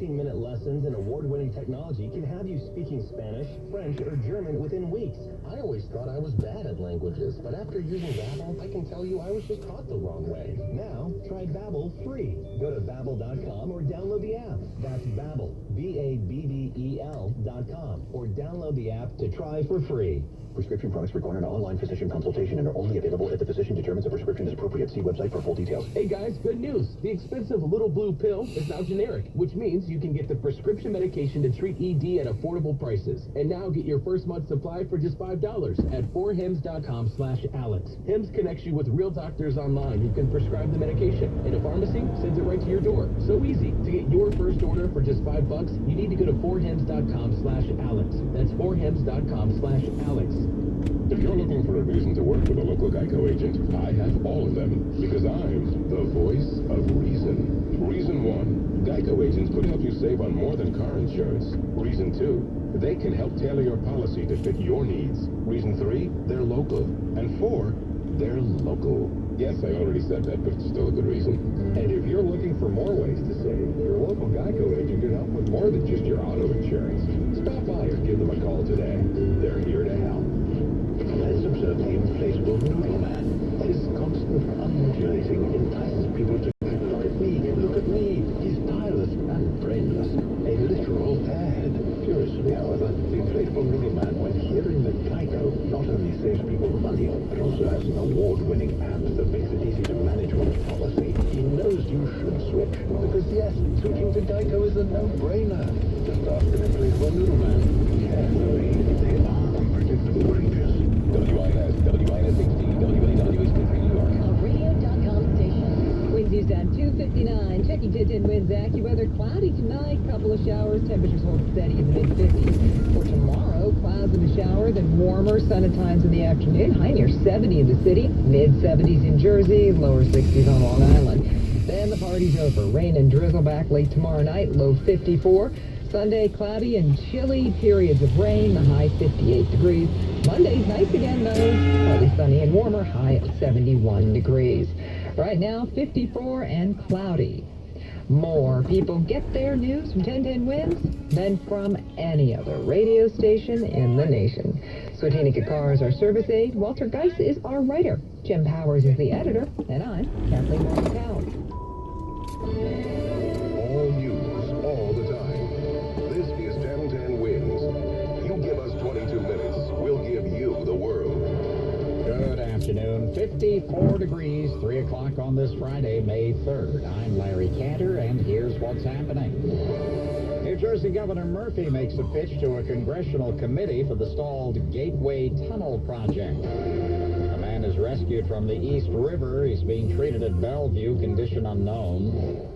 15-minute lessons and award-winning technology can have you speaking Spanish, French, or German within weeks. I always thought I was bad at languages, but after using Babbel, I can tell you I was just taught the wrong way. Now, try Babbel free. Go to Babbel.com or download the app. That's Babbel, Babbel.com, or download the app to try for free. Prescription products require an online physician consultation and are only available if the physician determines a prescription is appropriate. See website for full details. Hey guys, good news. The expensive little blue pill is now generic, which means you can get the prescription medication to treat ED at affordable prices. And now get your first month's supply for just $5 at 4hims.com/Alex. Hims connects you with real doctors online who can prescribe the medication, and a pharmacy sends it right to your door. So easy. To get your first order for just $5, you need to go to 4hims.com/Alex. That's 4hims.com/Alex. If you're looking for a reason to work with a local Geico agent, I have all of them, because I'm the voice of reason. Reason 1, Geico agents could help you save on more than car insurance. Reason 2, they can help tailor your policy to fit your needs. Reason 3, they're local. And 4, they're local. Yes, I already said that, but it's still a good reason. And if you're looking for more ways to save, your local Geico agent can help with more than just your auto insurance. Stop by or give them a call today. They're here to help. Let's observe the inflatable noodle man. His constant undulating entices people to look at me. He's tireless and brainless. A literal fad. Curiously, however, the inflatable noodle man, when hearing that Geico not only saves people money, but also has an award-winning app that makes it easy to manage one's policy, he knows you should switch. Because yes, switching to Geico is a no-brainer. Just ask an inflatable noodle man. Carefully, they are unpredictable creatures. WINS 16, WAW is New York. A radio.com station. Winds used at 259. Checking 10 winds. AccuWeather. Cloudy tonight. Couple of showers. Temperatures hold steady in the mid-50s. For tomorrow, clouds and a shower, then warmer. Sun at times in the afternoon. High near 70 in the city. Mid-70s in Jersey. Lower 60s on Long Island. Then the party's over. Rain and drizzle back late tomorrow night. Low 54. Sunday, cloudy and chilly, periods of rain, the high 58 degrees. Monday's nice again, though, partly sunny and warmer, high at 71 degrees. Right now, 54 and cloudy. More people get their news from 1010 Winds than from any other radio station in the nation. Swatina Kakar is our service aide. Walter Geis is our writer. Jim Powers is the editor. And I'm Kathleen Morgan-Cowell. All news, all the time. This is 1010 Winds. You give us 22 minutes, we'll give you the world. Good afternoon. 54 degrees, 3 o'clock on this Friday, May 3rd. I'm Larry Cantor, and here's what's happening. New Jersey Governor Murphy makes a pitch to a congressional committee for the stalled Gateway Tunnel project. A man is rescued from the East River. He's being treated at Bellevue, condition unknown.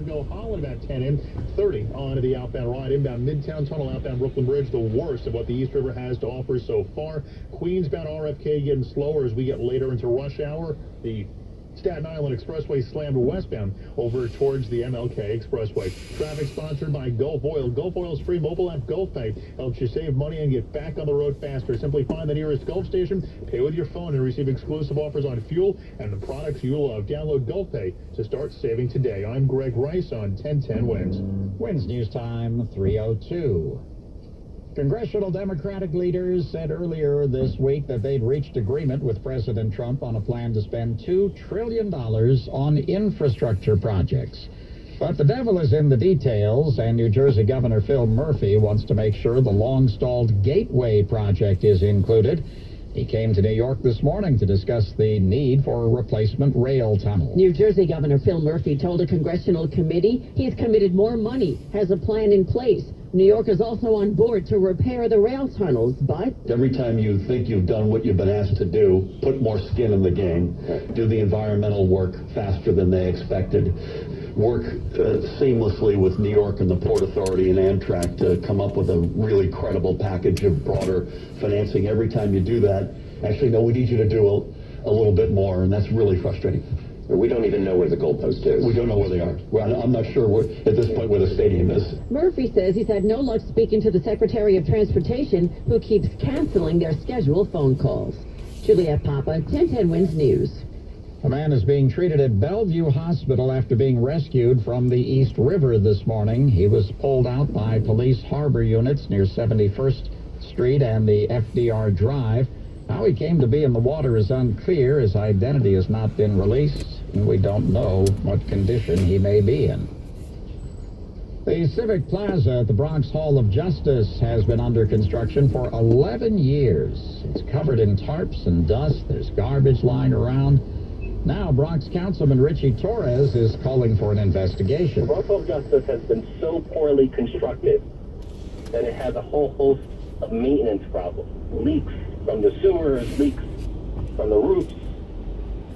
Go Holland about 10 in, 30 onto the outbound ride. Inbound Midtown Tunnel, outbound Brooklyn Bridge, the worst of what the East River has to offer so far. Queensbound RFK getting slower as we get later into rush hour. The Staten Island Expressway slammed westbound over towards the MLK Expressway. Traffic sponsored by Gulf Oil. Gulf Oil's free mobile app GulfPay helps you save money and get back on the road faster. Simply find the nearest Gulf station, pay with your phone, and receive exclusive offers on fuel and the products you love. Download GulfPay to start saving today. I'm Greg Rice on 1010 Wins. Wins News Time 3:02. Congressional Democratic leaders said earlier this week that they'd reached agreement with President Trump on a plan to spend $2 trillion on infrastructure projects. But the devil is in the details, and New Jersey Governor Phil Murphy wants to make sure the long-stalled Gateway project is included. He came to New York this morning to discuss the need for a replacement rail tunnel. New Jersey Governor Phil Murphy told a congressional committee he's committed more money, has a plan in place. New York is also on board to repair the rail tunnels, but Every time you think you've done what you've been asked to do, put more skin in the game, do the environmental work faster than they expected, work seamlessly with New York and the Port Authority and Amtrak to come up with a really credible package of broader financing. Every time you do that, actually, no, we need you to do a little bit more, and that's really frustrating. We don't even know where the goalpost is. We don't know where they are. Well, I'm not sure at this point where the stadium is. Murphy says he's had no luck speaking to the Secretary of Transportation, who keeps canceling their scheduled phone calls. Juliette Papa, 1010 Wins News. A man is being treated at Bellevue Hospital after being rescued from the East River this morning. He was pulled out by police harbor units near 71st Street and the FDR Drive. How he came to be in the water is unclear. His identity has not been released, and we don't know what condition he may be in. The Civic Plaza at the Bronx Hall of Justice has been under construction for 11 years. It's covered in tarps and dust. There's garbage lying around. Now, Bronx Councilman Richie Torres is calling for an investigation. The Bronx Hall of Justice has been so poorly constructed that it has a whole host of maintenance problems. Leaks from the sewers, leaks from the roofs.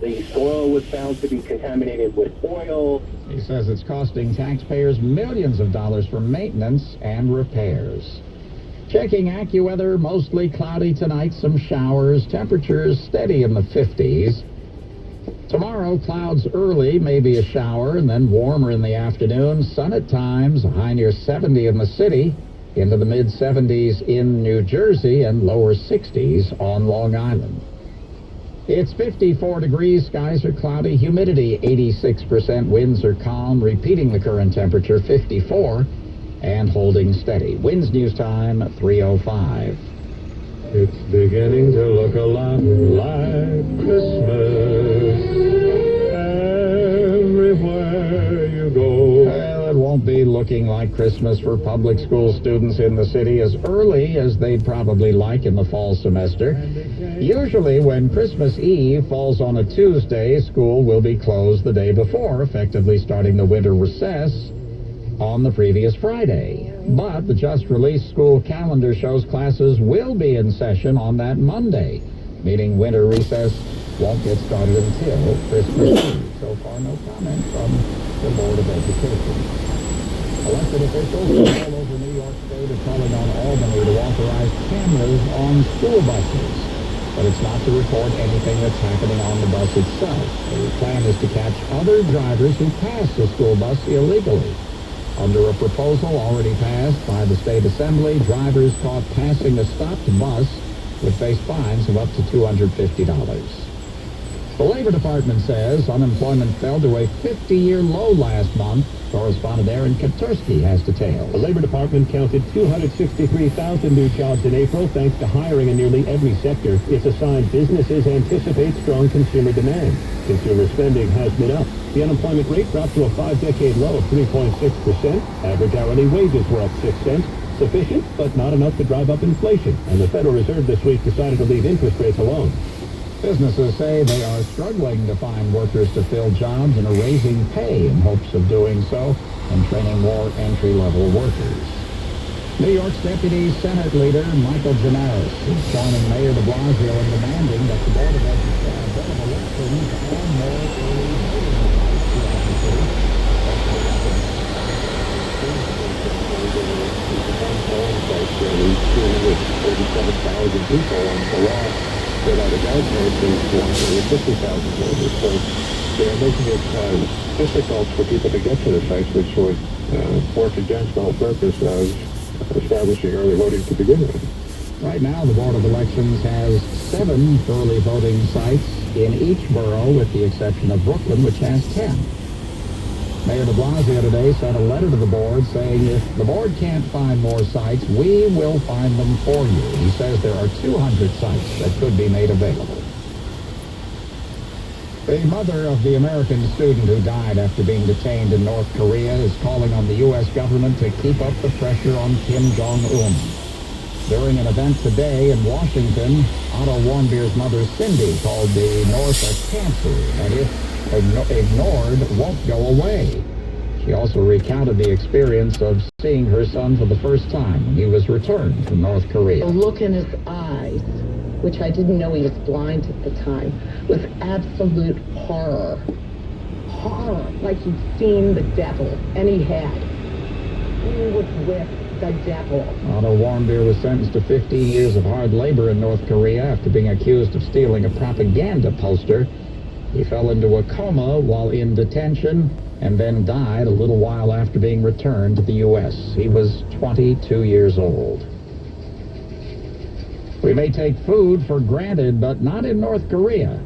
The soil was found to be contaminated with oil. He says it's costing taxpayers millions of dollars for maintenance and repairs. Checking AccuWeather, mostly cloudy tonight, some showers, temperatures steady in the 50s. Tomorrow, clouds early, maybe a shower, and then warmer in the afternoon. Sun at times, a high near 70 in the city, into the mid-70s in New Jersey, and lower 60s on Long Island. It's 54 degrees, skies are cloudy, humidity 86%, winds are calm, repeating the current temperature 54, and holding steady. Winds News Time 3:05. It's beginning to look a lot like Christmas everywhere you go. Well, it won't be looking like Christmas for public school students in the city as early as they'd probably like in the fall semester. Usually when Christmas Eve falls on a Tuesday, school will be closed the day before, effectively starting the winter recess on the previous Friday. But the just-released school calendar shows classes will be in session on that Monday, meaning winter recess won't get started until Christmas Eve. So far, no comment from the Board of Education. Elected officials all over New York State are calling on Albany to authorize cameras on school buses. But it's not to record anything that's happening on the bus itself. The plan is to catch other drivers who pass the school bus illegally. Under a proposal already passed by the State Assembly, drivers caught passing a stopped bus would face fines of up to $250. The Labor Department says unemployment fell to a 50-year low last month. Correspondent Aaron Katursky has details. The Labor Department counted 263,000 new jobs in April, thanks to hiring in nearly every sector. It's a sign businesses anticipate strong consumer demand. Consumer spending has been up. The unemployment rate dropped to a 5-decade low of 3.6%. Average hourly wages were up 6 cents. Sufficient, but not enough to drive up inflation. And the Federal Reserve this week decided to leave interest rates alone. Businesses say they are struggling to find workers to fill jobs and are raising pay in hopes of doing so and training more entry-level workers. New York's Deputy Senate Leader Michael Gianaris is joining Mayor de Blasio in demanding that the Board of Elections add more early voting rights throughout the city. Nearly 237,000 people, and the law that are diagnosed is 150,000 voters. So they're making it difficult for people to get to the sites, which would work against the whole purpose of establishing early voting to begin with. Right now, the Board of Elections has 7 early voting sites in each borough, with the exception of Brooklyn, which has 10. Mayor de Blasio today sent a letter to the board saying if the board can't find more sites, we will find them for you. He says there are 200 sites that could be made available. The mother of the American student who died after being detained in North Korea is calling on the U.S. government to keep up the pressure on Kim Jong-un. During an event today in Washington, Otto Warmbier's mother, Cindy, called the North a cancer, and if ignored, won't go away. She also recounted the experience of seeing her son for the first time when he was returned from North Korea. The look in his eyes, which I didn't know he was blind at the time, was absolute horror. Horror, like he'd seen the devil, and he had. He was with the devil. Otto Warmbier was sentenced to 15 years of hard labor in North Korea after being accused of stealing a propaganda poster. He fell into a coma while in detention and then died a little while after being returned to the U.S. He was 22 years old. We may take food for granted, but not in North Korea,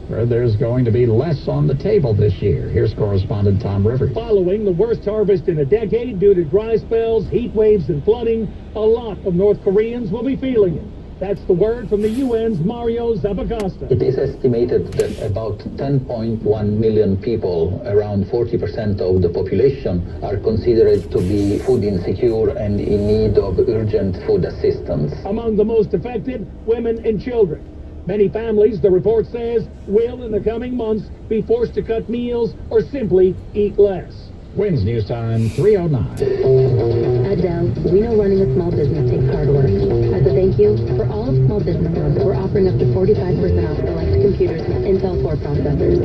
where there's going to be less on the table this year. Here's correspondent Tom Rivers. Following the worst harvest in a decade due to dry spells, heat waves, and flooding, a lot of North Koreans will be feeling it. That's the word from the UN's Mario Zappacosta. It is estimated that about 10.1 million people, around 40% of the population, are considered to be food insecure and in need of urgent food assistance. Among the most affected, women and children. Many families, the report says, will in the coming months be forced to cut meals or simply eat less. WINS News Time 3:09. At Dell, we know running a small business takes hard work. As a thank you, for all of small business owners, we're offering up to 45% off select computers with Intel Core processors.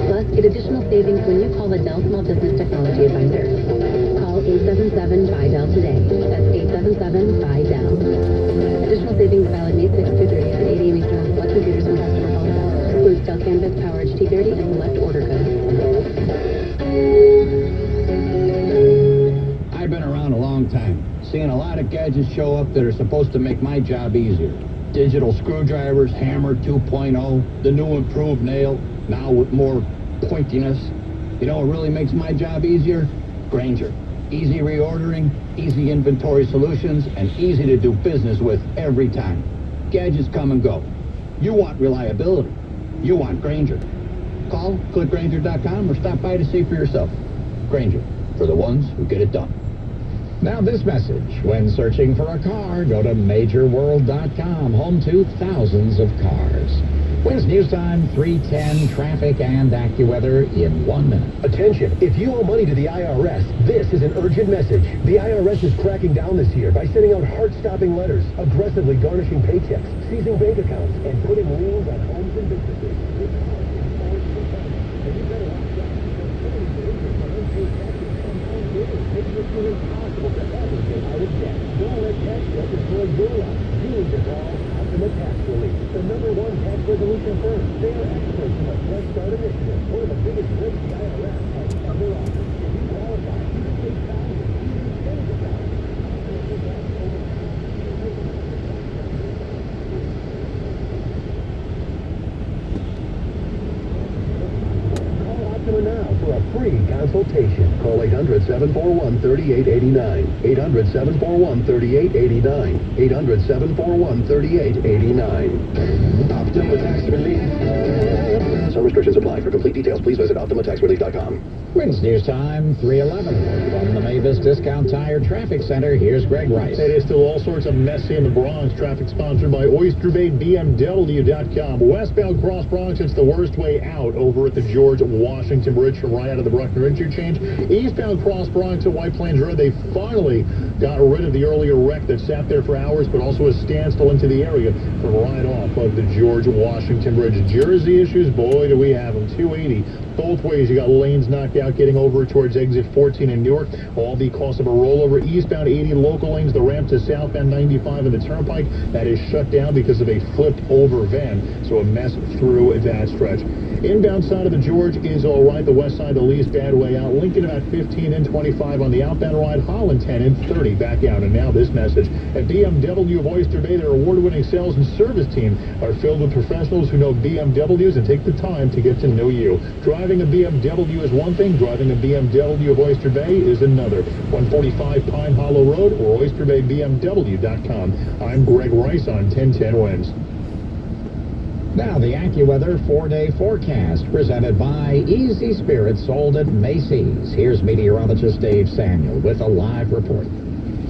Plus, get additional savings when you call the Dell Small Business Technology Advisor. Call 877-BUY-DELL today. That's 877-BUY-DELL. Additional savings valid May 6th through 30th at 8 a.m. Eastern on select computers from customer calls. Includes Dell Canvas, PowerEdge T30, and select order codes. I've been around a long time, seeing a lot of gadgets show up that are supposed to make my job easier. Digital screwdrivers, hammer 2.0, the new improved nail, now with more pointiness. You know what really makes my job easier? Grainger. Easy reordering, easy inventory solutions, and easy to do business with every time. Gadgets come and go. You want reliability. You want Grainger. Call clickgrainger.com or stop by to see for yourself. Grainger, for the ones who get it done. Now this message. When searching for a car, go to MajorWorld.com, home to thousands of cars. WINS News Time 3:10, traffic and AccuWeather in 1 minute. Attention, if you owe money to the IRS, this is an urgent message. The IRS is cracking down this year by sending out heart-stopping letters, aggressively garnishing paychecks, seizing bank accounts, and putting liens on homes and businesses. Impossible to ever get out of debt. Don't let tax debt destroy your life. You need to call Optima Tax Relief, the #1 tax resolution firm. They are experts in the Fresh Start Initiative, one of the biggest breaks the IRS has ever offered. If you qualify, you can save thousands, even tens of thousands. Call Optima now for a free consultation. Call 800-741-3889. 800-741-3889. 800-741-3889. Optima Tax Relief. Some restrictions apply. For complete details, please visit OptimaTaxRelief.com. WINS News Time 3:11. From the Mavis Discount Tire Traffic Center, here's Greg Rice. It is still all sorts of messy in the Bronx. Traffic sponsored by Oyster Bay BMW.com. Westbound Cross Bronx, it's the worst way out over at the George Washington Bridge from right out of the Bruckner interchange. Eastbound Cross Bronx at White Plains Road, they finally got rid of the earlier wreck that sat there for hours, but also a standstill into the area from right off of the George Washington Bridge. Jersey issues, boy, do we have them. 280 both ways. You got lanes knocked out getting over towards exit 14 in Newark, all because of a rollover. Eastbound 80 local lanes, the ramp to southbound 95 and the turnpike, that is shut down because of a flipped over van. So a mess through that stretch. Inbound side of the George is all right. The west side, the least bad way out. Lincoln about 15 and 25 on the outbound ride. Holland 10 and 30 back out. And now this message. At BMW of Oyster Bay, their award-winning sales and service team are filled with professionals who know BMWs and take the time to get to know you. Driving a BMW is one thing. Driving a BMW of Oyster Bay is another. 145 Pine Hollow Road or oysterbaybmw.com. I'm Greg Rice on 1010 Wins. Now the AccuWeather 4-day forecast presented by Easy Spirits, sold at Macy's. Here's meteorologist Dave Samuel with a live report.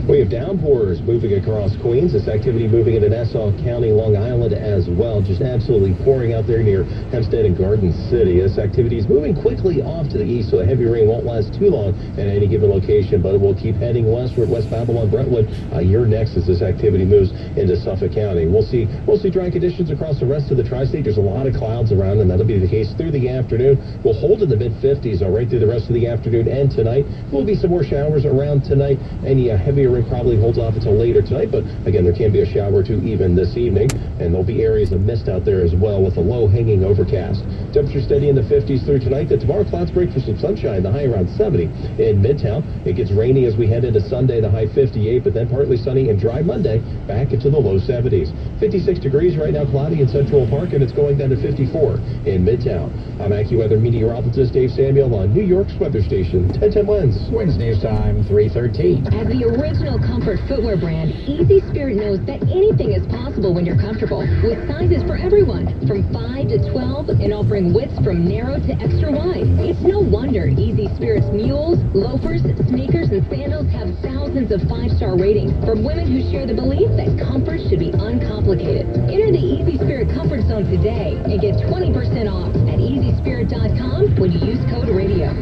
We have downpours moving across Queens. This activity moving into Nassau County, Long Island as well. Just absolutely pouring out there near Hempstead and Garden City. This activity is moving quickly off to the east, so a heavy rain won't last too long at any given location, but it will keep heading westward, West Babylon, Brentwood. You're next as this activity moves into Suffolk County. We'll see mostly dry conditions across the rest of the tri-state. There's a lot of clouds around, and that'll be the case through the afternoon. We'll hold in the mid-50s right through the rest of the afternoon and tonight. Will be some more showers around tonight. Any heavier rain probably holds off until later tonight, but again, there can be a shower or two even this evening, and there'll be areas of mist out there as well with a low hanging overcast. Temperature steady in the 50s through tonight. Then tomorrow, clouds break for some sunshine, the high around 70 in Midtown. It gets rainy as we head into Sunday, the high 58, but then partly sunny and dry Monday, back into the low 70s. 56 degrees right now, cloudy in Central Park, and it's going down to 54 in Midtown. I'm AccuWeather meteorologist Dave Samuel on New York's weather station, 1010 Wins. Wins News Time, 3:13. As the original comfort footwear brand, Easy Spirit knows that anything is possible when you're comfortable, with sizes for everyone, from 5 to 12, and offering widths from narrow to extra wide. It's no wonder Easy Spirit's mules, loafers, sneakers, and sandals have thousands of 5-star ratings from women who share the belief that comfort should be uncomplicated. Enter the Easy Spirit Comfort Zone today and get 20% off at EasySpirit.com when you use code RADIO.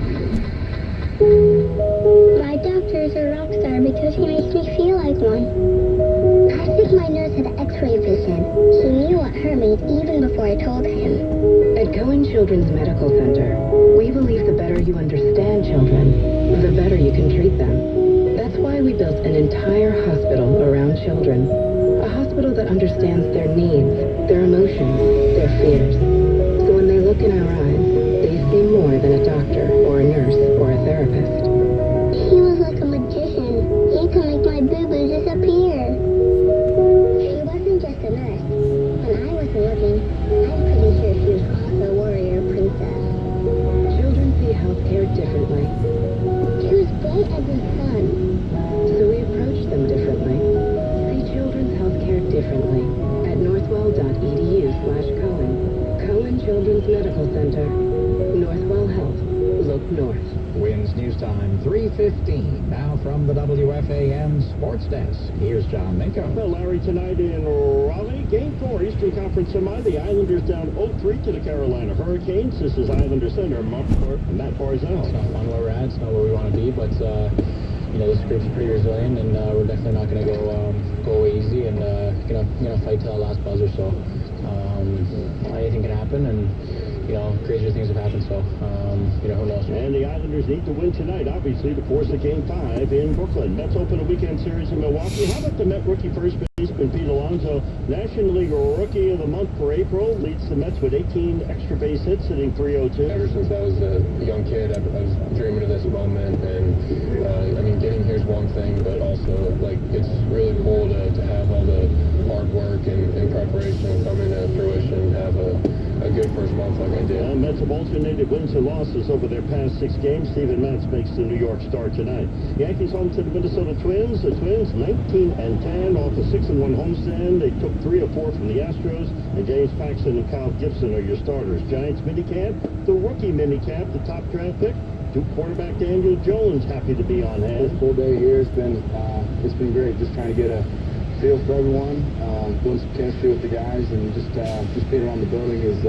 My doctor is a rock star because he makes me feel like one. I think my nurse had x-ray vision. He knew what her made even before I told him. At Cohen Children's Medical Center, we believe the better you understand children, the better you can treat them. That's why we built an entire hospital around children. A hospital that understands their needs, their emotions, their fears. So when they look in our eyes, they see more than a doctor or a nurse or a therapist. He was like a magician. He could make my boo-boo disappear. She wasn't just a nurse. When I wasn't looking, I'm pretty sure she was also a warrior princess. Children see healthcare differently. She was bright as the sun. So we approach them differently. See children's healthcare differently at northwell.edu/Cohen. Cohen Children's Medical Center. Northwell Health. Look north. Wins News Time, 3:15. Now from the WFAN Sports Desk, here's John Minko. Well, Larry, tonight in Raleigh, Game 4, Eastern Conference Semi. The Islanders down 0-3 to the Carolina Hurricanes. This is Islander center Matt Barzell. It's not fun where we're at. It's not where we want to be, but this group's pretty resilient, and we're definitely not going to go easy, and gonna fight till the last buzzer. So anything can happen, and crazier things have happened, so, who knows. And the Islanders need to win tonight, obviously, to force a Game 5 in Brooklyn. Mets open a weekend series in Milwaukee. How about the Met rookie first baseman Pete Alonso, National League Rookie of the Month for April, leads the Mets with 18 extra base hits, hitting .302. Ever since I was a young kid, I was dreaming of this moment, and, getting here's one thing, but also, it's really cool to have all the hard work and preparation come into fruition, have a good first month like I did. Mets have alternated wins and losses over their past 6 games. Steven Matz makes the New York start tonight. Yankees home to the Minnesota Twins. The Twins 19-10 off a 6-1 homestand. They took 3 of 4 from the Astros. And James Paxton and Kyle Gibson are your starters. Giants minicamp, the rookie minicamp, the top draft pick. Duke quarterback Daniel Jones happy to be on hand. This full day here it's been great. Just trying to get a feel for everyone, doing some chemistry with the guys, and just being around the building is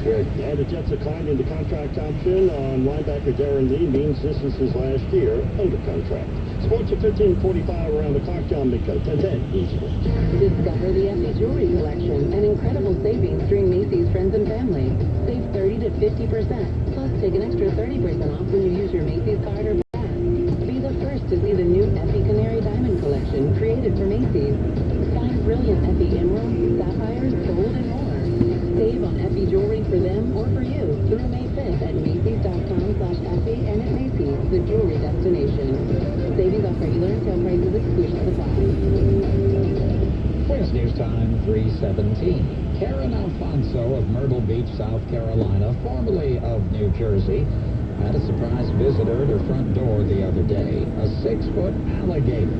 great. Yeah, the Jets declining the contract option on linebacker Darren Lee means this is his last year under contract. Sports at 15:45 around the clock. John Minko, 1010 East. Discover the Effie Jewelry Collection and incredible savings during Macy's Friends and Family. Save 30 to 50%. Plus, take an extra 30% off when you use your Macy's card or pass. Be the first to see the new Effie Canary Diamond Collection created for Macy's. Find brilliant Effie emeralds, sapphires, gold, and more. Save on Effie jewelry for them or for you. exclusive jewelry destination. Savings off regular and sale prices, exclusion supplies. Quiz News Time 3:17. Karen Alfonso of Myrtle Beach, South Carolina, formerly of New Jersey, had a surprise visitor at her front door the other day, a 6-foot alligator.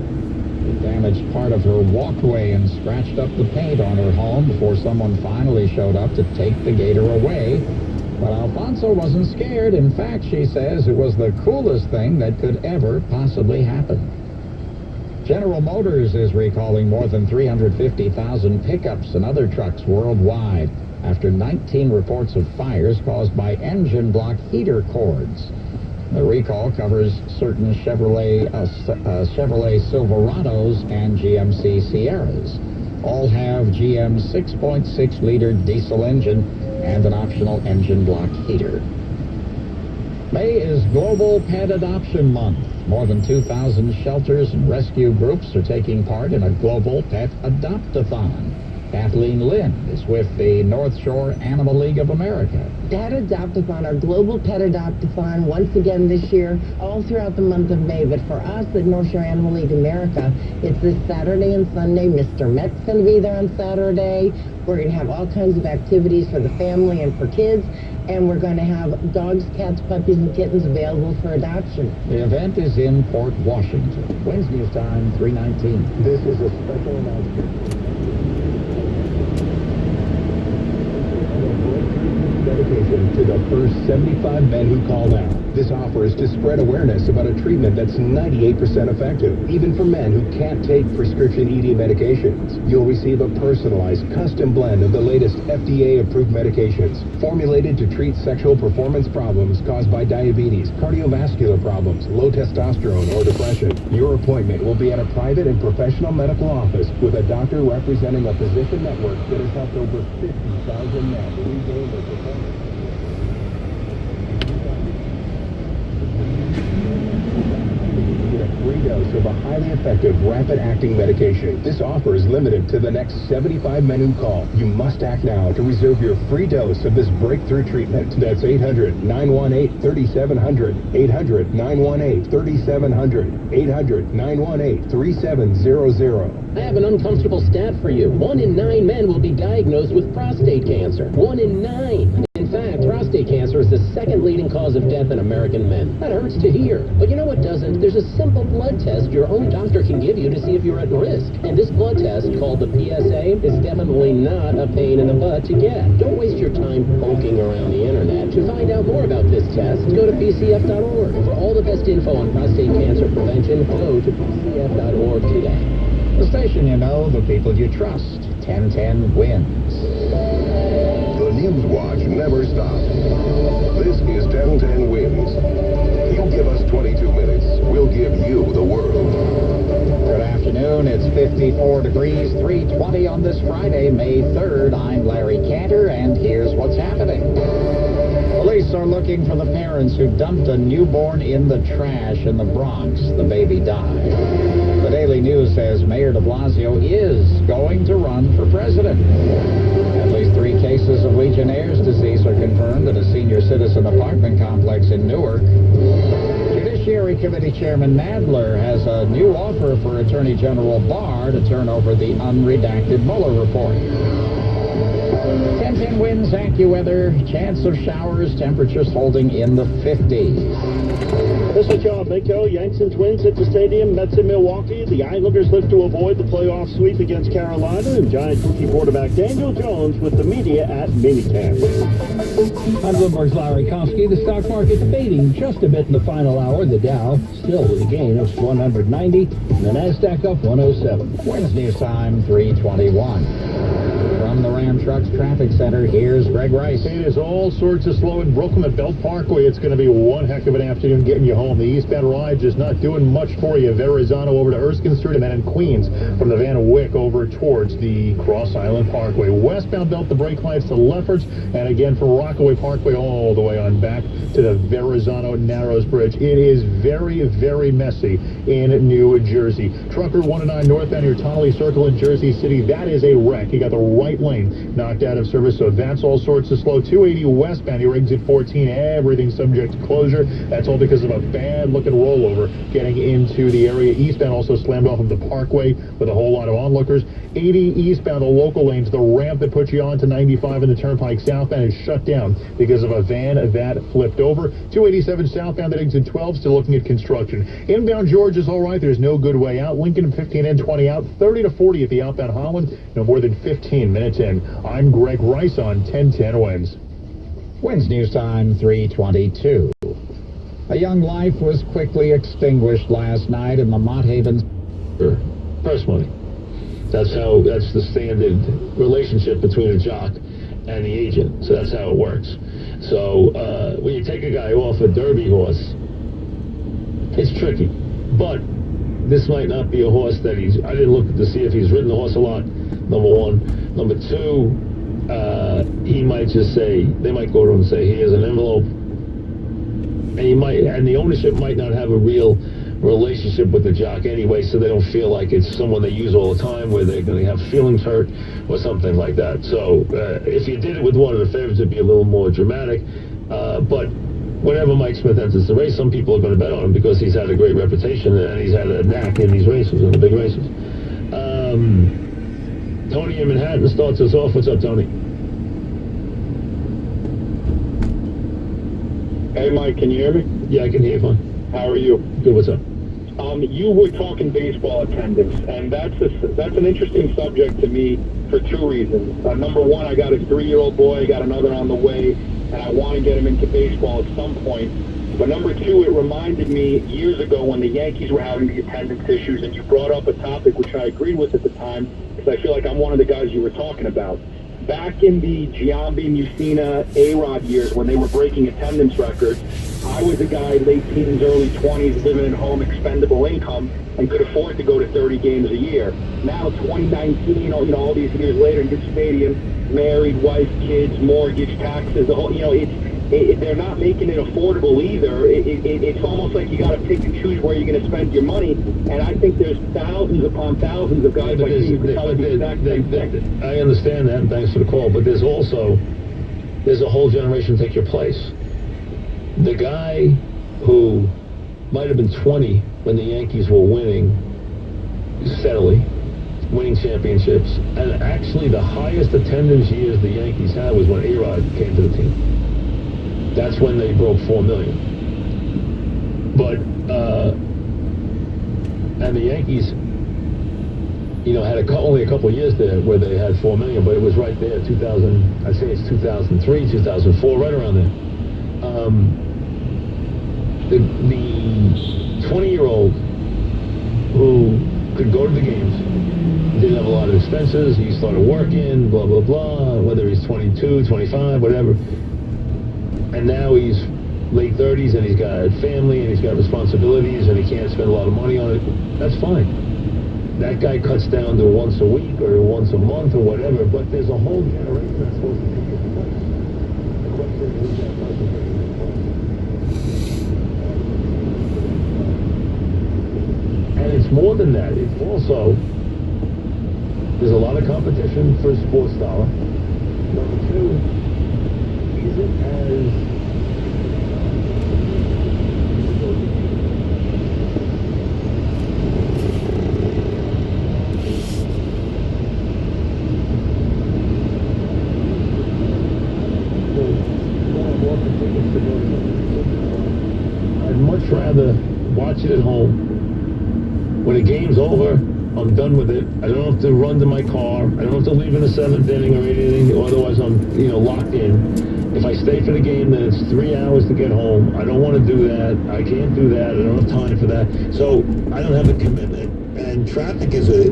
It damaged part of her walkway and scratched up the paint on her home before someone finally showed up to take the gator away. But Alfonso wasn't scared. In fact, she says it was the coolest thing that could ever possibly happen. General Motors is recalling more than 350,000 pickups and other trucks worldwide after 19 reports of fires caused by engine block heater cords. The recall covers certain Chevrolet Silverados and GMC Sierras. All have GM's 6.6-liter diesel engine and an optional engine block heater. May is Global Pet Adoption Month. More than 2,000 shelters and rescue groups are taking part in a global pet adopt-a-thon. Kathleen Lynn is with the North Shore Animal League of America. Pet Adopt-a-thon, our global Pet Adopt-a-thon, once again this year, all throughout the month of May. But for us at North Shore Animal League America, it's this Saturday and Sunday. Mr. Met's going to be there on Saturday. We're going to have all kinds of activities for the family and for kids. And we're going to have dogs, cats, puppies, and kittens available for adoption. The event is in Port Washington. Wednesday News Time, 3:19. This is a special announcement. Dedication to the first 75 men who called out. This offer is to spread awareness about a treatment that's 98% effective, even for men who can't take prescription ED medications. You'll receive a personalized, custom blend of the latest FDA-approved medications, formulated to treat sexual performance problems caused by diabetes, cardiovascular problems, low testosterone, or depression. Your appointment will be at a private and professional medical office with a doctor representing a physician network that has helped over 50,000 men regain their performance. Free dose of a highly effective, rapid-acting medication. This offer is limited to the next 75 men who call. You must act now to reserve your free dose of this breakthrough treatment. That's 800-918-3700. 800-918-3700. 800-918-3700. I have an uncomfortable stat for you. 1 in 9 men will be diagnosed with prostate cancer. 1 in 9. In fact, prostate cancer is the second leading cause of death in American men. That hurts to hear. But you know what doesn't? There's a simple blood test your own doctor can give you to see if you're at risk. And this blood test, called the PSA, is definitely not a pain in the butt to get. Don't waste your time poking around the internet. To find out more about this test, go to pcf.org. For all the best info on prostate cancer prevention, go to pcf.org today. The station you know, the people you trust. 1010 wins. The News Watch never stops. This is 1010 Wins. You give us 22 minutes, we'll give you the world. Good afternoon. It's 54 degrees, 3:20 on this Friday, May 3rd. I'm Larry Cantor, and here's what's happening. Police are looking for the parents who dumped a newborn in the trash in the Bronx. The baby died. The Daily News says Mayor de Blasio is going to run for president. At least 3 cases of Legionnaire's disease are confirmed at a senior citizen apartment complex in Newark. Judiciary Committee Chairman Nadler has a new offer for Attorney General Barr to turn over the unredacted Mueller report. 1010 wins, AccuWeather, chance of showers, temperatures holding in the 50s. This is John Minko. Yanks and Twins at the stadium. Mets in Milwaukee. The Islanders look to avoid the playoff sweep against Carolina. And Giants rookie quarterback Daniel Jones with the media at minicamp. I'm Bloomberg's Larry Kofsky. The stock market fading just a bit in the final hour. The Dow still with a gain of 190. And the NASDAQ up 107. Wednesday News Time, 3:21. From the Ram Trucks Traffic Center, here's Greg Rice. It is all sorts of slow in Brooklyn at Belt Parkway. It's going to be one heck of an afternoon getting you home. The eastbound ride just not doing much for you. Verrazano over to Erskine Street, and then in Queens from the Van Wyck over towards the Cross Island Parkway. Westbound Belt, the brake lights to Lefferts, and again from Rockaway Parkway all the way on back to the Verrazano Narrows Bridge. It is very, very messy in New Jersey. Trucker 109 northbound, your Tonley Circle in Jersey City. That is a wreck. You got the right lane knocked out of service, so that's all sorts of slow. 280 westbound, your exit 14, everything subject to closure. That's all because of a bad-looking rollover getting into the area. Eastbound also slammed off of the Parkway with a whole lot of onlookers. 80 eastbound, the local lanes, the ramp that puts you onto 95 and the Turnpike southbound is shut down because of a van that flipped over. 287 southbound at exit 12, still looking at construction. Inbound George is all right. There's no good way out. Lincoln 15 and 20 out. 30 to 40 at the outbound Holland. No more than 15 minutes in. I'm Greg Rice on 1010 Wins. Wins News Time 3:22. A young life was quickly extinguished last night in the Mott Havens. Purse money. That's the standard relationship between a jock and the agent. So that's how it works. So when you take a guy off a derby horse, it's tricky. But this might not be a horse that I didn't look to see if he's ridden the horse a lot, number one. Number two, he might just say, they might go to him and say, here's an envelope. And the ownership might not have a real relationship with the jock anyway, so they don't feel like it's someone they use all the time where they're going to have feelings hurt or something like that. So if you did it with one of the favorites, it'd be a little more dramatic. But whenever Mike Smith enters the race, some people are going to bet on him because he's had a great reputation and he's had a knack in these races, in the big races. Tony in Manhattan starts us off. What's up, Tony? Hey, Mike, can you hear me? Yeah, I can hear you fine. How are you? Good, what's up? You were talking baseball attendance, and that's an interesting subject to me for two reasons. Number one, I got a 3-year-old boy, I got another on the way, and I want to get him into baseball at some point. But number two, it reminded me years ago when the Yankees were having the attendance issues, and you brought up a topic which I agreed with at the time, because I feel like I'm one of the guys you were talking about. Back in the Giambi, Musina, A-Rod years when they were breaking attendance records, I was a guy, late teens, early 20s, living at home, expendable income, and could afford to go to 30 games a year. Now, 2019, all these years later, new stadium, married, wife, kids, mortgage, taxes, the whole, they're not making it affordable either. It's almost like you got to pick and choose where you're going to spend your money. And I think there's thousands upon thousands of guys like you who tell the exact same thing. I understand that, and thanks for the call. But there's a whole generation take your place. The guy who might have been 20 when the Yankees were winning steadily, winning championships, and actually the highest attendance years the Yankees had was when A-Rod came to the team. That's when they broke 4 million. But, and the Yankees, had only a couple of years there where they had 4 million, but it was right there, 2000, I'd say it's 2003, 2004, right around there. The 20-year-old who could go to the games, didn't have a lot of expenses, he started working, blah, blah, blah, whether he's 22, 25, whatever. And now he's late 30s and he's got a family and he's got responsibilities and he can't spend a lot of money on it. That's fine. That guy cuts down to once a week or once a month or whatever, but there's a whole generation that's supposed to take it. The question is, who's that person? And it's more than that. It's also, there's a lot of competition for sports dollar. Number two, is it as I'd much rather watch it at home. When the game's over, I'm done with it. I don't have to run to my car. I don't have to leave in the 7th inning or 8th inning, or otherwise I'm, locked in. If I stay for the game, then it's 3 hours to get home. I don't want to do that. I can't do that. I don't have time for that. So I don't have the commitment. And traffic is a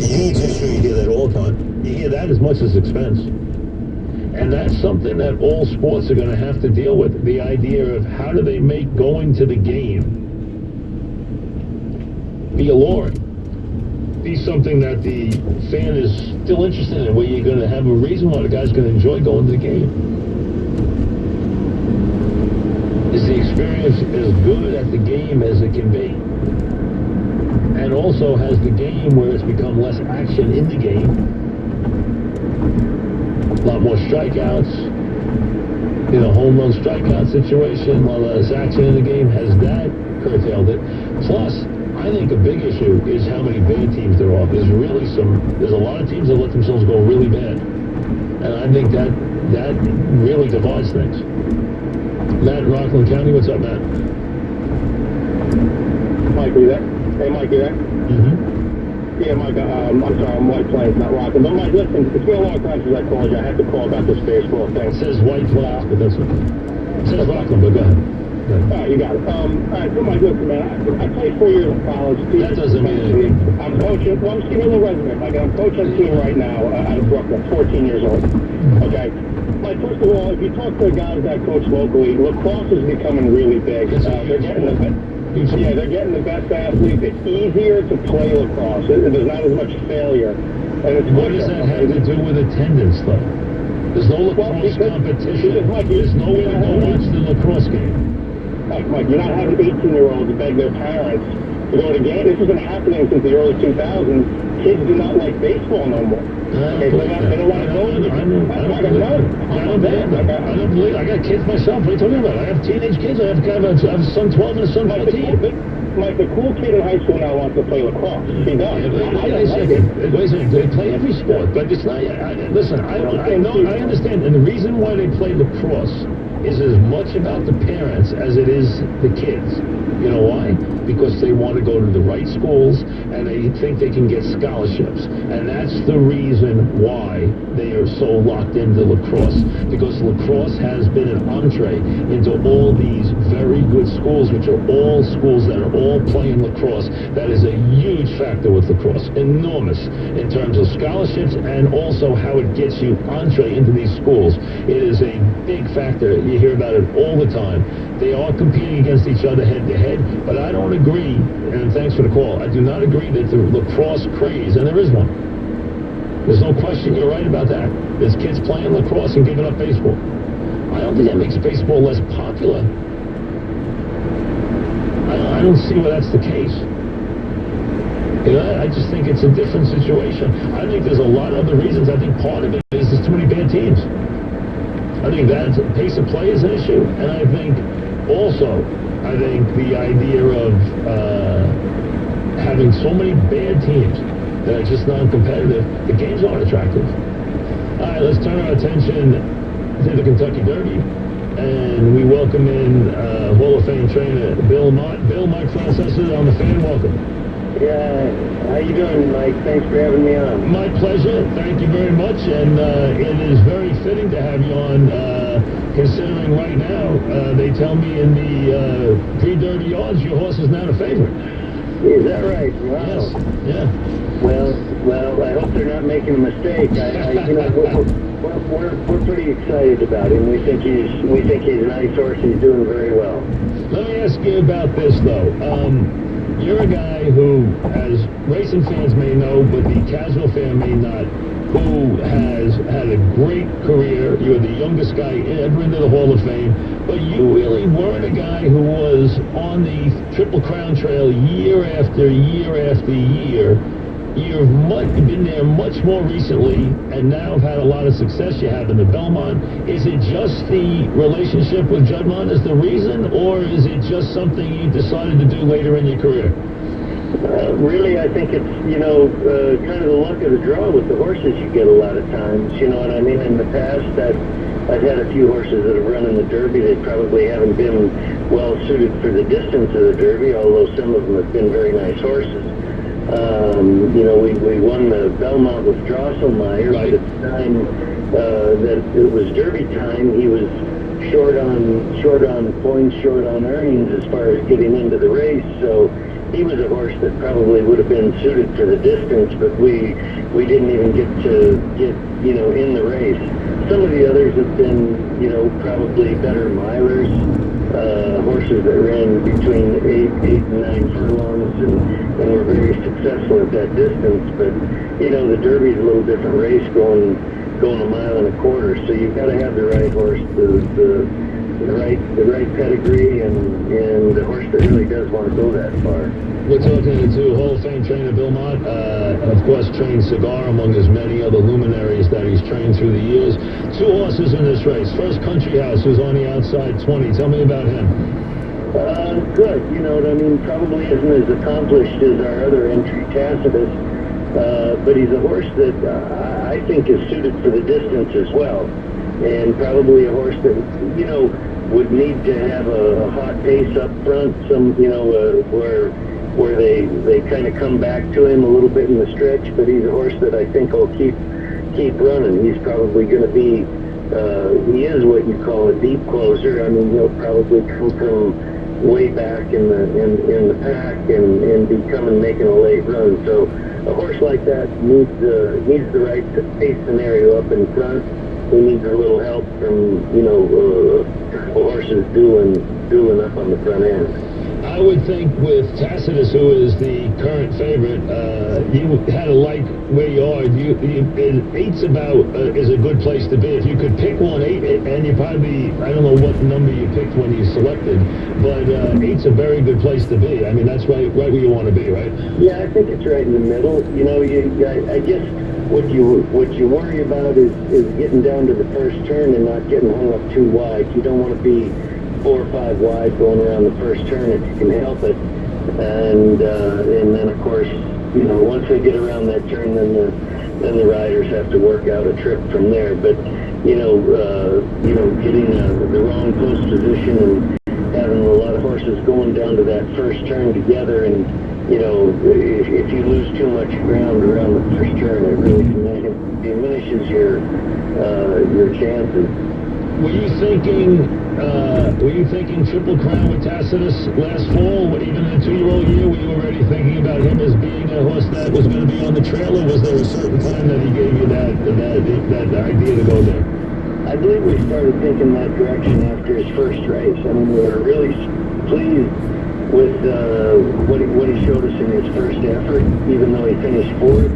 huge issue. You hear that all the time. You hear that as much as expense. And that's something that all sports are going to have to deal with. The idea of how do they make going to the game be alluring, be something that the fan is still interested in, where you're going to have a reason why the guy's going to enjoy going to the game. Is the experience as good at the game as it can be? And also has the game where it's become less action in the game A lot more strikeouts. Home run strikeout situation, a lot less action in the game. Has that curtailed it? Plus, I think a big issue is how many bad teams there are. There's a lot of teams that let themselves go really bad. And I think that really divides things. Matt in Rockland County, what's up, Matt? Mike, are you there? Hey, Mike, you there? Mm-hmm. Yeah, Mike, I'm sorry, I'm White Plains, not Rockland. But Mike, listen, it's been a long time since I called you. I have to call about this baseball thing. It says White Plains, but that's okay. It says Rockland, but go ahead. All right, you got it. All right, so Mike, listen, man, I played 4 years in college. That doesn't mean anything. I'm coaching, well, I'm just giving you a little resume, Mike. I'm coaching a team right now out of Brooklyn, 14 years old. Okay? Mike, first of all, if you talk to guys that coach locally, lacrosse is becoming really big. They're getting the best athletes. It's easier to play lacrosse. There's not as much failure. And it's what does that have to do with attendance, though? There's no lacrosse competition. There's no way to go watch the lacrosse game. Mike, you're not having 18-year-olds beg their parents to go to games. This has been happening since the early 2000s. Kids do not like baseball no more. They don't want to go. I don't believe. I got kids myself. What are you talking about? I have teenage kids. I have a son 12 and a son 14. Mike, the cool kid in high school now wants to play lacrosse. He does. Wait a second. They play every sport, but it's not. Listen, I understand, and the reason why they play lacrosse is as much about the parents as it is the kids. You know why? Because they want to go to the right schools and they think they can get scholarships. And that's the reason why they are so locked into lacrosse. Because lacrosse has been an entree into all these very good schools, which are all schools that are all playing lacrosse. That is a huge factor with lacrosse. Enormous in terms of scholarships and also how it gets you entree into these schools. It is a big factor. You hear about it all the time. They are competing against each other head to head, but I don't agree, and thanks for the call, I do not agree that the lacrosse craze, and there is one. There's no question, you're right about that. There's kids playing lacrosse and giving up baseball. I don't think that makes baseball less popular. I don't see why that's the case. I just think it's a different situation. I think there's a lot of other reasons. I think part of it is there's too many bad teams. I think that pace of play is an issue, and I think the idea of having so many bad teams that are just non-competitive, the games aren't attractive. All right, let's turn our attention to the Kentucky Derby, and we welcome in Hall of Fame trainer Bill Mott. Bill, Mike Francesa on the Fan, welcome. Yeah, how you doing, Mike? Thanks for having me on. My pleasure. Thank you very much, and it is very fitting to have you on, considering right now, they tell me in the pre-Derby odds, your horse is now the favorite. Is that right? Wow. Yes. Yeah. Well, I hope they're not making a mistake. We're pretty excited about him. We think he's a nice horse. He's doing very well. Let me ask you about this, though. You're a guy who, as racing fans may know, but the casual fan may not, who has had a great career. You're the youngest guy ever into the Hall of Fame, but you really weren't a guy who was on the Triple Crown Trail year after year after year. You've been there much more recently, and now have had a lot of success. You have in the Belmont. Is it just the relationship with Juddmonte is the reason, or is it just something you decided to do later in your career? Really, I think it's, kind of the luck of the draw with the horses you get a lot of times. You know what I mean? In the past, I've had a few horses that have run in the Derby that probably haven't been well suited for the distance of the Derby, although some of them have been very nice horses. We won the Belmont with Drosselmeyer, but at the time that it was Derby time, he was short on points, short on earnings as far as getting into the race. So he was a horse that probably would have been suited for the distance, but we didn't even get in the race. Some of the others have been, probably better milers. Horses that ran between 8 and 9 furlongs and were very successful at that distance. But, the Derby's a little different race going a mile and a quarter. So you've got to have the right horse to the right pedigree and the horse that really does want to go that far. We're talking to Hall of Fame trainer Bill Mott. Of course, trained Cigar among his many other luminaries that he's trained through the years. 2 horses in this race. First, Country House, who's on the outside 20. Tell me about him. Good. You know, I mean, probably isn't as accomplished as our other entry, Tacitus, but he's a horse that I think is suited for the distance as well, and probably a horse that, you know, would need to have a hot pace up front, some, you know, where they kind of come back to him a little bit in the stretch, but he's a horse that I think will keep running. He's probably going to be, he is what you call a deep closer. I mean, he'll probably come from way back in the pack and be coming making a late run. So a horse like that needs the right pace scenario up in front. He needs a little help from, you know, horses dueling up on the front end. I would think with Tacitus, who is the current favorite, you had to like where you are. 8's about is a good place to be. If you could pick one, 8, and you probably, I don't know what number you picked when you selected, but 8's a very good place to be. I mean, that's right where you want to be, right? Yeah, I think it's right in the middle. You know, I guess what you worry about is getting down to the first turn and not getting hung up too wide. You don't want to be 4 or 5 wide going around the first turn if you can help it, and then of course, you know, once they get around that turn, then the riders have to work out a trip from there. But you know, getting the wrong post position and having a lot of horses going down to that first turn together, and you know, if you lose too much ground around the first turn, it really diminishes your chances. Were you thinking Triple Crown with Tacitus last fall? Even in a 2-year-old year, were you already thinking about him as being a horse that was going to be on the trail, or was there a certain time that he gave you that idea to go there? I believe we started thinking that direction after his first race. I mean, we were really pleased with what he showed us in his first effort, even though he finished 4th.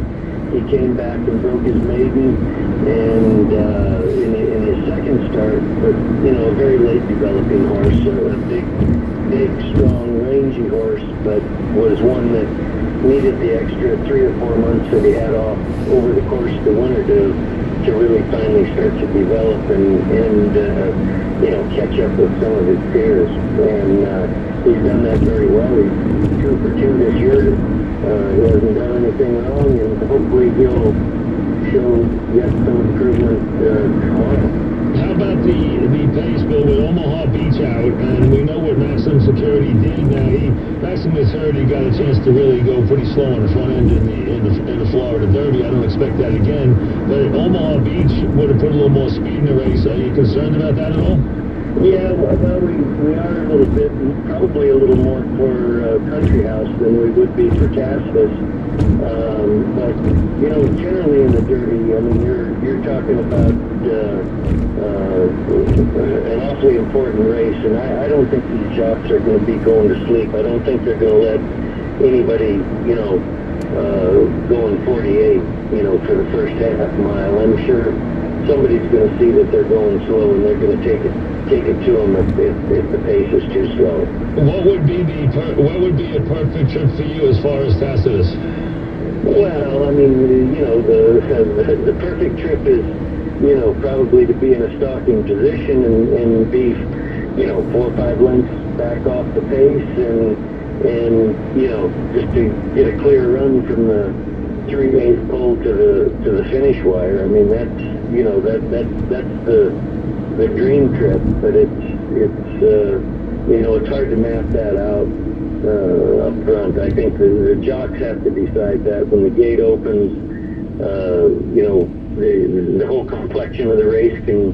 He came back and broke his maiden, and in his second start, but you know, a very late developing horse, a big, strong, rangy horse, but was one that needed the extra 3 or 4 months that he had off over the course of the winter to really finally start to develop and you know, catch up with some of his peers. And he's done that very well. He's 2 for 2 this year. He hasn't done anything wrong, and hopefully he'll show yet some improvement tomorrow. How about the pace, Bill, with Omaha Beach out, and we know what Maximum Security did. Now, Maximum Security got a chance to really go pretty slow on the front end in the Florida Derby. I don't expect that again, but Omaha Beach would have put a little more speed in the race. Are you concerned about that at all? Yeah, well, we are a little bit, probably a little more for Country House than we would be for Tacitus. But you know, generally in the Derby, I mean, you're talking about an awfully important race, and I don't think these jocks are going to be going to sleep. I don't think they're going to let anybody, you know, going 48, you know, for the first half mile. I'm sure somebody's going to see that they're going slow, and they're going to take it to them if the pace is too slow. What would be a perfect trip for you as far as Tacitus? Well, I mean, you know, the perfect trip is, you know, probably to be in a stalking position and be, you know, 4 or 5 lengths back off the pace, and you know, just to get a clear run from the 3/8 pole to the finish wire. I mean, that's, you know, that's the dream trip, but it's you know, it's hard to map that out up front. I think the jocks have to decide that when the gate opens. You know, the whole complexion of the race can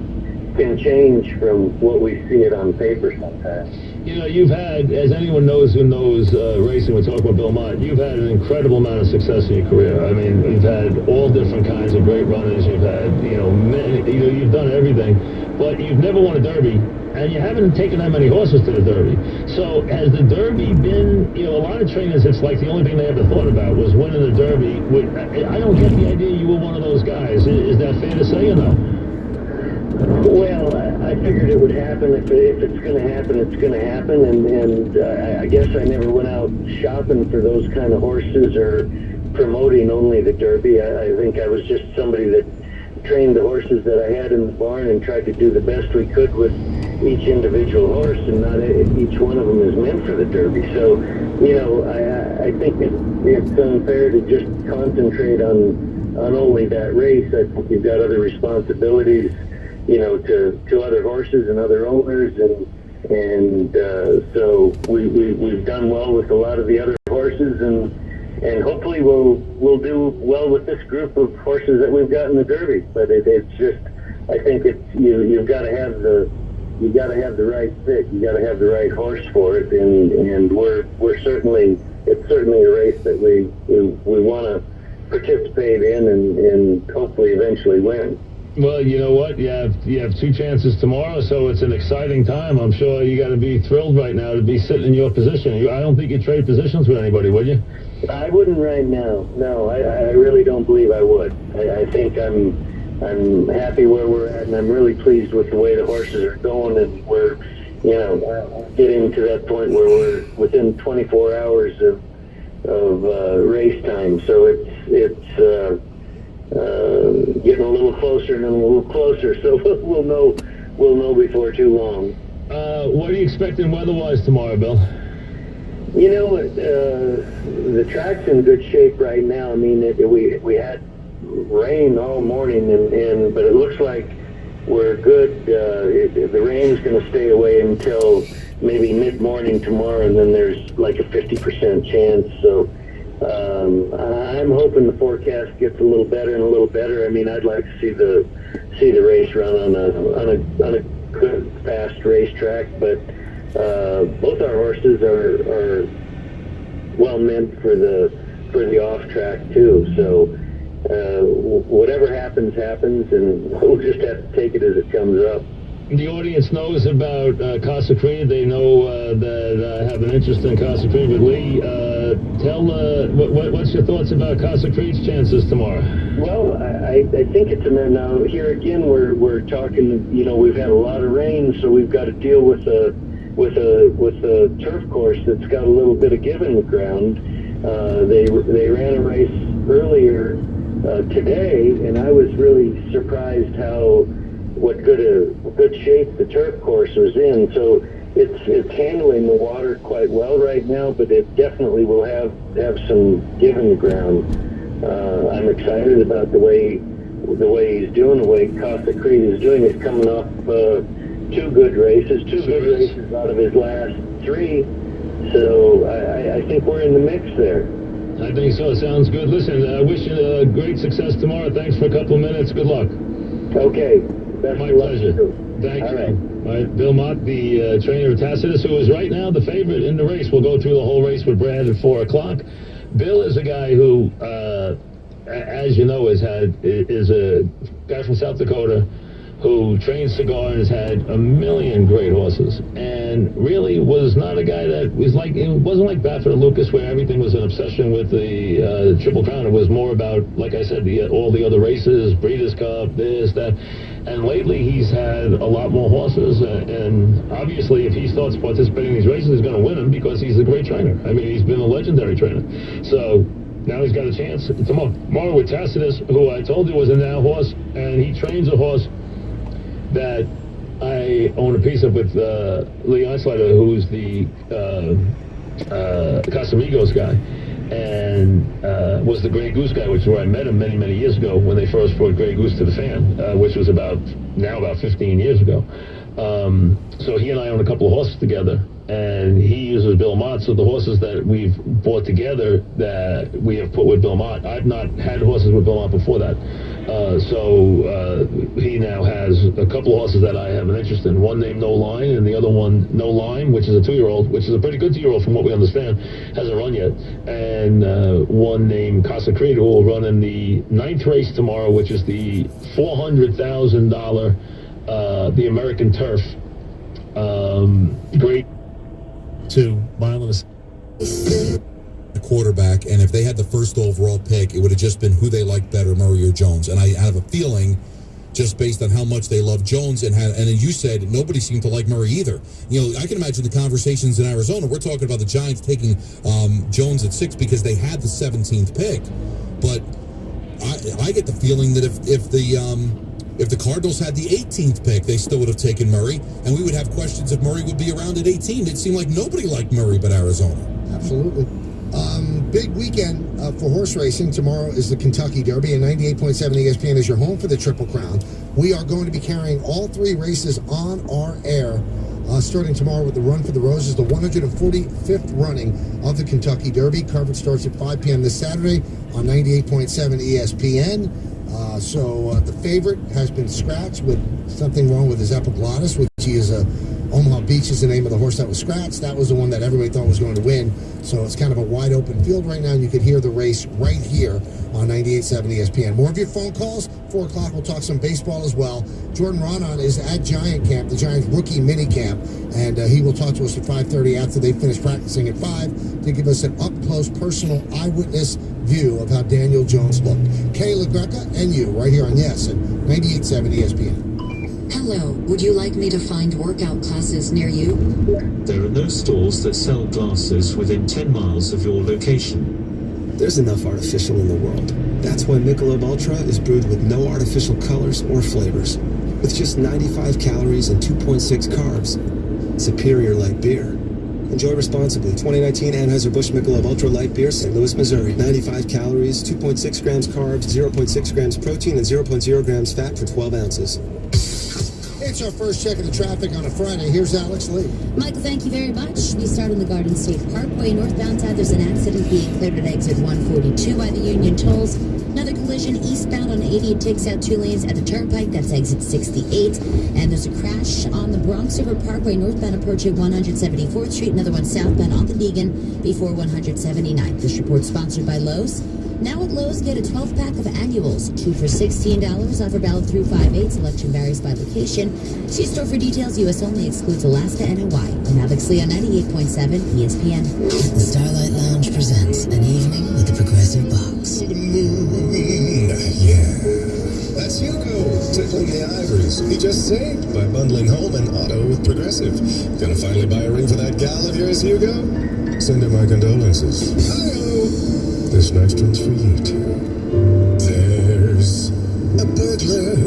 change from what we see it on paper sometimes. You know, you've had, as anyone knows who knows racing, we're talking about Bill Mott, you've had an incredible amount of success in your career. I mean, you've had all different kinds of great runners. You've had, you know, you've done everything, but you've never won a Derby, and you haven't taken that many horses to the Derby. So has the Derby been, you know, a lot of trainers, it's like the only thing they ever thought about was winning the Derby. I don't get the idea you were one of those guys. Is that fair to say or no? Well, I I figured it would happen. If it's going to happen, it's going to happen. And I guess I never went out shopping for those kind of horses or promoting only the Derby. I think I was just somebody that trained the horses that I had in the barn and tried to do the best we could with each individual horse, and not each one of them is meant for the Derby. So, you know, I think it's unfair to just concentrate on only that race. I think you've got other responsibilities, you know, to other horses and other owners, and so we've done well with a lot of the other horses, and hopefully we'll do well with this group of horses that we've got in the Derby. But it's just, I think it's you've got to have the right fit. You got to have the right horse for it, and it's certainly a race that we want to participate in and hopefully eventually win. Well, you know what? You have two chances tomorrow, so it's an exciting time. I'm sure you got to be thrilled right now to be sitting in your position. I don't think you trade positions with anybody, would you? I wouldn't right now. No, I really don't believe I would. I think I'm happy where we're at, and I'm really pleased with the way the horses are going, and we're, you know, getting to that point where we're within 24 hours of race time. So it's getting a little closer and a little closer. So we'll know before too long. What are you expecting weather-wise tomorrow, Bill? You know, the track's in good shape right now. I mean, we had rain all morning, but it looks like we're good. The rain's going to stay away until maybe mid-morning tomorrow, and then there's like a 50% chance. So I'm hoping the forecast gets a little better and a little better. I mean, I'd like to see the race run on a good, fast racetrack, but both our horses are well meant for the off track too. So whatever happens, and we'll just have to take it as it comes up. The audience knows about Casa Creed. They know that I have an interest in Casa Creed with Lee. What's your thoughts about Casa Creed's chances tomorrow? Well, I think it's now here again. We're talking. You know, we've had a lot of rain, so we've got to deal with a turf course that's got a little bit of give in the ground. They ran a race earlier today, and I was really surprised what good shape the turf course was in. So it's handling the water quite well right now, but it definitely will have some give in the ground. I'm excited about the way he's doing, the way Casa Creed is doing. He's coming off two good races out of his last three. So I think we're in the mix there. I think so. Sounds good. Listen, I wish you great success tomorrow. Thanks for a couple of minutes. Good luck. Okay. My pleasure. Thank you. All right, Bill Mott, the trainer of Tacitus, who is right now the favorite in the race. We'll go through the whole race with Brad at 4 o'clock. Bill is a guy who, as you know, is a guy from South Dakota who trains Cigar and has had a million great horses, and really was not a guy that was like, it wasn't like Baffert and Lucas where everything was an obsession with the Triple Crown. It was more about, like I said, all the other races, Breeders' Cup, this, that. And lately he's had a lot more horses, and obviously if he starts participating in these races, he's going to win them because he's a great trainer. I mean, he's been a legendary trainer. So now he's got a chance tomorrow with Tacitus, who I told you was a now horse, and he trains a horse that I own a piece of with Lee Einslider, who's the Casamigos guy, and was the Grey Goose guy, which is where I met him many, many years ago when they first brought Grey Goose to the fan, which was about 15 years ago. So he and I own a couple of horses together, and he uses Bill Mott. So the horses that we've bought together that we have put with Bill Mott, I've not had horses with Bill Mott before that. So he now has a couple of horses that I have an interest in. One named No Line, and the other one No Line, which is a 2-year-old, which is a pretty good 2-year-old from what we understand. Hasn't run yet. And one named Casa Creed, who will run in the 9th race tomorrow, which is the $400,000 the American Turf. Great. To Milan the quarterback, and if they had the first overall pick, it would have just been who they liked better, Murray or Jones. And I have a feeling just based on how much they love Jones, and as you said, nobody seemed to like Murray either. You know, I can imagine the conversations in Arizona. We're talking about the Giants taking Jones at 6 because they had the 17th pick. But I get the feeling that if the Cardinals had the 18th pick, they still would have taken Murray, and we would have questions if Murray would be around at 18. It seemed like nobody liked Murray but Arizona. Absolutely. Big weekend for horse racing. Tomorrow is the Kentucky Derby, and 98.7 ESPN is your home for the Triple Crown. We are going to be carrying all 3 races on our air, starting tomorrow with the Run for the Roses, the 145th running of the Kentucky Derby. Coverage starts at 5 p.m. this Saturday on 98.7 ESPN. So the favorite has been scratched with something wrong with his epiglottis, which he is Omaha Beach is the name of the horse that was scratched. That was the one that everybody thought was going to win. So it's kind of a wide open field right now, and you can hear the race right here on 98.7 ESPN. More of your phone calls. 4 o'clock, we'll talk some baseball as well. Jordan Ronan is at Giant Camp, the Giants rookie mini camp, and he will talk to us at 5:30 after they finish practicing at 5 to give us an up-close, personal, eyewitness view of how Daniel Jones looked. Kayla Greca and you right here on Yes at 98.7 ESPN. Hello, would you like me to find workout classes near you? There are no stores that sell glasses within 10 miles of your location. There's enough artificial in the world. That's why Michelob Ultra is brewed with no artificial colors or flavors. With just 95 calories and 2.6 carbs. Superior light beer. Enjoy responsibly. 2019 Anheuser-Busch Michelob Ultra Light Beer, St. Louis, Missouri. 95 calories, 2.6 grams carbs, 0.6 grams protein, and 0.0 grams fat for 12 ounces. It's our first check of the traffic on a Friday. Here's Alex Lee. Michael, thank you very much. We start on the Garden State Parkway. Northbound side, there's an accident being cleared at exit 142 by the Union Tolls. Another collision eastbound on 80. It takes out 2 lanes at the Turnpike. That's exit 68. And there's a crash on the Bronx River Parkway, northbound approaching 174th Street. Another one southbound on the Deegan before 179th. This report sponsored by Lowe's. Now at Lowe's, get a 12-pack of annuals, 2 for $16. Offer valid through 5/8. Selection varies by location. See store for details. U.S. only, excludes Alaska and Hawaii. I'm Alex Lee on 98.7 ESPN. The Starlight Lounge presents an evening with the Progressive Box. Yeah. That's Hugo, tickling the ivories. He just saved by bundling home and auto with Progressive. Gonna finally buy a ring for that gal of yours, Hugo? Send her my condolences. Hi-ho! This next one's for you two. There's a burglar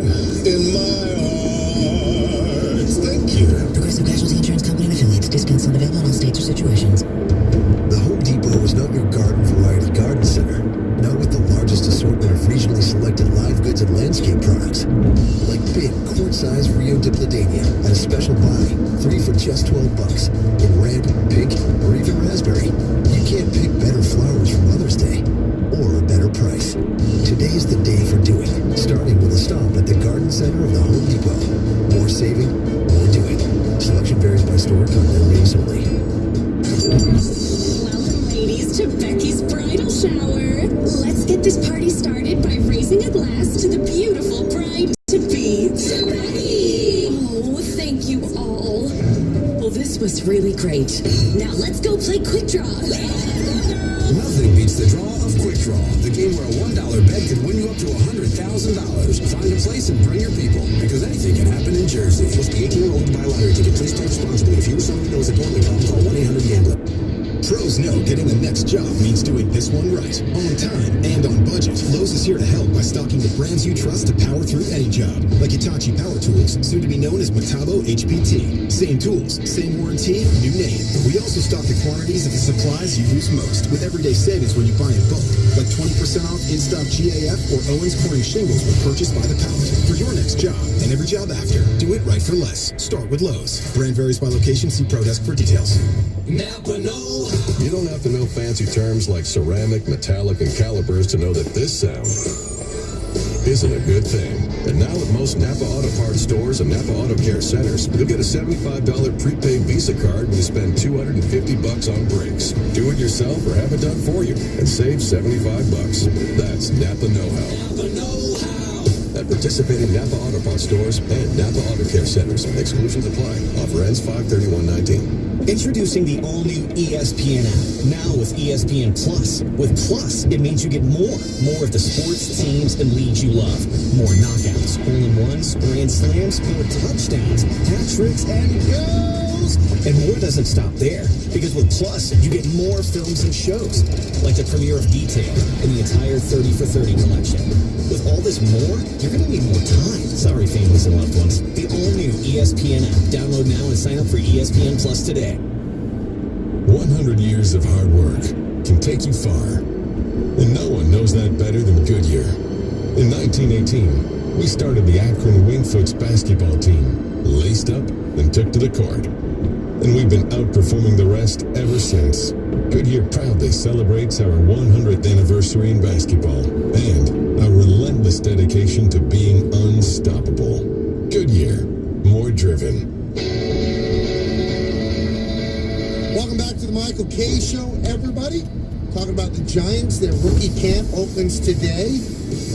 in my heart. Thank you. Progressive Casualty Insurance Company and affiliates. Discounts not available in all states or situations. The Home Depot is not your garden variety garden center. Not with the largest assortment of regionally selected live goods and landscape products. Like big quart-sized Rio de Pladania at a special buy. 3 for just $12. In red, pink, or even raspberry. You can't pick better flowers for Mother's Day. Or a better price. Today is the day for doing. Starting with a stop at the garden center of the Home Depot. More saving, more doing. Selection varies by store, continental rates only. Welcome, ladies, to Becky's bridal shower. Let's get this party started by raising a glass to the beautiful bride-to-be, Becky. Oh, thank you all. Well, this was really great. Now let's go play Quick Draw. Nothing beats the draw of Quick Draw, the game where a $1 bet could win you up to $100,000. Find a place and bring your people, because anything can happen in Jersey. Must be 18 or older to buy a lottery ticket. Please play responsibly. If you or someone knows a gambling problem, call 1-800-GAMBLER. Pros know getting the next job means doing this one right. On time and on budget. Lowe's is here to help by stocking the brands you trust to power through any job. Like Hitachi Power Tools, soon to be known as Metabo HPT. Same tools, same warranty, new name. We also stock the quantities of the supplies you use most, with everyday savings when you buy in bulk. Like 20% off in-stock GAF or Owens Corning shingles when purchased by the pallet. For your next job and every job after, do it right for less. Start with Lowe's. Brand varies by location. See Pro Desk for details. Napa know. You don't have to know fancy terms like ceramic, metallic, and calipers to know that this sound isn't a good thing. And now at most Napa Auto Parts stores and Napa Auto Care centers, you'll get a $75 prepaid Visa card when you spend $250 on brakes. Do it yourself or have it done for you and save $75. That's Napa Know-How. Napa know-how. At participating Napa Auto Parts stores and Napa Auto Care centers. Exclusions apply. Offer ends 5/31/19. Introducing the all-new ESPN app, now with ESPN Plus. With Plus, it means you get more of the sports, teams, and leagues you love. More knockouts, hole-in-ones, grand slams, more touchdowns, hat tricks, and goals. And more doesn't stop there, because with Plus, you get more films and shows, like the premiere of Detail and the entire 30 for 30 collection. With all this more, you're going to need more time. Sorry, families and loved ones. The all-new ESPN app. Download now and sign up for ESPN Plus today. 100 years of hard work can take you far. And no one knows that better than Goodyear. In 1918, we started the Akron Wingfoots basketball team, laced up and took to the court. And we've been outperforming the rest ever since. Goodyear proudly celebrates our 100th anniversary in basketball and our relentless dedication to being unstoppable. Goodyear, more driven. Welcome back to the Michael K. Show, everybody. Talking about the Giants. Their rookie camp opens today,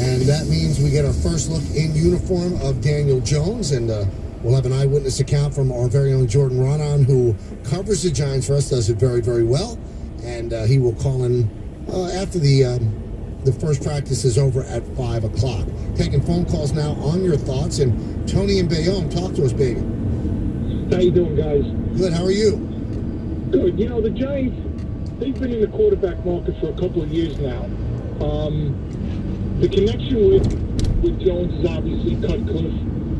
and that means we get our first look in uniform of Daniel Jones, and we'll have an eyewitness account from our very own Jordan Ronan, who covers the Giants for us, does it very, very well, and he will call in after the first practice is over at 5 o'clock. Taking phone calls now on your thoughts, and Tony in Bayonne, talk to us, baby. How you doing, guys? Good, how are you? Good. You know, the Giants, they've been in the quarterback market for a couple of years now. The connection with Jones is obviously Cutcliffe.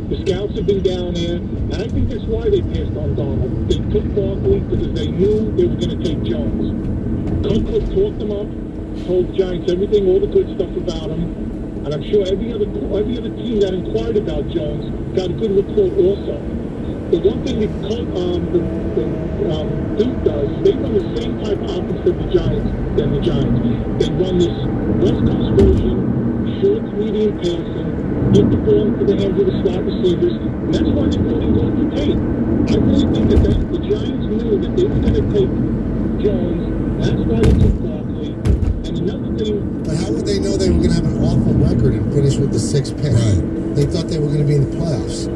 The scouts have been down there, and I think that's why they passed on Donald. They took Barkley because they knew they were going to take Jones. Cutcliffe talked them up, told the Giants everything, all the good stuff about him, and I'm sure every other team that inquired about Jones got a good report also. The one thing that Duke does, they run the same type of offense than the Giants. They run this West Coast version, short, medium passing, get the ball into the hands of the slot receivers, and that's why they brought in Golden Tate. I really think that the Giants knew that they were going to take Jones. That's why they took Barkley. And another thing... But how would they know they were going to have an awful record and finish with the 6th pick? Right. They thought they were going to be in the playoffs.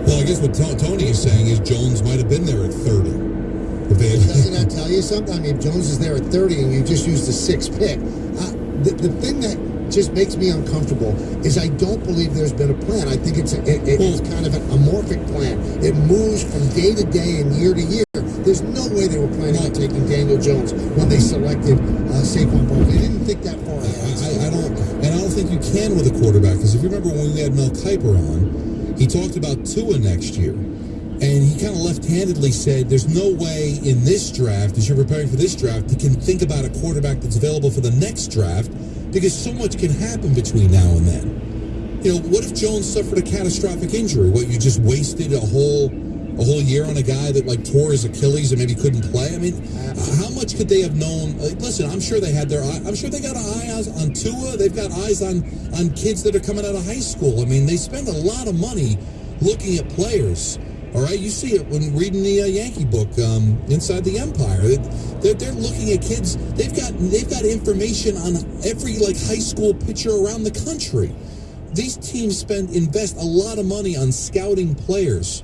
Well, I guess what Tony is saying is Jones might have been there at 30. Doesn't that tell you something? I mean, if Jones is there at 30 and you just used the 6th pick, the thing that just makes me uncomfortable is I don't believe there's been a plan. I think it's kind of an amorphic plan. It moves from day to day and year to year. There's no way they were planning on taking Daniel Jones when they selected Saquon Barkley. They didn't think that far ahead. I don't think you can with a quarterback, because if you remember when we had Mel Kiper on, he talked about Tua next year, and he kind of left-handedly said there's no way in this draft, as you're preparing for this draft, you can think about a quarterback that's available for the next draft, because so much can happen between now and then. You know, what if Jones suffered a catastrophic injury? What, you just wasted a whole year on a guy that like tore his Achilles and maybe couldn't play? I mean, how much could they have known? Listen, I'm sure they had their eye. I'm sure they got eyes on Tua. They've got eyes on kids that are coming out of high school. I mean, they spend a lot of money looking at players. All right, you see it when reading the Yankee book, Inside the Empire. They're looking at kids. They've got information on every high school pitcher around the country. These teams invest a lot of money on scouting players.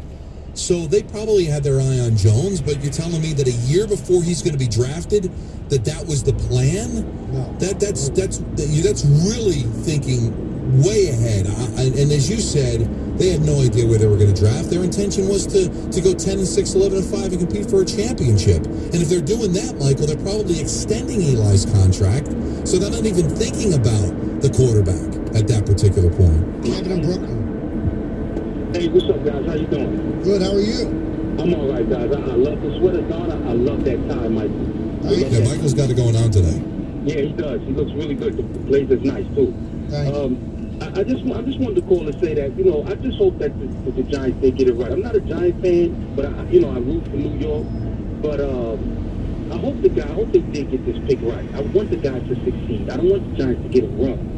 So they probably had their eye on Jones, but you're telling me that a year before he's going to be drafted, that was the plan? No. That's really thinking way ahead. And as you said, they had no idea where they were going to draft. Their intention was to go 10-6, 11-5, and compete for a championship. And if they're doing that, Michael, they're probably extending Eli's contract, so they're not even thinking about the quarterback at that particular point. Kevin in Brooklyn. Hey, what's up, guys? How you doing? Good. How are you? I'm all right, guys. I love the sweater, Donna. I love that tie, Michael. Yeah, Michael's got it going on today. Yeah, he does. He looks really good. The blazer's nice too. I just wanted to call and say that, I just hope that the Giants, they get it right. I'm not a Giant fan, but I root for New York. But I hope they did get this pick right. I want the guys to succeed. I don't want the Giants to get it wrong.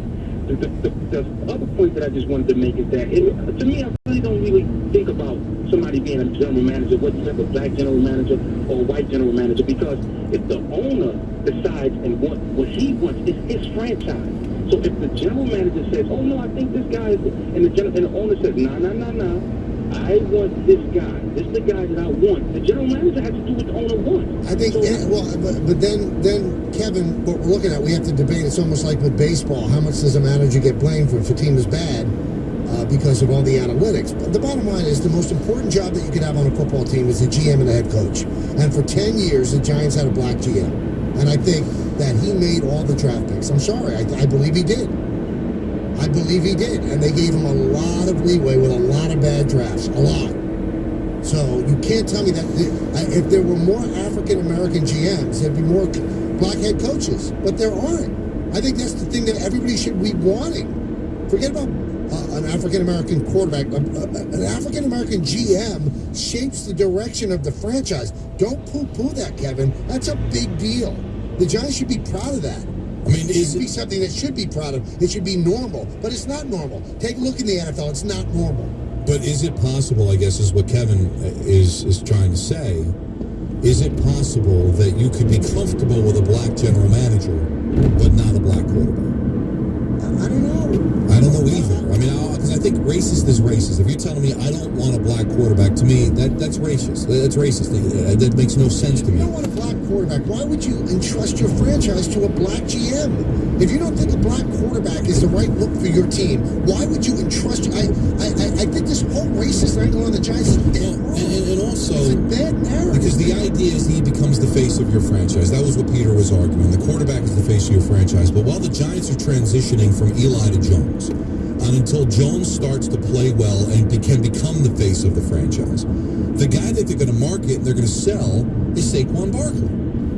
The other point that I just wanted to make is that, to me, I really don't think about somebody being a general manager, whether you have a black general manager or a white general manager, because if the owner decides and what he wants, it's his franchise. So if the general manager says, oh, no, I think this guy is, and the owner says, nah, I want this guy. This is the guy that I want. The general manager has to do what the owner wants. I think, but then, Kevin, what we're looking at, we have to debate. It's almost like with baseball. How much does a manager get blamed for if a team is bad because of all the analytics? But the bottom line is the most important job that you could have on a football team is the GM and the head coach. And for 10 years, the Giants had a black GM. And I think that he made all the draft picks. I'm sorry. I believe he did. I believe he did. And they gave him a lot of leeway with a lot of bad drafts. A lot. So you can't tell me that if there were more African-American GMs, there'd be more black head coaches. But there aren't. I think that's the thing that everybody should be wanting. Forget about an African-American quarterback. An African-American GM shapes the direction of the franchise. Don't poo-poo that, Kevin. That's a big deal. The Giants should be proud of that. I mean, it should be something that should be proud of. It should be normal. But it's not normal. Take a look in the NFL. It's not normal. But is it possible, I guess, is what Kevin is trying to say, is it possible that you could be comfortable with a black general manager, but not a black quarterback? I don't know. I don't know either. I mean, because I think racist is racist. If you're telling me I don't want a black quarterback, to me, that's racist. That's racist. That makes no sense to me. If you don't want a black quarterback, why would you entrust your franchise to a black GM? If you don't think a black quarterback is the right look for your team, why would you entrust? I think this whole racist angle on the Giants is dead wrong. And also, it's a bad narrative. Because the idea is he becomes the face of your franchise. That was what Peter was arguing. The quarterback is the face of your franchise. But while the Giants are transitioning from Eli to Jones, and until Jones starts to play well and can become the face of the franchise, the guy that they're going to market and they're going to sell is Saquon Barkley,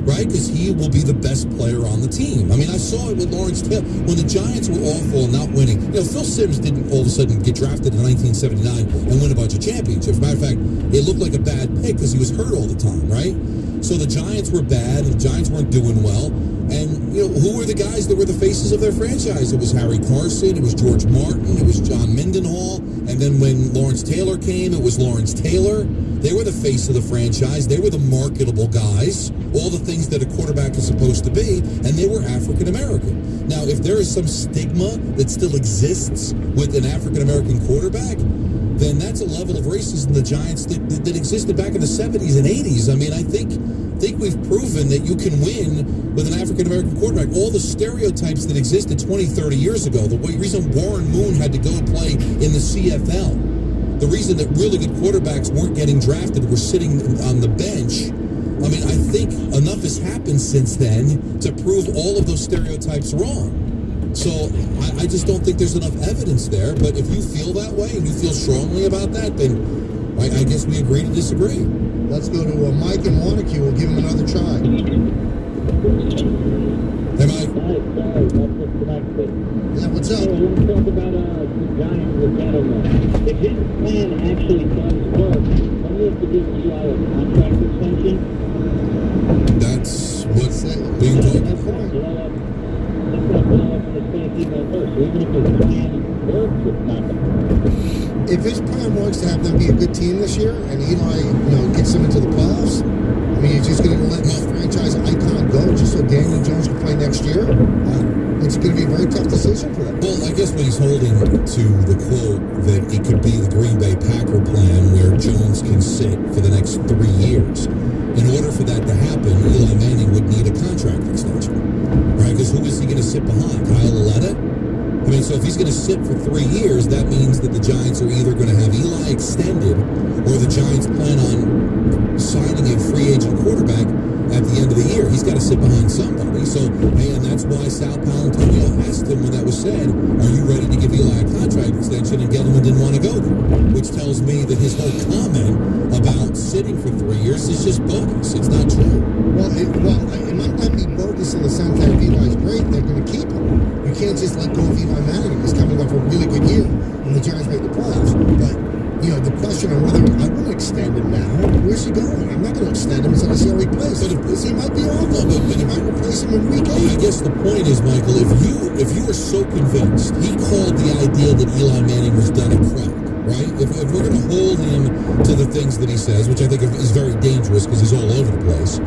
right? Because he will be the best player on the team. I mean, I saw it with Lawrence Taylor. When the Giants were awful and not winning, Phil Simms didn't all of a sudden get drafted in 1979 and win a bunch of championships. Matter of fact, it looked like a bad pick because he was hurt all the time, right? So the Giants were bad and the Giants weren't doing well. And, who were the guys that were the faces of their franchise? It was Harry Carson, it was George Martin, it was John Mendenhall, and then when Lawrence Taylor came, it was Lawrence Taylor. They were the face of the franchise. They were the marketable guys, all the things that a quarterback is supposed to be, and they were African-American. Now, if there is some stigma that still exists with an African-American quarterback, then that's a level of racism the Giants that existed back in the 70s and 80s. I mean, I think we've proven that you can win with an African-American quarterback. All the stereotypes that existed 20, 30 years ago, the reason Warren Moon had to go play in the CFL, the reason that really good quarterbacks weren't getting drafted, were sitting on the bench. I mean, I think enough has happened since then to prove all of those stereotypes wrong. So I just don't think there's enough evidence there. But if you feel that way and you feel strongly about that, then I guess we agree to disagree. Let's go to Mike in Wanakee. We'll give him another try. Hey, Mike. Yeah, what's up? I want to talk about the Giants with gentlemen. If his plan actually does work, don't we have to give Eli a contract extension? That's what's being talked about. That's going to blow up in his fantasy first. So even if his plan works, it's not going to work. If his plan works to have them be a good team this year, and Eli, gets them into the playoffs, I mean, you're just going to let this franchise icon go just so Daniel Jones can play next year? It's going to be a very tough decision for them. Well, I guess what he's holding to the quote that it could be the Green Bay Packer plan where Jones can sit for the next 3 years. In order for that to happen, Eli Manning would need a contract extension, right? Because who is he going to sit behind? Kyle Lauletta? I mean, so if he's going to sit for 3 years, that means that the Giants are either going to have Eli extended or the Giants plan on signing a free agent quarterback at the end of the year. He's got to sit behind somebody. So, and that's why Sal Palantonio asked him when that was said, are you ready to give Eli a contract extension? And Gettleman didn't want to go there, which tells me that his whole comment about sitting for 3 years is just bogus. It's not true. Well, it might not be bogus in the sense that if Eli's great, they're going to keep him. You can't just let go of Eli Manning. He's coming off a really good year when the Giants make the playoffs. But, the question on whether I wouldn't extend him now, where's he going? I'm not going to extend him until I see how he plays. But he might be awful, but he might replace him in week 8. I guess the point is, Michael, if you were so convinced, he called the idea that Eli Manning was done a crack, right? If we're going to hold him to the things that he says, which I think is very dangerous because he's all over the place,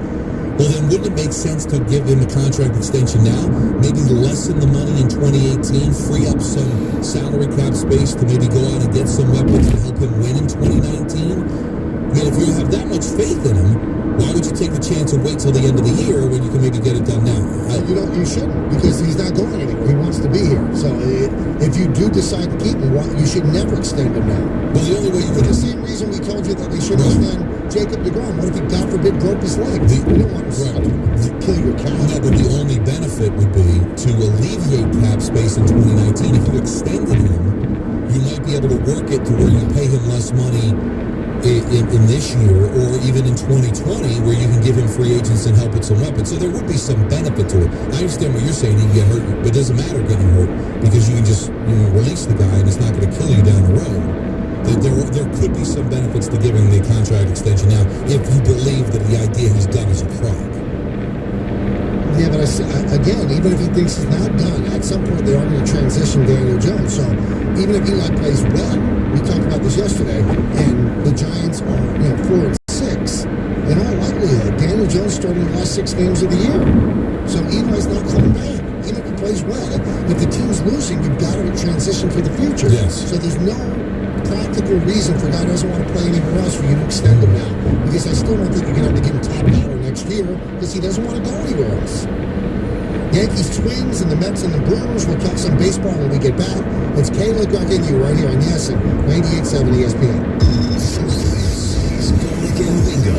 Well, then wouldn't it make sense to give him a contract extension now? Maybe lessen the money in 2018, free up some salary cap space to maybe go out and get some weapons and help him win in 2019? I mean, if you have that much faith in him, why would you take the chance and wait till the end of the year when you can maybe get it done now? You shouldn't, because he's not going anywhere. He wants to be here. So if you do decide to keep him, you should never extend him now. Well, the only way you for the same reason we told you that they should extend Jacob deGrom. What if he, God forbid, broke his leg? You don't want to kill your cap. No, but the only benefit would be to alleviate cap space in 2019. If you extended him, you might be able to work it to where you pay him less money in this year, or even in 2020, where you can give him free agents and help with some weapons. So there would be some benefit to it. I understand what you're saying. He can get hurt, but it doesn't matter getting hurt because you can just release the guy and it's not going to kill you down the road. There could be some benefits to giving the contract extension now if you believe that the idea he's done is a fraud. Yeah, but again, even if he thinks he's not done, at some point they are going to transition Daniel Jones. So even if Eli plays well, we talked about this yesterday, and the Giants are 4-6, in all likelihood, Daniel Jones starting the last 6 games of the year. So Eli's not coming back. Even if he plays well, if the team's losing, you've got to transition for the future. Yes. So there's no practical reason for a guy who doesn't want to play anywhere else for you to extend him now. Because I still don't think you're going to have to give him top dollar next year because he doesn't want to go anywhere else. Yankees, Twins, and the Mets and the Brewers. We'll talk some baseball when we get back. It's Kayla, Greg, and you right here on Yes 98.7 ESPN. Weekend Bingo.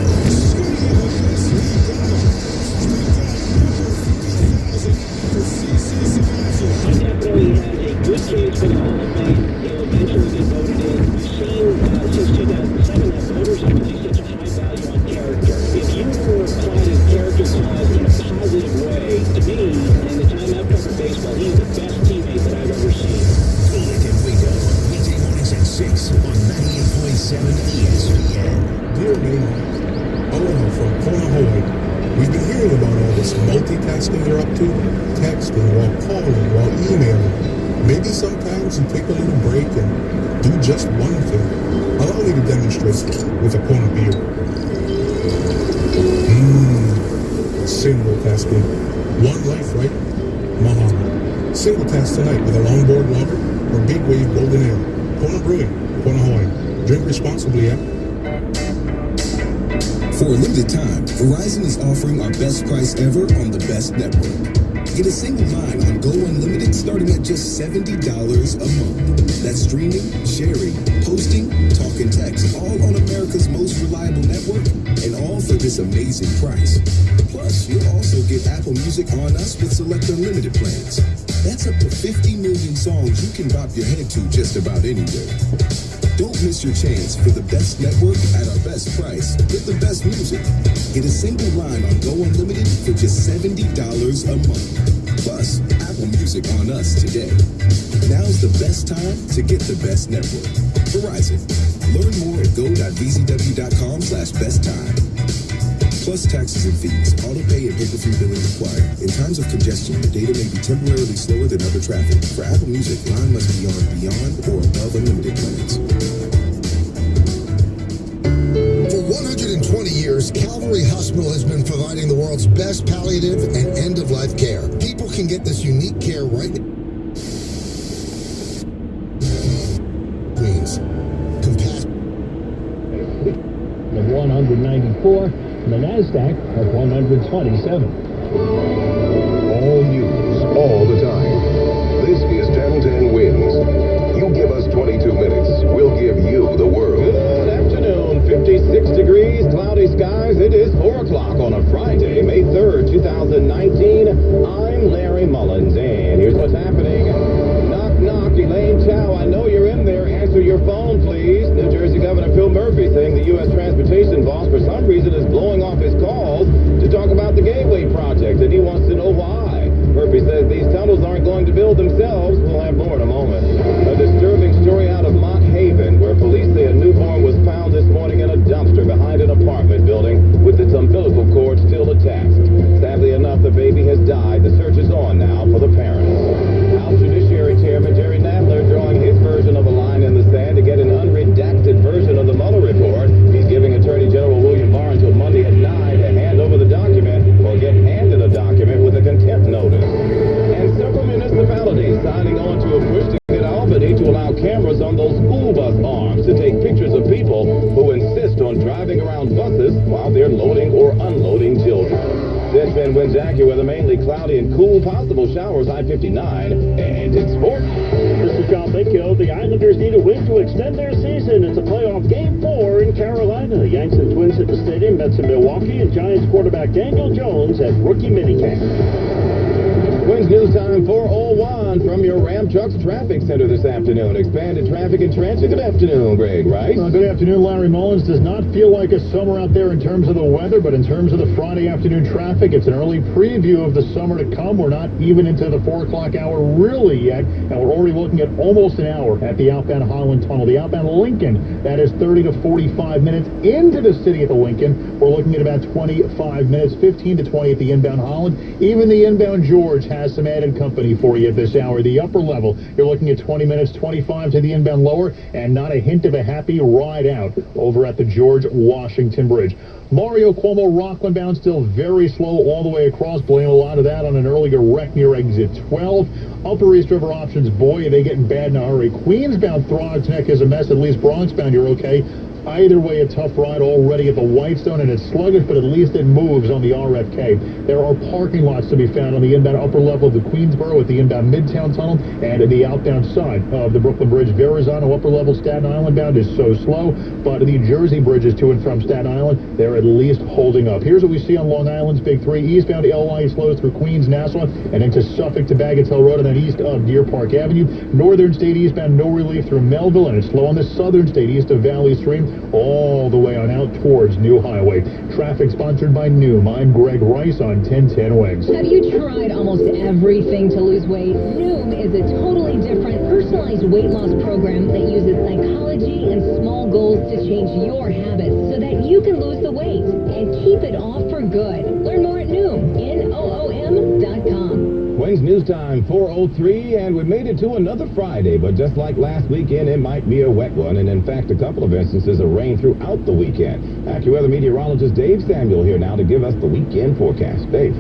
He definitely has a good case for the Hall of Fame. He'll eventually get voted in. We've seen since 2007 that voters have placed such a high value on character. If you were applying a character clause in a positive way, to me, in the time I've covered baseball, he's the best teammate that I've ever seen. Weekend Bingo. Weekday mornings at 6 on 98.7 ESPN. Dear neighbor, Aloha from Kona, Hawaii. We've been hearing about all this multitasking you're up to, texting while calling, while emailing. Maybe sometimes you take a little break and do just one thing. Allow me to demonstrate with a Kona beer. Single tasking. One life, right? Mahalo. Single task tonight with a longboard lager or big wave golden ale. Kona Brewing, Kona, Hawaii. Drink responsibly, yeah? For a limited time, Verizon is offering our best price ever on the best network. Get a single line on Go Unlimited starting at just $70 a month. That's streaming, sharing, posting, talk and text, all on America's most reliable network, and all for this amazing price. Plus, you'll also get Apple Music on us with select unlimited plans. That's up to 50 million songs you can bop your head to just about anywhere. Don't miss your chance for the best network at our best price with the best music. Get a single line on Go Unlimited for just $70 a month. Plus, Apple Music on us today. Now's the best time to get the best network. Verizon. Learn more at go.vzw.com/besttime. Plus taxes and fees. Auto pay and paper-free billing required. In times of congestion, the data may be temporarily slower than other traffic. For Apple Music, line must be on beyond or above unlimited plans. For 120 years, Calvary Hospital has been providing the world's best palliative and end-of-life care. People can get this unique care right now. Queens. The 194, and the NASDAQ at 127. All news, all the time. This is 1010 Wins. You give us 22 minutes, we'll give you the world. Good afternoon, 56 degrees, cloudy skies. It is 4 o'clock on a Friday, May 3rd, 2019. I'm Larry Mullins, and here's what's happening. Knock, knock, Elaine Chao, I know you're in there. Answer your phone, please. New Jersey Governor Phil Murphy saying the U.S. transportation boss, for some reason, is blowing off his calls to talk about the Gateway project, and he wants to know why. Murphy says these tunnels aren't going to build themselves. We'll have more in a moment. A disturbing story out of Mott Haven, where police say a newborn was found this morning in a dumpster behind an apartment building with its umbilical cord still attached. Sadly enough, the baby has died. The search is on now for the parents. House Judiciary Chairman Jerry Nadler drawing his version of a line in the sand to get an unredacted version of the Mueller report. He's giving Attorney General William Barr until Monday at 9 to hand over the document. now cameras on those school bus arms to take pictures of people who insist on driving around buses while they're loading or unloading children. Since then, winds AccuWeather mainly cloudy and cool, possible showers I-59, and it's sports. This is John Baco. The Islanders need a win to extend their season. It's a playoff Game 4 in Carolina. The Yanks and Twins at the stadium, Mets in Milwaukee, and Giants quarterback Daniel Jones at rookie minicamp. Twins News Time 4:01 from your Ram Trucks Traffic Center this afternoon. Expanded traffic and transit. Good afternoon, Greg Rice. Good afternoon, Larry Mullins. Does not feel like a summer out there in terms of the weather, but in terms of the Friday afternoon traffic, it's an early preview of the summer to come. We're not even into the 4 o'clock hour really yet, and we're already looking at almost an hour at the outbound Holland Tunnel. The outbound Lincoln, that is 30 to 45 minutes into the city at the Lincoln. We're looking at about 25 minutes, 15 to 20 at the inbound Holland. Even the inbound George has some added company for you at this hour. The upper level, you're looking at 20 minutes, 25 to the inbound lower, and not a hint of a happy ride out over at the George Washington Bridge. Mario Cuomo Rockland bound still very slow all the way across. Blame a lot of that on an earlier wreck near exit 12. Upper East River options, boy, are they getting bad in a hurry. Queens bound Throgs Neck is a mess. At least Bronx bound, you're okay. Either way, a tough ride already at the Whitestone, and it's sluggish, but at least it moves on the RFK. There are parking lots to be found on the inbound upper level of the Queensboro at the inbound Midtown Tunnel and at the outbound side of the Brooklyn Bridge. Verrazano upper level Staten Island bound is so slow, but the Jersey bridges to and from Staten Island, they're at least holding up. Here's what we see on Long Island's Big Three. Eastbound LI slows through Queens, Nassau, and into Suffolk to Baggett Hill Road and then east of Deer Park Avenue. Northern State eastbound, no relief through Melville, and it's slow on the Southern State east of Valley Stream, all the way on out towards New Highway. Traffic sponsored by Noom. I'm Greg Rice on 1010 Wings. Have you tried almost everything to lose weight? Noom is a totally different personalized weight loss program that uses psychology and small goals to change your habits so that you can lose the weight and keep it off for good. Learn more at Noom, Noom.com. Wings News Time 4:03, and we made it to another Friday, but just like last weekend, it might be a wet one, and in fact, a couple of instances of rain throughout the weekend. AccuWeather meteorologist Dave Samuel here now to give us the weekend forecast. Dave.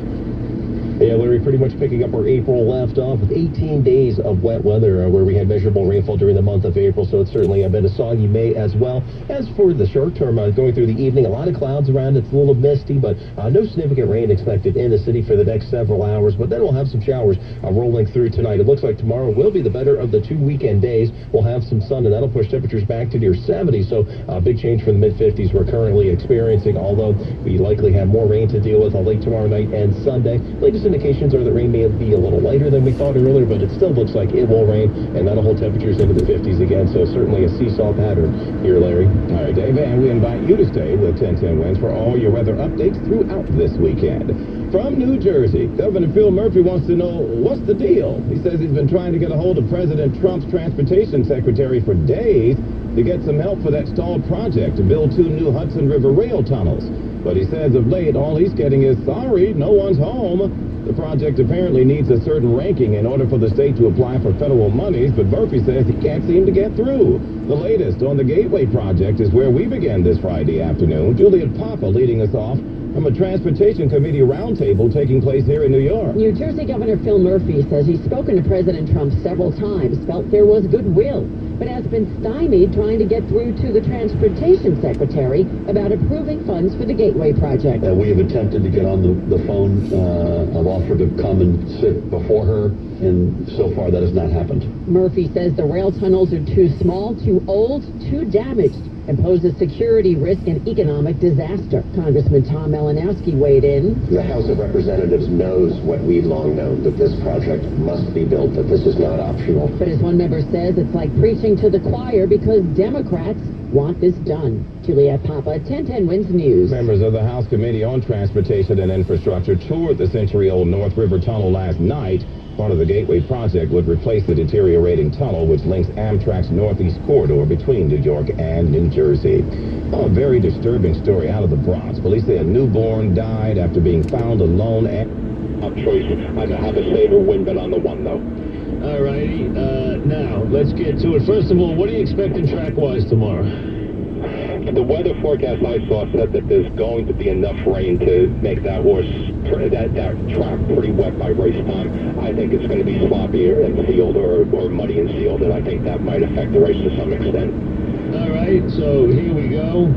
Yeah, Larry, pretty much picking up where April left off with 18 days of wet weather where we had measurable rainfall during the month of April, so it's certainly been a soggy May as well. As for the short term, going through the evening, a lot of clouds around. It's a little misty, but no significant rain expected in the city for the next several hours, but then we'll have some showers rolling through tonight. It looks like tomorrow will be the better of the 2 weekend days. We'll have some sun, and that'll push temperatures back to near 70, so a big change from the mid-50s we're currently experiencing, although we likely have more rain to deal with late tomorrow night and Sunday. Latest indications are that rain may be a little lighter than we thought earlier, but it still looks like it will rain, and that'll hold temperatures into the 50s again, so certainly a seesaw pattern here, Larry. All right, Dave, and we invite you to stay with 1010 Winds for all your weather updates throughout this weekend. From New Jersey, Governor Phil Murphy wants to know what's the deal. He says he's been trying to get a hold of President Trump's transportation secretary for days to get some help for that stalled project to build 2 new Hudson River rail tunnels. But he says of late, all he's getting is, sorry, no one's home. The project apparently needs a certain ranking in order for the state to apply for federal monies, but Murphy says he can't seem to get through. The latest on the Gateway project is where we begin this Friday afternoon. Juliet Papa leading us off from a Transportation Committee roundtable taking place here in New York. New Jersey Governor Phil Murphy says he's spoken to President Trump several times, felt there was goodwill, but has been stymied trying to get through to the Transportation Secretary about approving funds for the Gateway project. We have attempted to get on the phone. I've offered to come and sit before her, and so far that has not happened. Murphy says the rail tunnels are too small, too old, too damaged, and pose a security risk and economic disaster. Congressman Tom Malinowski weighed in. The House of Representatives knows what we've long known, that this project must be built, that this is not optional. But as one member says, it's like preaching to the choir because Democrats want this done. Juliet Papa, 1010 Wins News. Members of the House Committee on Transportation and Infrastructure toured the century-old North River Tunnel last night. Part of the Gateway project would replace the deteriorating tunnel which links Amtrak's northeast corridor between New York and New Jersey. Oh, a very disturbing story out of the Bronx. Police say a newborn died after being found alone at... choice. I have a saver win bet on the one, though. All righty. Now, let's get to it. First of all, what are you expecting track-wise tomorrow? The weather forecast I saw said that there's going to be enough rain to make that that track pretty wet by race time. I think it's going to be sloppy in field or muddy in field, and I think that might affect the race to some extent. All right, so here we go.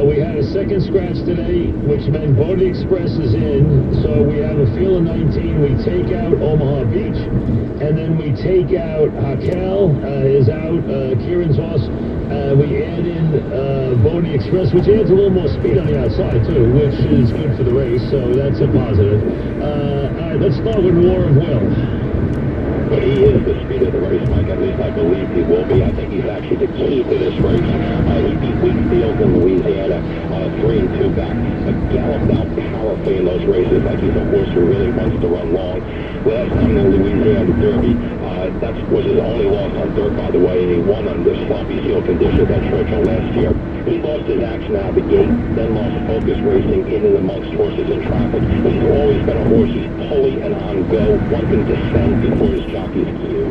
We had a second scratch today, which meant Bodie Express is in. So we have a field of 19. We take out Omaha Beach, and then we take out Hakel is out. Kieran's horse. We add in Bodie Express, which adds a little more speed on the outside too, which is good for the race. So that's a positive. All right, let's start with War of Will. But he is the speed of the race, Mike. At least I believe he will be. I think he's actually the key to this race. He beat Wheatfield in Louisiana 3 and 2 back, but galloped out powerfully in those races like he's a horse who really wants to run long. Last time in the Louisiana Derby, that was his only loss on dirt, by the way, and he won under sloppy field conditions at Churchill last year. He lost his action out of the gate, then lost focus racing in and amongst horses in traffic. He's always been a horse who's pulley and on go, wanting to send before his jockey's cue.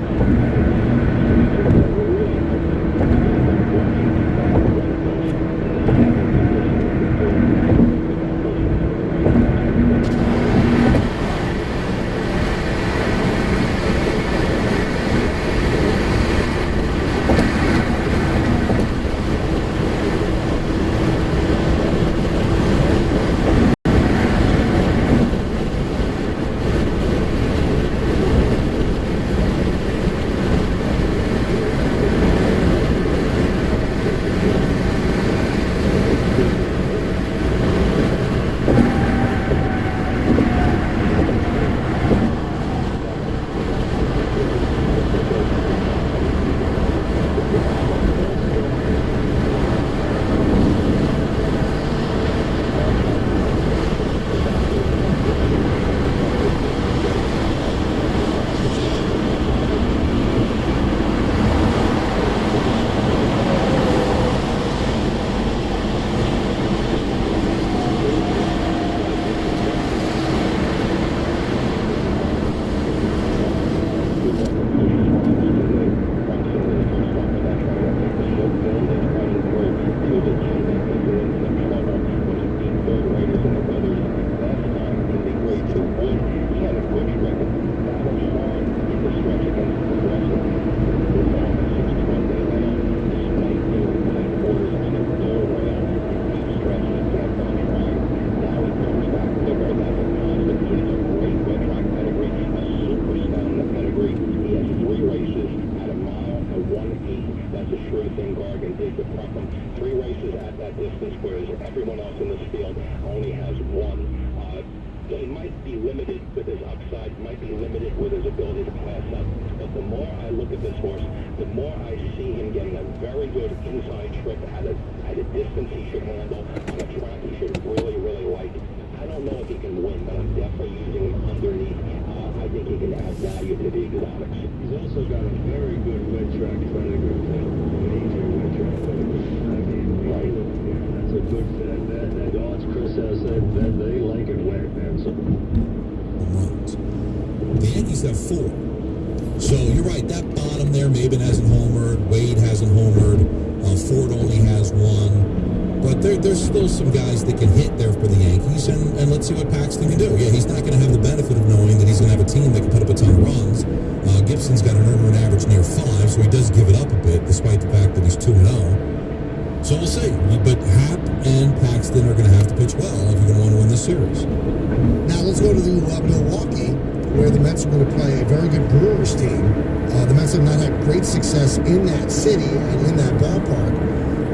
Success in that city and in that ballpark,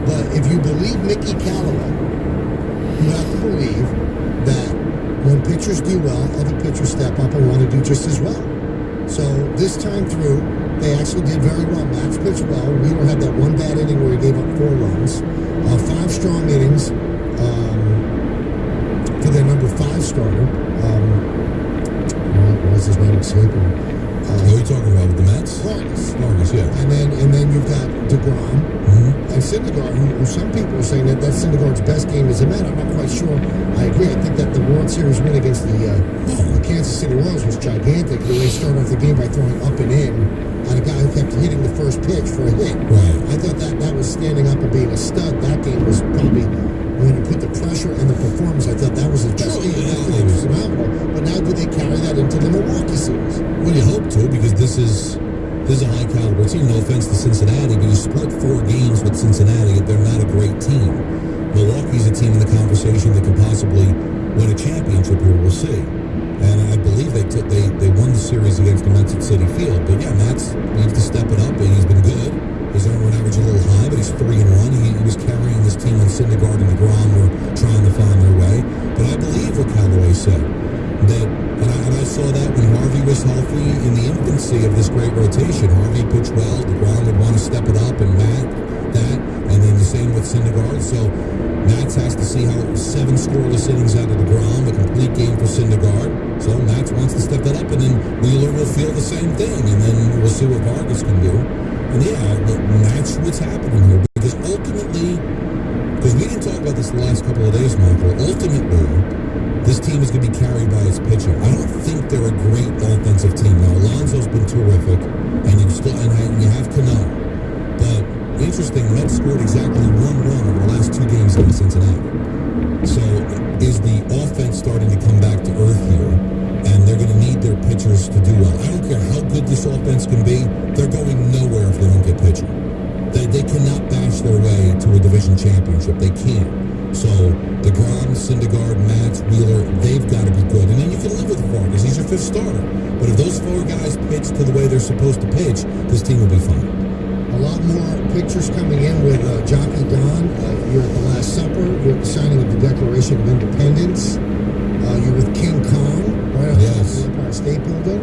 but if you believe Mickey Callaway, you have to believe that when pitchers do well, other pitchers step up and want to do just as well. So this time through, they actually did very well. Max pitched well. Wheeler had that one bad inning where he gave up 4 runs. 5 strong innings for their number 5 starter. What was his name? Escaping. Who are you talking about with the Mets? Vargas, yeah. And then you've got DeGrom and Syndergaard, who some people are saying that Syndergaard's best game is a Met. I'm not quite sure. I agree. I think that the World Series win against the Kansas City Royals was gigantic. The way they started off the game by throwing up and in on a guy who kept hitting the first pitch for a hit. Right. I thought that was standing up and being a stud. That game was probably, when you put the pressure and the performance, I thought that was his best game. It was phenomenal. But now do they carry that into the Milwaukee series? Well, you hope to, because this is a high caliber team. No offense to Cincinnati, but you split 4 games with Cincinnati. They're not a great team. Milwaukee's a team in the conversation that could possibly win a championship here. We'll see. And I believe they won the series against them at City Field. But yeah, Matt's needs to step it up, and he's been good. His earned run average a little high, but he's 3-1. He was carrying this team when Syndergaard and DeGrom were trying to find their way. But I believe what Callaway said, that, and I saw that when Harvey was healthy in the infancy of this great rotation. Harvey pitched well, DeGrom would want to step it up, and Matt that, and then the same with Syndergaard. So Matz has to see how 7 scoreless innings out of DeGrom, a complete game for Syndergaard. So Matz wants to step that up, and then Wheeler will feel the same thing, and then we'll see what Vargas can do. And yeah, but that's what's happening here, because ultimately, because we didn't talk about this the last couple of days, Michael, ultimately, this team is going to be carried by its pitching. I don't think they're a great offensive team. Now, Alonso's been terrific, and you have Cano. But interesting, Mets scored exactly 1 run over the last 2 games against Cincinnati. So is the offense starting to come back to earth here? And they're going to need their pitchers to do well. I don't care how good this offense can be. They're going nowhere if they don't get pitching. They cannot bash their way to a division championship. They can't. So DeGrom, Syndergaard, Matz, Wheeler, they've got to be good. And then you can live with Vargas. He's your 5th starter. But if those 4 guys pitch to the way they're supposed to pitch, this team will be fine. A lot more pictures coming in with Jockey Don. You're at the Last Supper. You're at the signing of the Declaration of Independence. You're with King Kong, right outside the Empire State Building.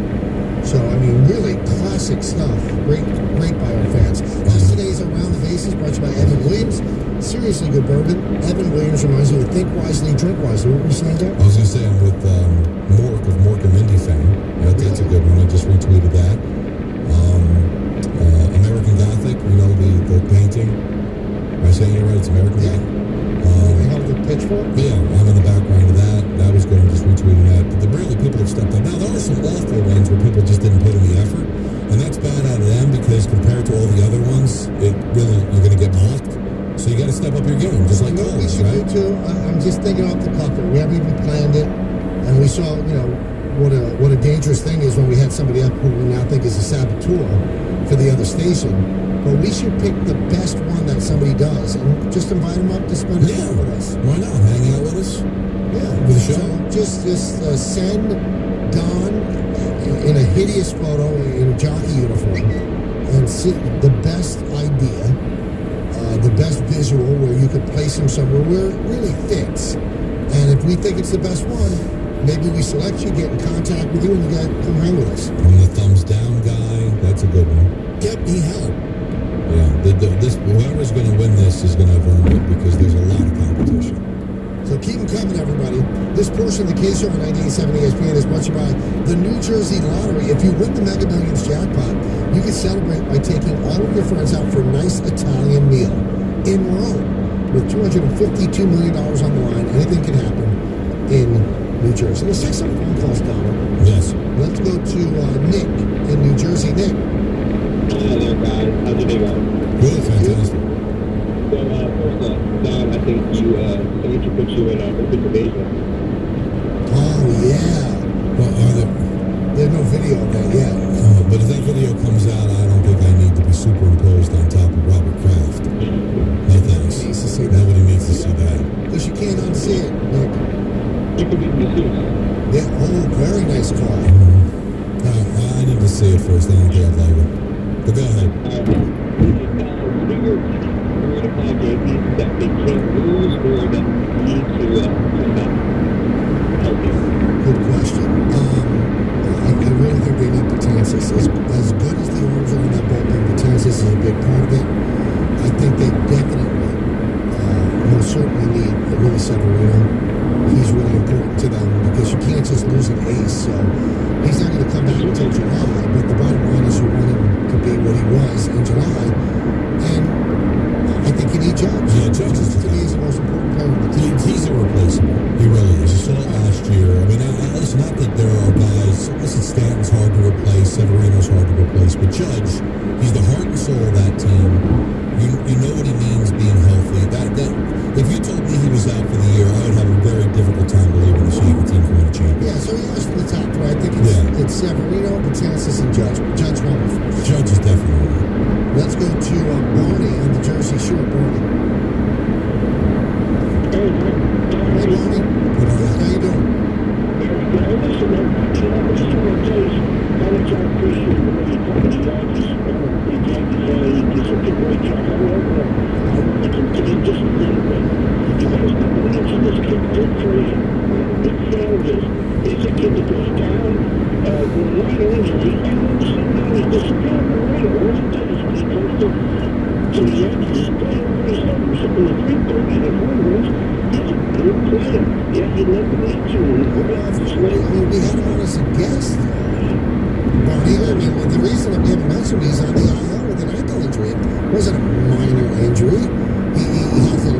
So, I mean, really classic stuff. Great by our fans. Today's Around the Bases, brought to you by Evan Williams. Seriously good bourbon. Evan Williams reminds me of Think Wisely, Drink Wisely. What were you saying there? I was going to say I'm with Mork of Mork and Mindy fame. That's a good one. I just retweeted that. American Gothic, you know, the painting. Am I saying it right? It's American Gothic. They held the pitchfork? Yeah, I'm in the background of that. That was good. I'm just retweeting that. But really, people have stepped up. Now, there are some awful ones where people just didn't put in the effort. And that's bad out of them, because compared to all the other ones, you're going to get mocked. So you got to step up your game, just like we Coles, should right? do too. I'm just thinking off the cuff here. We haven't even planned it. And we saw, what a dangerous thing is when we had somebody up who we now think is a saboteur for the other station. But we should pick the best one that somebody does and just invite them up to spend a time with us. Why not? Hang out with us? Yeah. With the show? So just send Don in a hideous photo in a jockey uniform and see the best idea, the best visual where you could place him somewhere where it really fits. And if we think it's the best one, maybe we select you, get in contact with you, and you got to come hang with us. I'm the thumbs down guy. That's a good one. Get me help. Yeah, whoever's going to win this is going to have earned it, because there's a lot of competition. So keep them coming, everybody. This portion of the K-Show on 98.7 ESPN is brought to you by the New Jersey Lottery. If you win the Mega Millions jackpot, you can celebrate by taking all of your friends out for a nice Italian meal in Rome. With $252 million on the line, anything can happen in New Jersey. Let's take some phone calls, Donald. Yes. Let's go to Nick in New Jersey. Nick. Hi there, guys. How's your day going? Good, fantastic. So, first off, Don, I think someone should put you in open invasion. Oh, yeah. Well, there's no video of that yet. But if that video comes out, I don't think I need to be superimposed on top of Robert Kraft. No thanks. Needs to see that. Nobody needs to see that. Because you can't unsee it, Nick. You can be masseuse. Yeah, very nice car. I need to see it first, I don't think I'd like it. But go ahead. What are your 3 to 5 Yankees that they can't lose or that need to not help you? Good question. I really think they need Betances. As good as the arms are in that bullpen, Betances is a big part of it. I think they definitely, most certainly need Willie Severino. He's really important to them because you can't just lose an ace. So he's not going to come back until July. But the bottom line is you want him to be what he was in July. And I think you need Judge. Yeah, Judge is to me is the most important player of the team. He's irreplaceable. He really is. You saw it last year. I mean, listen, not that there are guys. Listen, Stanton's hard to replace. Severino's hard to replace. But Judge, he's the heart and soul of that team. You know what he means being healthy. That if you told me he was out for the year, I would have a very difficult time believing the Yankee team can win a championship. Yeah, so he goes for the top three. I think it's Severino, Betances, and Judge. Judge won first. Judge is definitely one. Let's go to Barney on the Jersey Shore. Barney. Hey, Barney. How you doing? We had him on as a guest. Barney, I mean, the reason that we haven't mentioned he's on the IL with an ankle injury. It wasn't a minor injury. He has a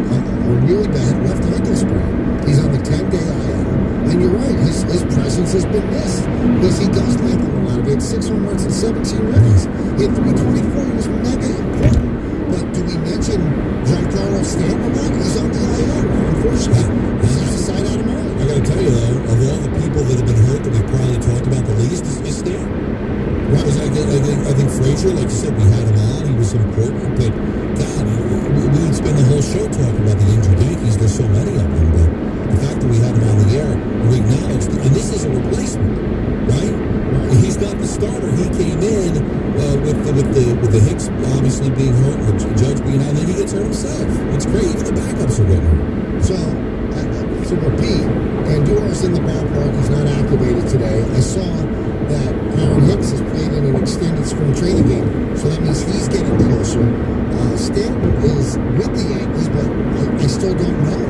really bad left ankle sprain. He's on the 10-day IL. And you're right, his presence has been missed because he does lengthen a lot of it. 6 home runs and 17 runs. He had 324. He was mega important. But do we mention Giancarlo Stanton a lot? He's on the IL. Unfortunately, he's out of sight, out of mind. I got to tell you, though, of all the people that have been hurt that we've probably talked about the least is Stanton. Because I think Frazier, like you said, we had him on. He was important. But, God, we would spend the whole show talking about the injured Yankees. There's so many of them. But the fact that we had him on the air, we acknowledged it. And this is a replacement, right? He's not the starter. He came in with the Hicks obviously being hurt, and the Judge being out, and then he gets hurt himself. It's great. Even the backups are getting hurt. So, to repeat, Andújar's in the ballpark. He's not activated today. I saw that Aaron Hicks has played in an extended spring training game, so that means he's getting closer. Stanton is with the Yankees, but I still don't know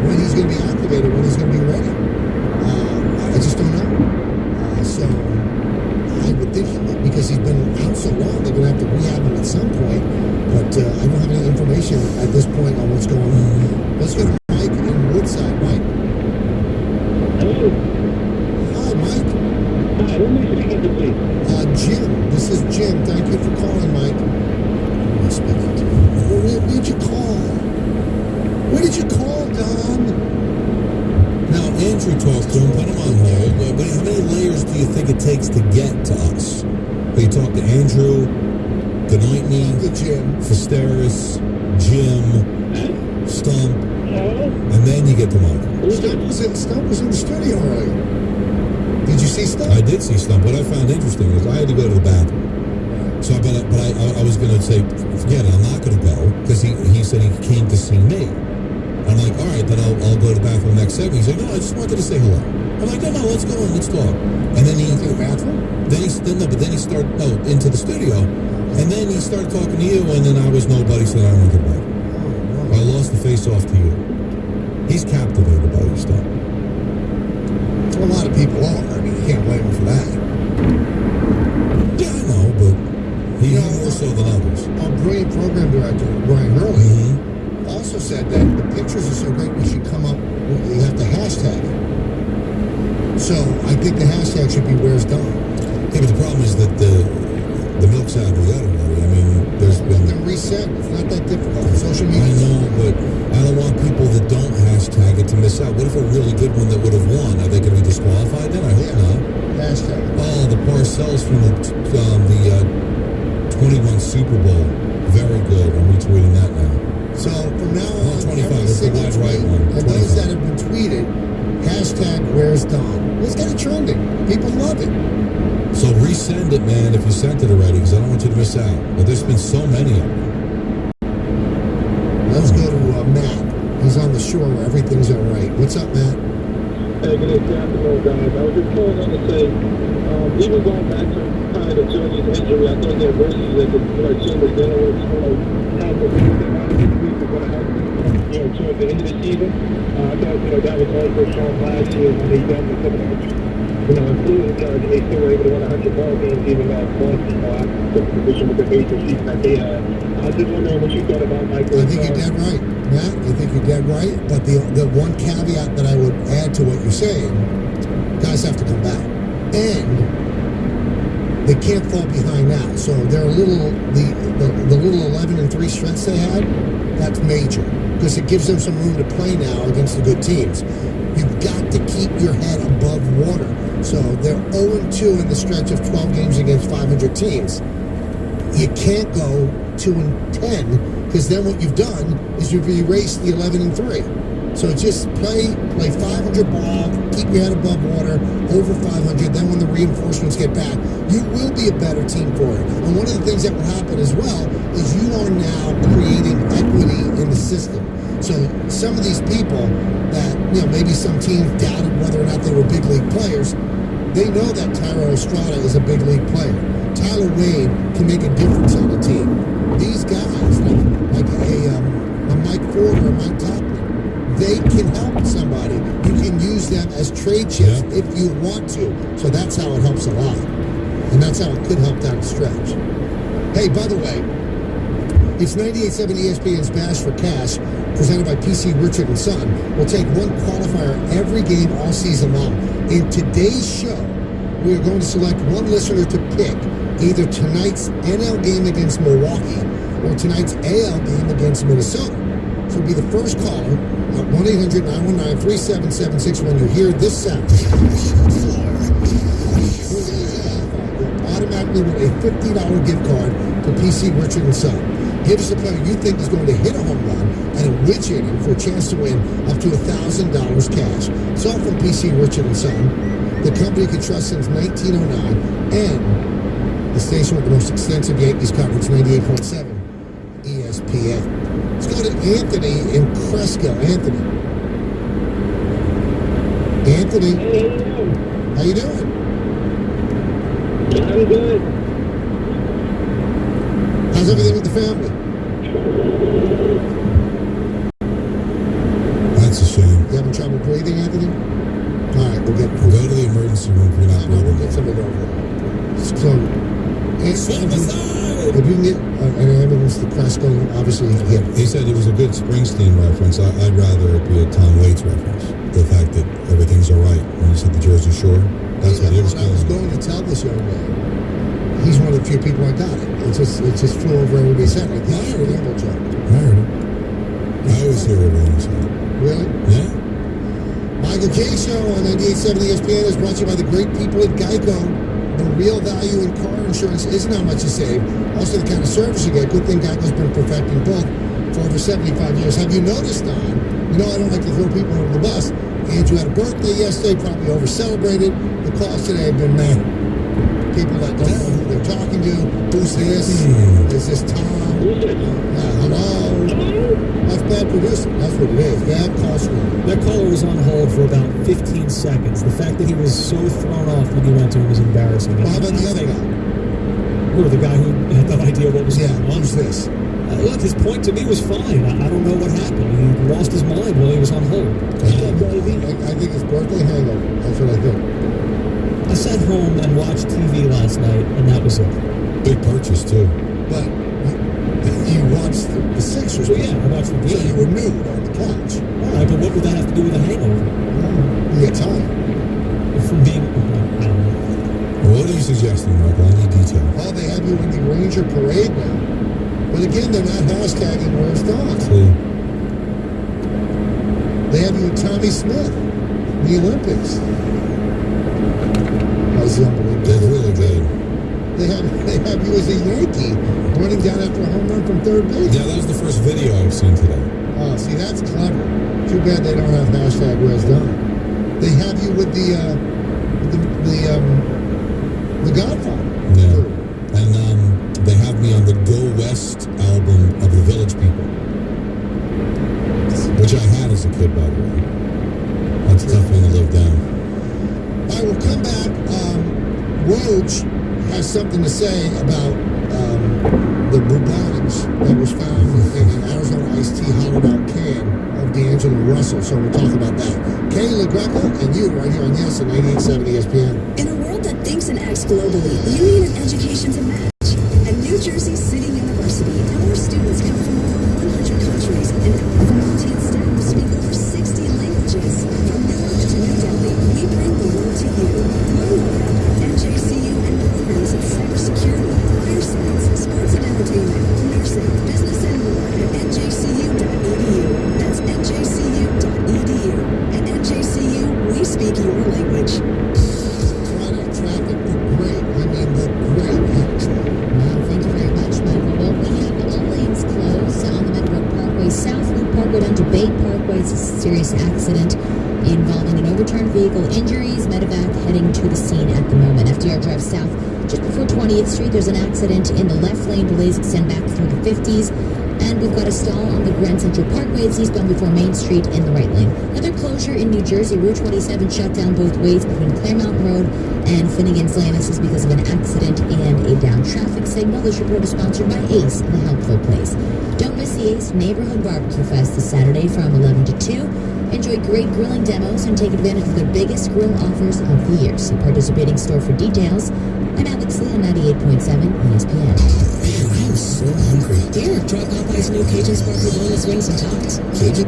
when he's going to be activated, when he's going to be ready. I just don't know. So I would think he would, because he's been out so long, they're going to have to rehab him at some point. But I don't have any information at this point on what's going on. Let's go to Mike in Woodside. Mike. Hello. Hi, Mike. Hi, who am I speaking to, please? Jim. This is Jim. Thank you for calling, Mike. Who am I speaking to? Where'd you call? Where did you call, Don? Now, Andrew talked to him, put him on hold. But how many layers do you think it takes to get to us? You talk to Andrew, Goodnightney, Fisteris, Jim, Stump, and then you get to Michael. Stump was in the studio earlier. Did you see Stump? I did see Stump. What I found interesting is I had to go to the bathroom. So, but I was going to say, forget it, I'm not going to go, because he said he came to see me. I'm like, all right, then I'll go to the bathroom next segment. He's like, no, I just wanted to say hello. I'm like, no, let's go in, let's talk. And then he to the bathroom. Then he started into the studio, and then he started talking to you, and then I was nobody, so I went to the bathroom. I lost the face off to you. He's captivated by your stuff. Well, a lot of people are. I mean, you can't blame him for that. Yeah, I know, but he more so than others. Our brilliant program director, Brian Hurley, also said that the pictures are so great we should come up, you have to hashtag it. So I think the hashtag should be Where's Don. Yeah, but the problem is that the milk's out of the udder already. I mean, there's been... Then reset. It's not that difficult. Social media. I know, but I don't want people that don't hashtag it to miss out. What if a really good one that would have won? Are they going to be disqualified then? I hope not. Hashtag. Oh, the Parcells from the 21 Super Bowl. Very good. I'm retweeting that now. So from now on, 25, every it's the single wide tweet, right one. and those that have been tweeted, hashtag Where's Don. Let's get it trending. People love it. So resend it, man, if you sent it already, because I don't want you to miss out. But there's been so many of them. Let's go to Matt. He's on the shore where everything's all right. What's up, Matt? Hey, good afternoon, guys. I was just calling on to say, even going back to kind of the Journey's injury, I thought the adversity that the team was dealing with helped the team that I think we were going to help towards the end of the season. I thought that was also shown last year when they dealt with some of the improved and they still were able to win 100 ball games even though Boston after the position with the major season that they had. I was just wondering what you thought about Michael. I think you're dead right, Matt. I think you're dead right. But the one caveat that I would add to what you're saying, guys have to come back. And They can't fall behind now. So they're a little the little 11-3 stretch they had. That's major because it gives them some room to play now against the good teams. You've got to keep your head above water. So they're 0-2 in the stretch of 12 games against 500 teams. You can't go 2-10 because then what you've done is you've erased the 11-3. So just play 500 ball, keep your head above water, over 500. Then when the reinforcements get back, you will be a better team for it. And one of the things that will happen as well is you are now creating equity in the system. So some of these people that, maybe some teams doubted whether or not they were big league players, they know that Tyro Estrada is a big league player. Tyler Wade can make a difference on the team. These guys, like a Mike Ford or a Mike Toppin, they can help somebody. You can use them as trade chips if you want to. So that's how it helps a lot. And that's how it could help down the stretch. Hey, by the way, it's 98.7 ESPN's Bash for Cash, presented by PC Richard & Son. We'll take one qualifier every game all season long. In today's show, we are going to select one listener to pick either tonight's NL game against Milwaukee or tonight's AL game against Minnesota. So it'll be the first caller at 1-800-919-3776 when you hear this sound. You'll automatically win a $50 gift card to PC Richard & Son. Give us a player you think is going to hit a home run and in which inning for a chance to win up to $1,000 cash. It's all from PC Richard & Son, the company you can trust since 1909, and the station with the most extensive Yankees coverage, 98.7 ESPN. Let's go to Anthony in Cresco. Anthony. Anthony. Hey, how you doing? I'm good. How's everything with the family? That's a shame. You having trouble breathing, Anthony? All right, we'll go to the emergency room if you're not breathing. We'll get somebody over there. So, if you can get an ambulance to Cresco, obviously hit. He said it was a good Springsteen reference. I'd rather it be a Tom Waits reference. The fact that everything's all right when he said the Jersey Shore. That's what he was I was going to tell this young man. He's one of the few people I got it. It just flew over everybody's head. Like, I heard it. I heard it. I always hear everything you say. Really? Yeah. Michael K. Show on 98.7 ESPN is brought to you by the great people at Geico. The real value in car insurance isn't how much you save, also the kind of service you get. Good thing Geico's been perfecting both for over 75 years. Have you noticed, Don? I don't like to throw people under the bus. Andrew had a birthday yesterday, probably over-celebrated. The calls today have been mad. People that don't know who they're talking to. Who's this? Is this Tom? Hello? That's bad producing. That's what it is. Bad call screen. That caller was on hold for about 15 seconds. The fact that he was so thrown off when you went to him was embarrassing. Well, how about the other guy? Who, the guy who had no idea what was going on? Who's this? Look, his point to me was fine. I don't know what happened. He lost his mind while he was on hold. I think it's birthday hangover. That's what I think. I sat home and watched TV last night, and that was it. Big purchase, too. But you watched the Sixers. Well, yeah, I watched the game. So you were nude on the couch. All right, but what would that have to do with a hangover? You get tired. From being... What are you suggesting, Michael? I need detail. Oh, they have you in the Ranger Parade now. But again, they're not hashtagging where it's gone. They have you with Tommy Smith in the Olympics. That was unbelievable. That's really good. They have you as a Yankee running down after a home run from third base. Yeah, that was the first video I've seen today. Oh, see, that's clever. Too bad they don't have hashtag where it's done. They have you with the Godfather. Yeah. And they have me on the Go West album of the Village People, which I had as a kid, by the way. That's a tough one to live down. I will come back. Woj has something to say about the bubonics that was found in an Arizona iced tea hollowed out can of D'Angelo Russell. So we'll talk about that. Kayla Greco and you right here on Yes and 98.7 ESPN. In a world that thinks and acts globally, you need an education to match. At New Jersey City University, our students come from over 100 countries and our faculty and staff speak over 60 languages. From Newark to New Delhi, we bring the world to you. Learn more about NJCU and programs at serious accident involving an overturned vehicle. Injuries, medevac heading to the scene at the moment. FDR Drive South, just before 20th Street, there's an accident in the left lane. Delays extend back through the 50s. And we've got a stall on the Grand Central Parkway. It's eastbound before Main Street in the right lane. Another closure in New Jersey. Route 27 shut down both ways between Claremont Road and Finnegan's Lane. This is because of an accident and a down traffic signal. This report is sponsored by Ace, the helpful place. Don't miss the Ace Neighborhood Barbecue Fest this Saturday from 11 to 2. Enjoy great grilling demos and take advantage of their biggest grill offers of the year. See participating store for details. I'm Alex Lee on 98.7 ESPN. Man, I am so hungry. Here, try Popeye's new Cajun Sparkle Boneless Wings and Tots. Cajun?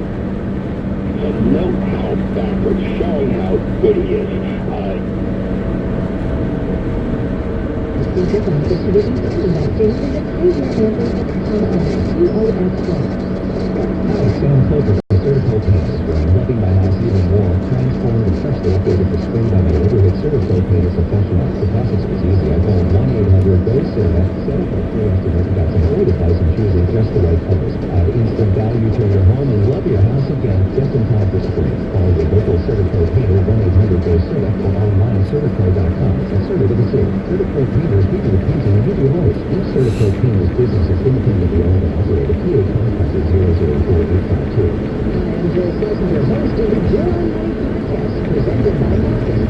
No how backwards, showing how good he is. Sam Silver, Certical Paint Spray, helping my house even more. Transformed and freshly updated the spray by my neighborhood Certical Paint professional. The process was easy. I called 1-800-GO-CERTA, set up a free estimate, got some great advice on choosing just the right colors. Add instant value to your home and love your house again just in time for spring. Call your local Certico painter 1-800-GO-CERTA or online Certico.com. That's Certa with a C. Certico painters, we do the painting and you do most. Each Certico painter's business is independently owned and operated. PA contractor 004852. I'm Joe Schlesinger, host of the Joe on Money podcast, presented by Marcus.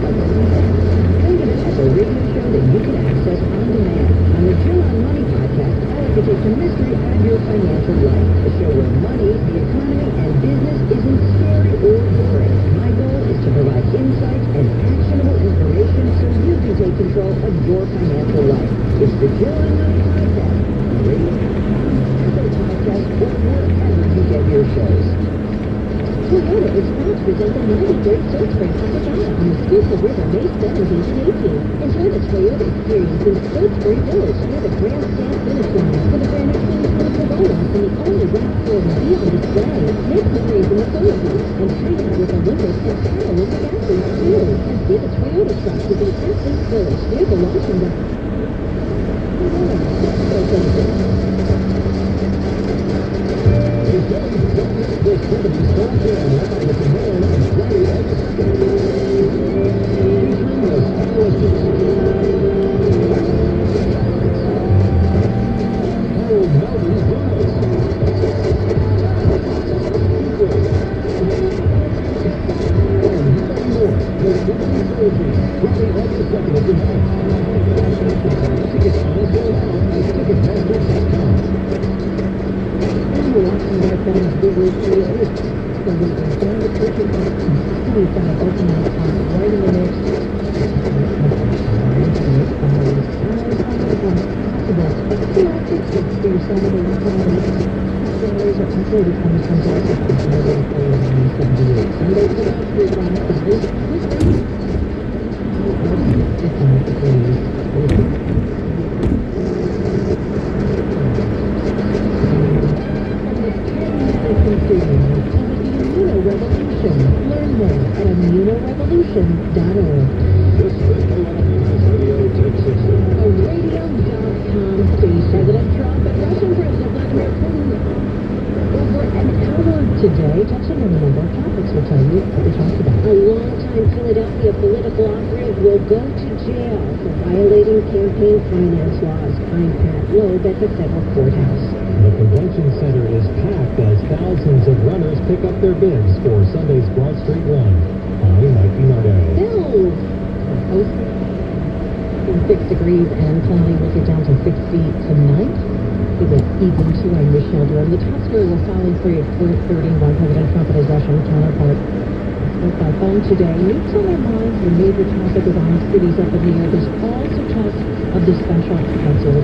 Think of it as a radio show that you can access on demand. On the Joe on Money podcast, I like to take the mystery out of your financial life. A show where money, the economy, and business isn't scary or boring. My goal is to provide insights and actionable information so you can take control of your financial life. It's the Joe on Money podcast on radio, Apple Podcast, or wherever you get your shows. Toyota is proud to present the 93rd Search Spring Tropicana on the Schuylkill River May 17th and 18th. Enjoy the Toyota experience in Salisbury Village near the grandstand finish line for the brand new 2024 Roll-Off and the only RAV4 RV on display. Make memories in the Philippines and hang out with Olympic and Paralympic athletes too. And see the Toyota truck with the Athlete Village near the launching the today. News on our minds, the major topic of armed cities up in the air. There's also talk of the special counsel.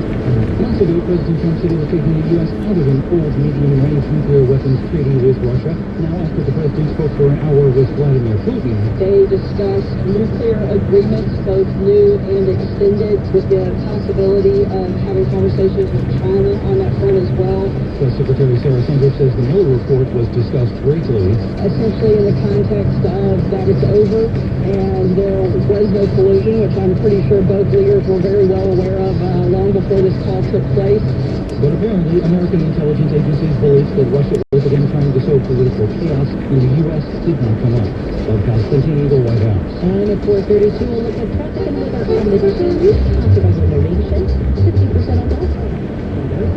Yesterday, President Trump said he was taking the U.S. out of an old medium-range nuclear weapons treaty with Russia. Now, after the president spoke for an hour with Vladimir Putin, they discussed nuclear agreements, both new and extended, with the possibility of having conversations with China on that front as well. Press Secretary Sarah Sanders says the Mueller report was discussed greatly. Essentially in the context of that it's over and there was no collusion, which I'm pretty sure both leaders were very well aware of long before this call took place. But apparently, American intelligence agencies believe that Russia was Trump again trying to sow political chaos in the U.S. did not come up. Bob Constantine, the White House. And at 4:32, we'll look at traffic and weather on the Tuesday. Sponsored by the donation. 50% off also.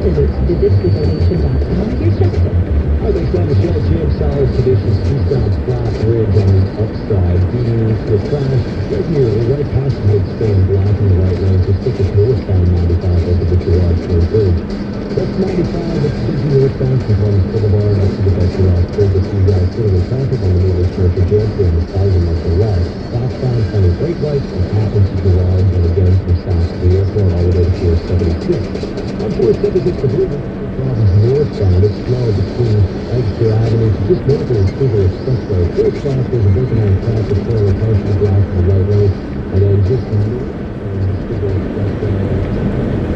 Visit thedonation.com if you're interested. All right, thanks, Michelle. Jim, solid conditions. Eastbound flat bridge on the upside. Due to the crash, right here, the right passenger staying blocking the right lane. So stick with northbound 95 over the Girard Shore Bridge. That's 95. It's busy northbound from Columbus Boulevard up to the Girard Bridge. You'll see guys sitting in traffic on the Northern Church of James and the thousand of the left. Southbound, plenty of brake lights from Hampton to Girard and again from south to the airport all the way to 476. On 476, the blue problems northbound. It's slow between Lancaster Avenue to just north of the Cleveland Expressway. First stop, there's a broken down traffic flowing partially blocked to the right lane. And then just north of the Cleveland Expressway.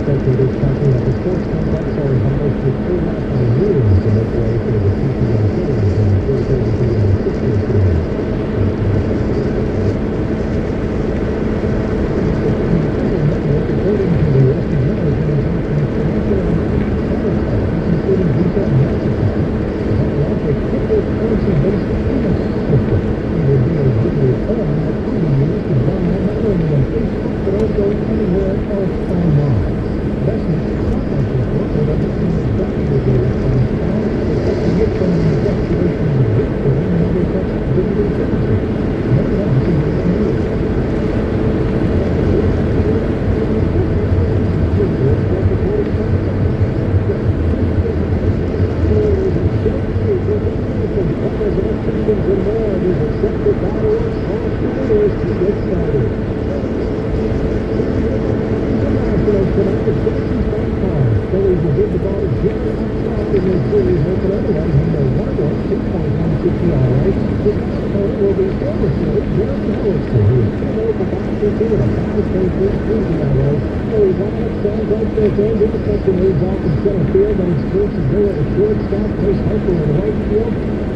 Spectators talking at the sports complex are almost full will give the ball to Jerry up top in this series opener. Letting him know 1-1, 2.16 ERA. His next opponent will be overseas Jeremy Ellison, who is 2-0 for Boston with a 5.33 ERA. Phillies lineup stands right there at the end of the second. Leads off in center field, then Sturgeon Miller at shortstop, Chris Harper in right field.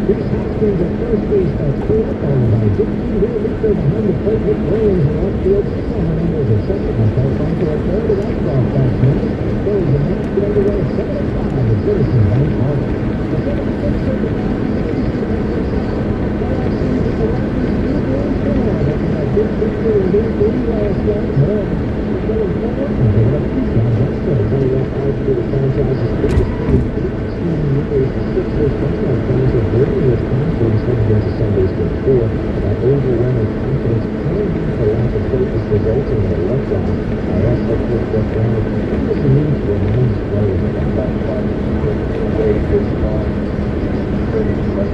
Reese Hoskins at first base, that's clear, followed by Dixie Hill behind the plate with Williams in left field. Sixon Hernandez at second, Michael Franco at third, the Whitecroft batsman. Phillies are match get underway at 7:05 at Citizens Bank Park. The 76ers are the playoff series at the Rockies in game 4. After that big victory in game 3 last night, more going forward, and they have two shots. That's still coming up out for the franchise's biggest lead. 18 years, the Sixers franchise fans are building with confidence heading into Sunday's game 4. That overwhelming confidence can be the lack of focus resulting in a letdown. I asked that Coach Brett Brown, what does it mean to remind his players about that fight? The way it's gone, pretty much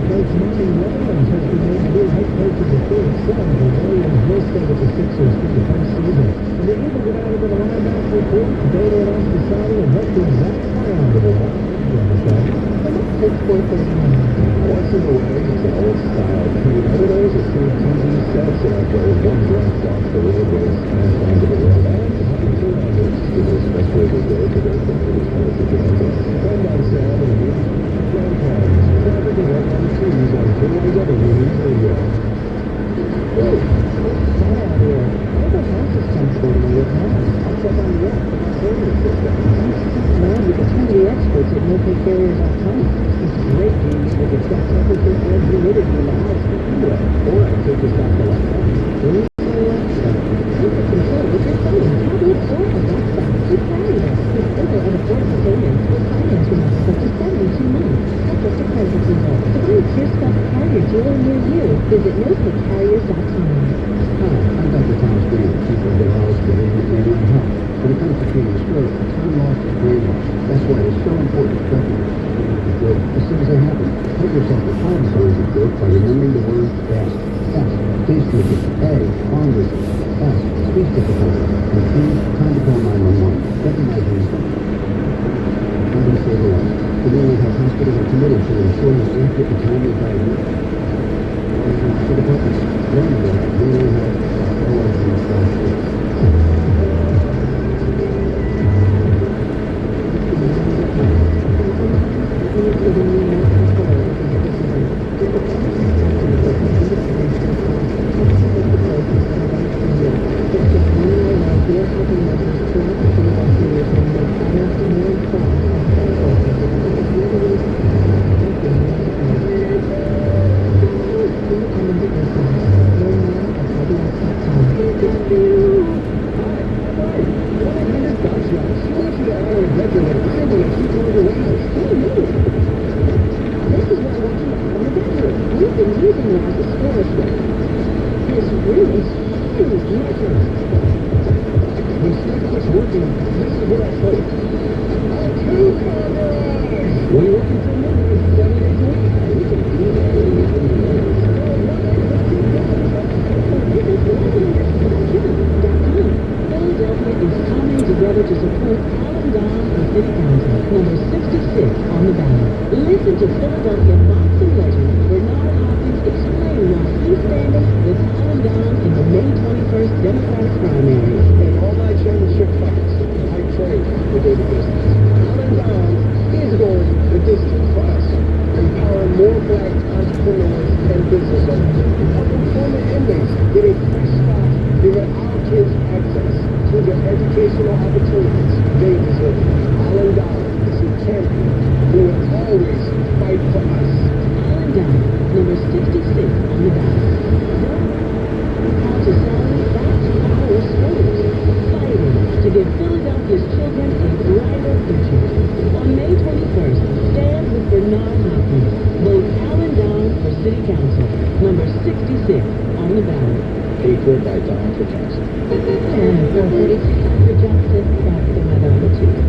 Coach Monty Williams has been named new head coach of the Phoenix Suns, and Williams will stay with the Sixers through the postseason. And the Eagles have added to the linebacker report. Data and us deciding and hope the exact plan to the once in a way, it's an old style. Other days, it's through TV sets and after one draft off the roadways and onto the road. Especially as we go to the community's fantasy games. Come on, Sam, and the John Collins. Traffic is up on the trees on KYW News Radio. Whoa, it's hot out here. All the houses comfortable to me with mine. I'll check on the app for my solar system. Man, you can turn to the experts at NoPayCarriers.com. It's great news with the check temperature and humidity in the house for anywhere. Or I take this off the laptop. You can control with your phone, tablet, or a laptop. With Carrier, with simple and affordable payments with finance remittances up to 72 months. Not just a credit control. To find a Tier Carrier dealer near you, visit NoPayCarriers.com. Hi, I'm Dr. Thomas Green, Chief of the House Division of Mental Health. When it comes to treating stroke, time loss is brain loss. That's why it's so important to recognize the stroke as soon as they happen. Put yourself the common signs of stroke by remembering the word S. S, face drooping. A, arm wisdom. S, speech difficulty. And T, time to call 911. Recognizing these things. I'm going to save a life. The Mental Health Hospital are committed to ensuring an accurate and timely diagnosis. For the purpose, learn more at mentalhealth.org/. Paid for by Don for Council. And 4:46 for Jackson. Traffic and weather on the Tuesday.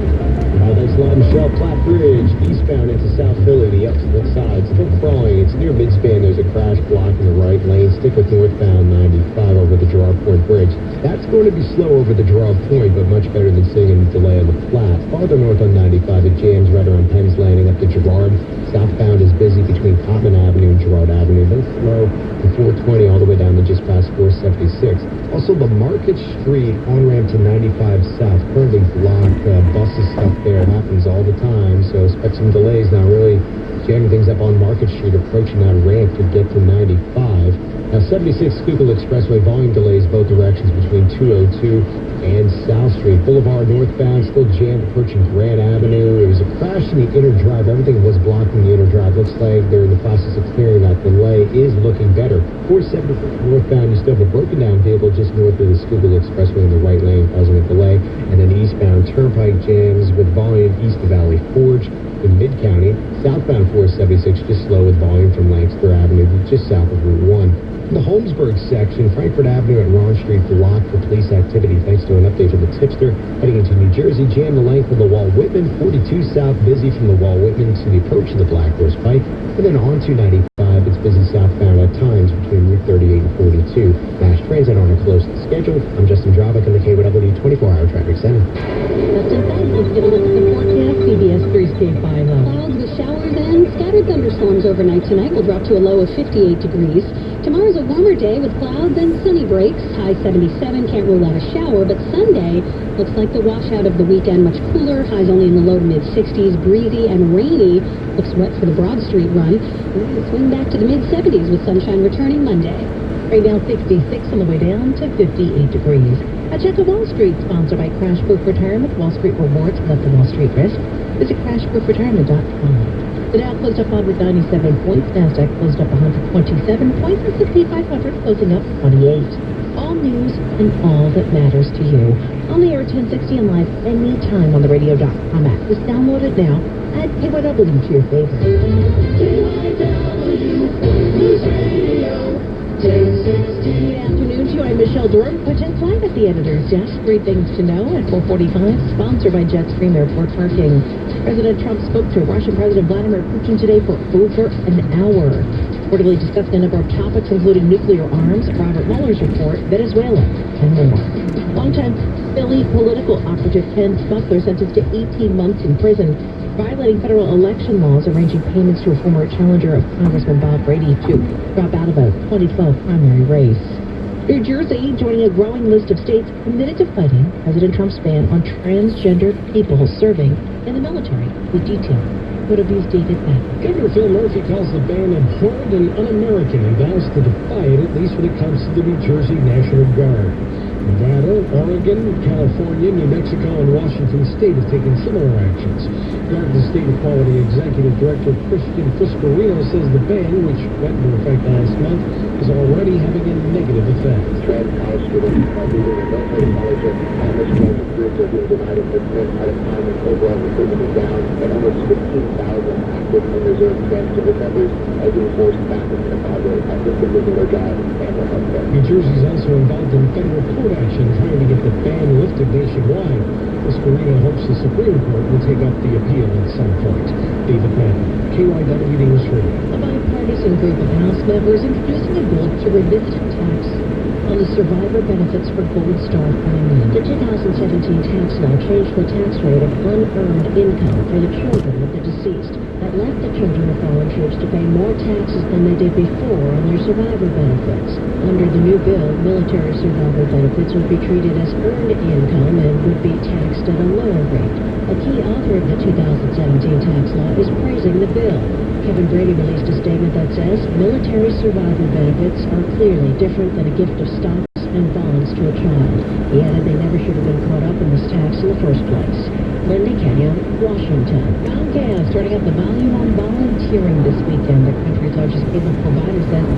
Thanks a lot, Michelle. Platte Bridge, eastbound into South Philly, the upslope side, still crawling. It's near midspan. There's a crash block in the right lane. Stick with northbound 95 over the Girard Point Bridge. That's going to be slow over the Girard Point, but much better than seeing a delay on the flat. Farther north on 95, it jams right around Penn's Landing up to Girard. Southbound is busy between Cottman Avenue and Girard Avenue. Then slow from 420 all the way down to just past 476. Also, the Market Street on-ramp to 95 South currently blocked. Buses stuck there. Happens all the time, so expect some delays now. Really jamming things up on Market Street, approaching that ramp to get to 95. Now, 76 Schuylkill Expressway, volume delays both directions between 202 and South Street. Boulevard northbound still jammed approaching Grand Avenue. There was a crash in the inner drive. Everything was blocking the inner drive. Looks like they're in the process of clearing that. Delay is looking better. 476 northbound, you still have a broken down vehicle just north of the Schuylkill Expressway in the right lane, causing a delay. And then eastbound Turnpike jams with volume east of Valley Forge in Mid-County. Southbound 476 just slow with volume from Lancaster Avenue just south of Route 1. The Holmesburg section, Frankfort Avenue and Ron Street blocked for police activity thanks to an update from the tipster. Heading into New Jersey, jam the length of the Wall Whitman. 42 South busy from the Wall Whitman to the approach of the Black Horse Pike. And then on 295, it's busy southbound at times between Route 38 and 42. Mass transit on a close schedule. I'm Justin Drovick in the KW 24-hour traffic center. Justin, thanks. Let's get a look at the forecast. CBS 3's Dave Bilo. Clouds with showers and scattered thunderstorms overnight tonight will drop to a low of 58 degrees. Tomorrow's a warmer day with clouds and sunny breaks. High 77, can't rule out a shower, but Sunday looks like the washout of the weekend, much cooler. Highs only in the low to mid-60s, breezy and rainy. Looks wet for the Broad Street run. We'll swing back to the mid-70s with sunshine returning Monday. Right now, 66 on the way down to 58 degrees. A check of Wall Street, sponsored by Crash Proof Retirement. Wall Street rewards, less than Wall Street risk. Visit crashproofretirement.com. The Dow closed up on with 97 points. NASDAQ closed up 127 points. And 6,500 closing up 28. All news and all that matters to you. On the air 1060 and live anytime on the radio.com app. Just download it now. Add KYW to your favorites. Good afternoon to you. I'm Michelle Durham. Put-in flight at the editor's desk. Great things to know at 4:45. Sponsored by Jetstream Airport Parking. President Trump spoke to Russian President Vladimir Putin today for over an hour. Reportedly discussing a number of topics, including nuclear arms, Robert Mueller's report, Venezuela, and more. Longtime Philly political operative Ken Smuggler sentenced to 18 months in prison, violating federal election laws, arranging payments to a former challenger of Congressman Bob Brady to drop out of a 2012 primary race. New Jersey joining a growing list of states committed to fighting President Trump's ban on transgender people serving in the military. The detail would have used David Beck. Governor Phil Murphy calls the ban abhorrent and un-American and vows to defy it, at least when it comes to the New Jersey National Guard. Nevada, Oregon, California, New Mexico, and Washington State have taken similar actions. Guard's State Equality Executive Director Christian Fuscarino says the ban, which went into effect last month, is already having a negative effect. Trans college students are leaving a military college and this college groups are being denied admission at a time when overall recruitment is down and almost 15,000 active and reserve transgender members are being forced back into the cadre at risk of losing their jobs and their health care. New Jersey is also involved in federal court action trying to get the ban lifted nationwide. Fuscarino hopes the Supreme Court will take up the appeal at some point. David Madden, KYW News Radio. A bipartisan group of House members introducing a bill to revisit a tax on the survivor benefits for Gold Star families. The 2017 tax law changed the tax rate of unearned income for the children of the deceased. That left the children of fallen troops to pay more taxes than they did before on their survivor benefits. Under the new bill, military survivor benefits would be treated as earned income and would be taxed at a lower rate. A key author of the 2017 tax law is praising the bill. Kevin Brady released a statement that says military survivor benefits are clearly different than a gift of stocks and bonds to a child. He added they never should have been caught up in this tax in the first place. Lindy Kenyon, Washington. Comcast turning up the volume on volunteering this weekend. The country's largest cable provider says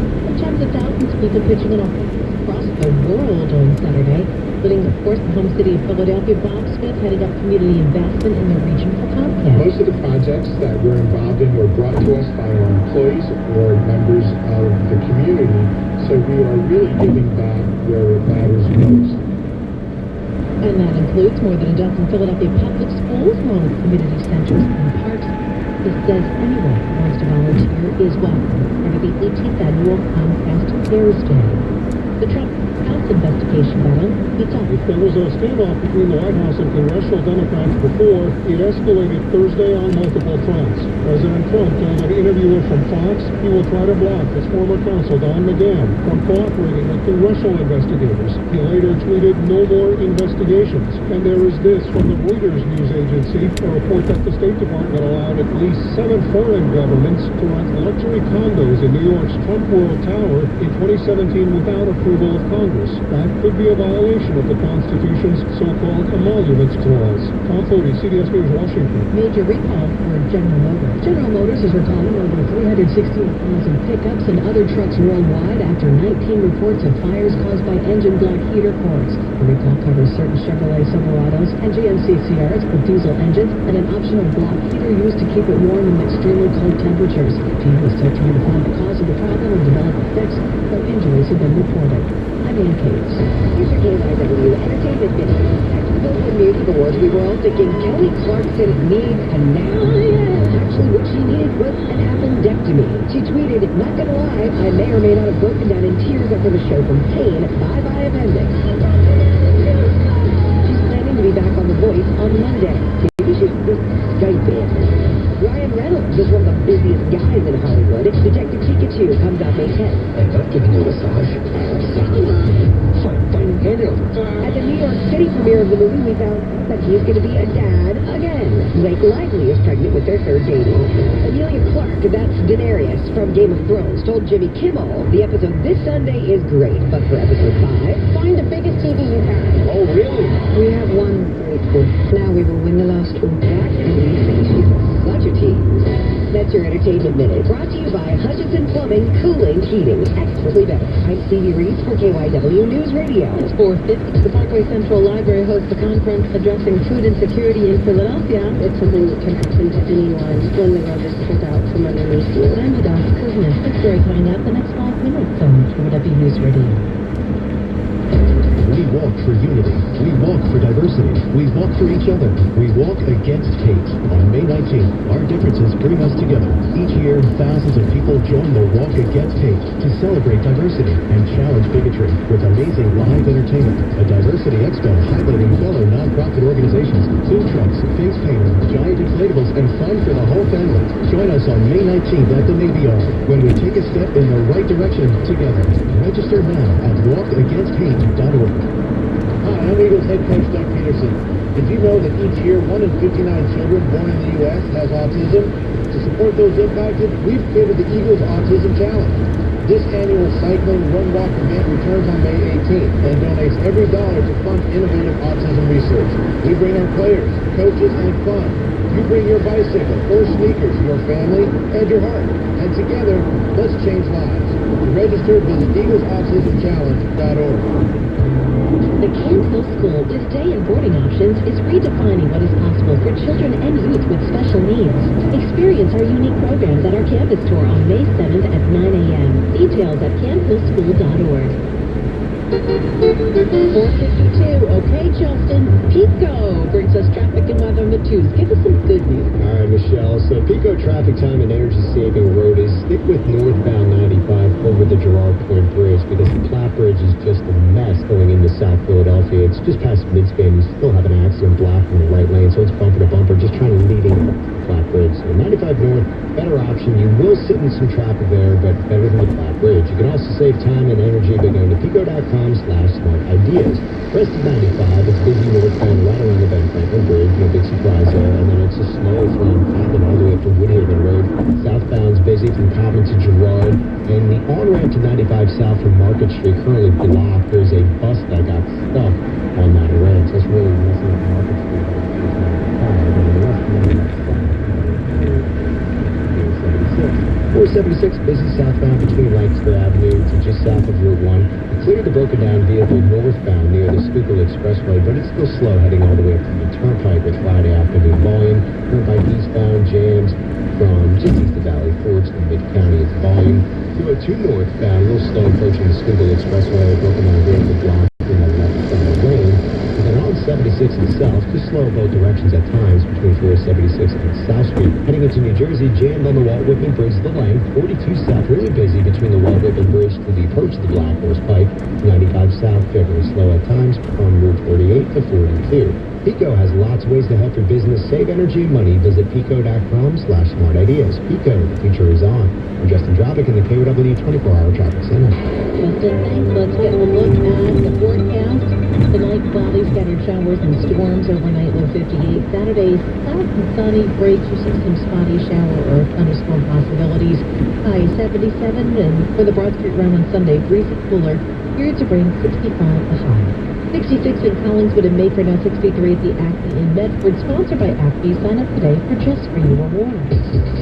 tens of thousands of people pitching in across the world on Saturday, including, of course, the home city of Philadelphia. Bob Smith heading up community investment in the region for Comcast. Most of the projects that we're involved in were brought to us by our employees or members of the community, so we are really giving back where it matters most. includes more than a dozen Philadelphia public schools, along with community centers and parks. This says anyone who wants to volunteer is welcome for the 18th annual Lancaster Cares Day. The Trump House investigation battle heats up. There was a standoff between the White House and congressional Democrats before it escalated Thursday on multiple fronts. President Trump told an interviewer from Fox he will try to block his former counsel Don McGahn from cooperating with congressional investigators. He later tweeted, "No more investigations." And there is this from the Reuters news agency, a report that the State Department allowed at least 7 foreign governments to rent luxury condos in New York's Trump World Tower in 2017 without approval of Congress. That could be a violation of the Constitution's so-called emoluments clause. Tom Foti, CBS News, Washington. Major recall for General Motors. General Motors is recalling over 316,000 pickups and other trucks worldwide after 19 reports of fires caused by engine block heater cords. The recall covers certain Chevrolet Silverados and GMC Sierras with diesel engines and an optional block heater used to keep it warm in extremely cold temperatures. The team is still trying to find the cause of the problem and develop a fix, though injuries have been reported. I'm Ann Cates. Here's your KYW Entertainment Minute. After the Billboard Music Awards, we were all thinking Kelly Clarkson needs a nap. Actually, what she needed was an appendectomy. She tweeted, "Not gonna lie, I may or may not have broken down in tears after the show from pain. Bye-bye appendix." She's planning to be back on The Voice on Monday. Maybe she's just Skyping. Ryan Reynolds is one of the busiest guys in Hollywood. Detective Pikachu comes out May 10th. I'm not giving you a massage. Fine, hand it over. At the New York City premiere of the movie, we found that he's going to be a dad again. Blake Lively is pregnant with their third baby. Emilia Clarke, that's Daenerys from Game of Thrones, told Jimmy Kimmel, "The episode this Sunday is great, but for episode 5, find the biggest TV you can." Oh, really? We have one great one. Now we will win the last one. That's amazing. She's such a tease. That's your Entertainment Minute, brought to you by Hutchinson Plumbing, Cooling, Heating. Expertly better. I'm Stevie Reeves for KYW News Radio. It's 4:50. The Parkway Central Library hosts a conference addressing food insecurity in Philadelphia. It's something that can happen to anyone when the rug is pulled out from underneath you. I'm Hadas Kuzma. This story coming up the next 5 minutes on KYW News Radio. We walk for unity. We walk for diversity. We walk for each other. We walk against hate. On May 19th, our differences bring us together. Each year, thousands of people join the Walk Against Hate to celebrate diversity and challenge bigotry with amazing live entertainment, a diversity expo highlighting fellow nonprofit organizations, food trucks, face painting, giant inflatables, and fun for the whole family. Join us on May 19th at the Navy Yard when we take a step in the right direction together. Register now at walkagainst.hate.org. Hi, I'm Eagles head coach Doug Peterson. Did you know that each year 1 in 59 children born in the U.S. has autism? To support those impacted, we've created the Eagles Autism Challenge. This annual cycling run-walk event returns on May 18th and donates every dollar to fund innovative autism research. We bring our players, coaches, and fun. You bring your bicycle or sneakers, your family, and your heart. And together, let's change lives. To register, visit eaglesautismchallenge.org. The Camp Hill School, with day and boarding options, is redefining what is possible for children and youth with special needs. Experience our unique programs at our campus tour on May 7th at 9 a.m. Details at camphillschool.org. 4:52. Okay, Justin. Pico brings us traffic and weather on the twos. Give us some good news. All right, Michelle. So Pico traffic time and energy-saving road is stick with northbound 95 over the Girard Point Bridge because the Platte Bridge is just a mess going into South Philadelphia. It's just past Midspan. You still have an accident blocking the right lane, so it's bumper to bumper, just trying to lead in the Platte Bridge. So 95 north, better option. You will sit in some traffic there, but better than the Platte Bridge. You can also save time and energy by going to pico.com/smartideas. Rest of 95, it's busy northbound right around the Ben Franklin Bridge. No big surprise there. And then it's a slow from Common all the way up to Woodhaven Road. Southbound's busy from Common to Girard. And the on-ramp to 95 south from Market Street currently blocked. There's a bus that got stuck on that ramp. So it's really messing up Market Street. 476 busy southbound between Lancaster Avenue to just south of Route 1. Cleared the broken down vehicle northbound near the Schuylkill Expressway, but it's still slow heading all the way up to the Turnpike with Friday afternoon volume. Turnpike eastbound jams from just east of Valley Forge to Mid-County. It's volume. 202 northbound, a little slow approaching the Schuylkill Expressway. Broken down vehicle blocked in the left side lane. And then on 76 76 and south, just slow both directions at times between 476 and South Street. Heading into New Jersey, jammed on the Walt Whitman Bridge, the length. 42 south, really busy between the Walt Whitman Bridge to the approach to the Black Horse Pike. 95 south, fairly slow at times on Route 48 to 42. Pico has lots of ways to help your business save energy and money. Visit pico.com/smart ideas. Pico, the future is on. I'm Justin Drobick in the KOW 24-hour traffic center. Justin, thanks. Let's get a look at the forecast. Tonight, cloudy, scattered showers and storms overnight, low 58. Saturday, south and sunny, breaks. You see some spotty shower or thunderstorm possibilities. High 77, and for the Broad Street run on Sunday, breezy cooler. Here to bring 65 the high. 66 in Collingswood and Maker, now 63 at the Acme in Medford. Sponsored by Acme. Sign up today for Just For You awards.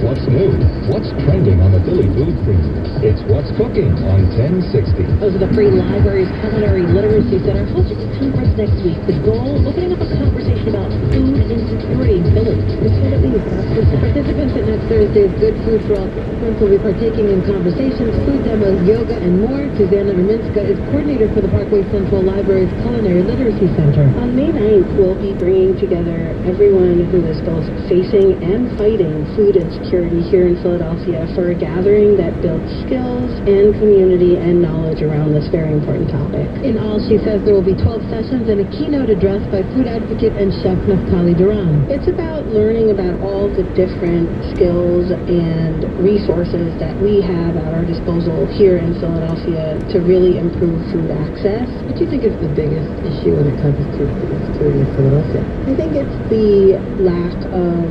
What's new? What's trending on the Philly food scene? It's What's Cooking on 1060. Those are the Free Libraries Culinary Literacy Center hosting a conference next week. The goal, opening up a conversation about food insecurity in Philly. This will be participants at next Thursday's Good Food for All conference will be partaking in conversations, food demos, yoga, and more. Susanna Raminska is coordinator for the Parkway Central Library's Culinary Literacy Center. On May 9th, we'll be bringing together everyone who is both facing and fighting food insecurity here in Philadelphia for a gathering that builds skills and community and knowledge around this very important topic. In all, she says there will be 12 sessions and a keynote address by food advocate and chef Naftali Duran. It's about learning about all the different skills and resources that we have at our disposal here in Philadelphia to really improve food access. What do you think is the biggest issue when it comes to food insecurity in Philadelphia? I think it's the lack of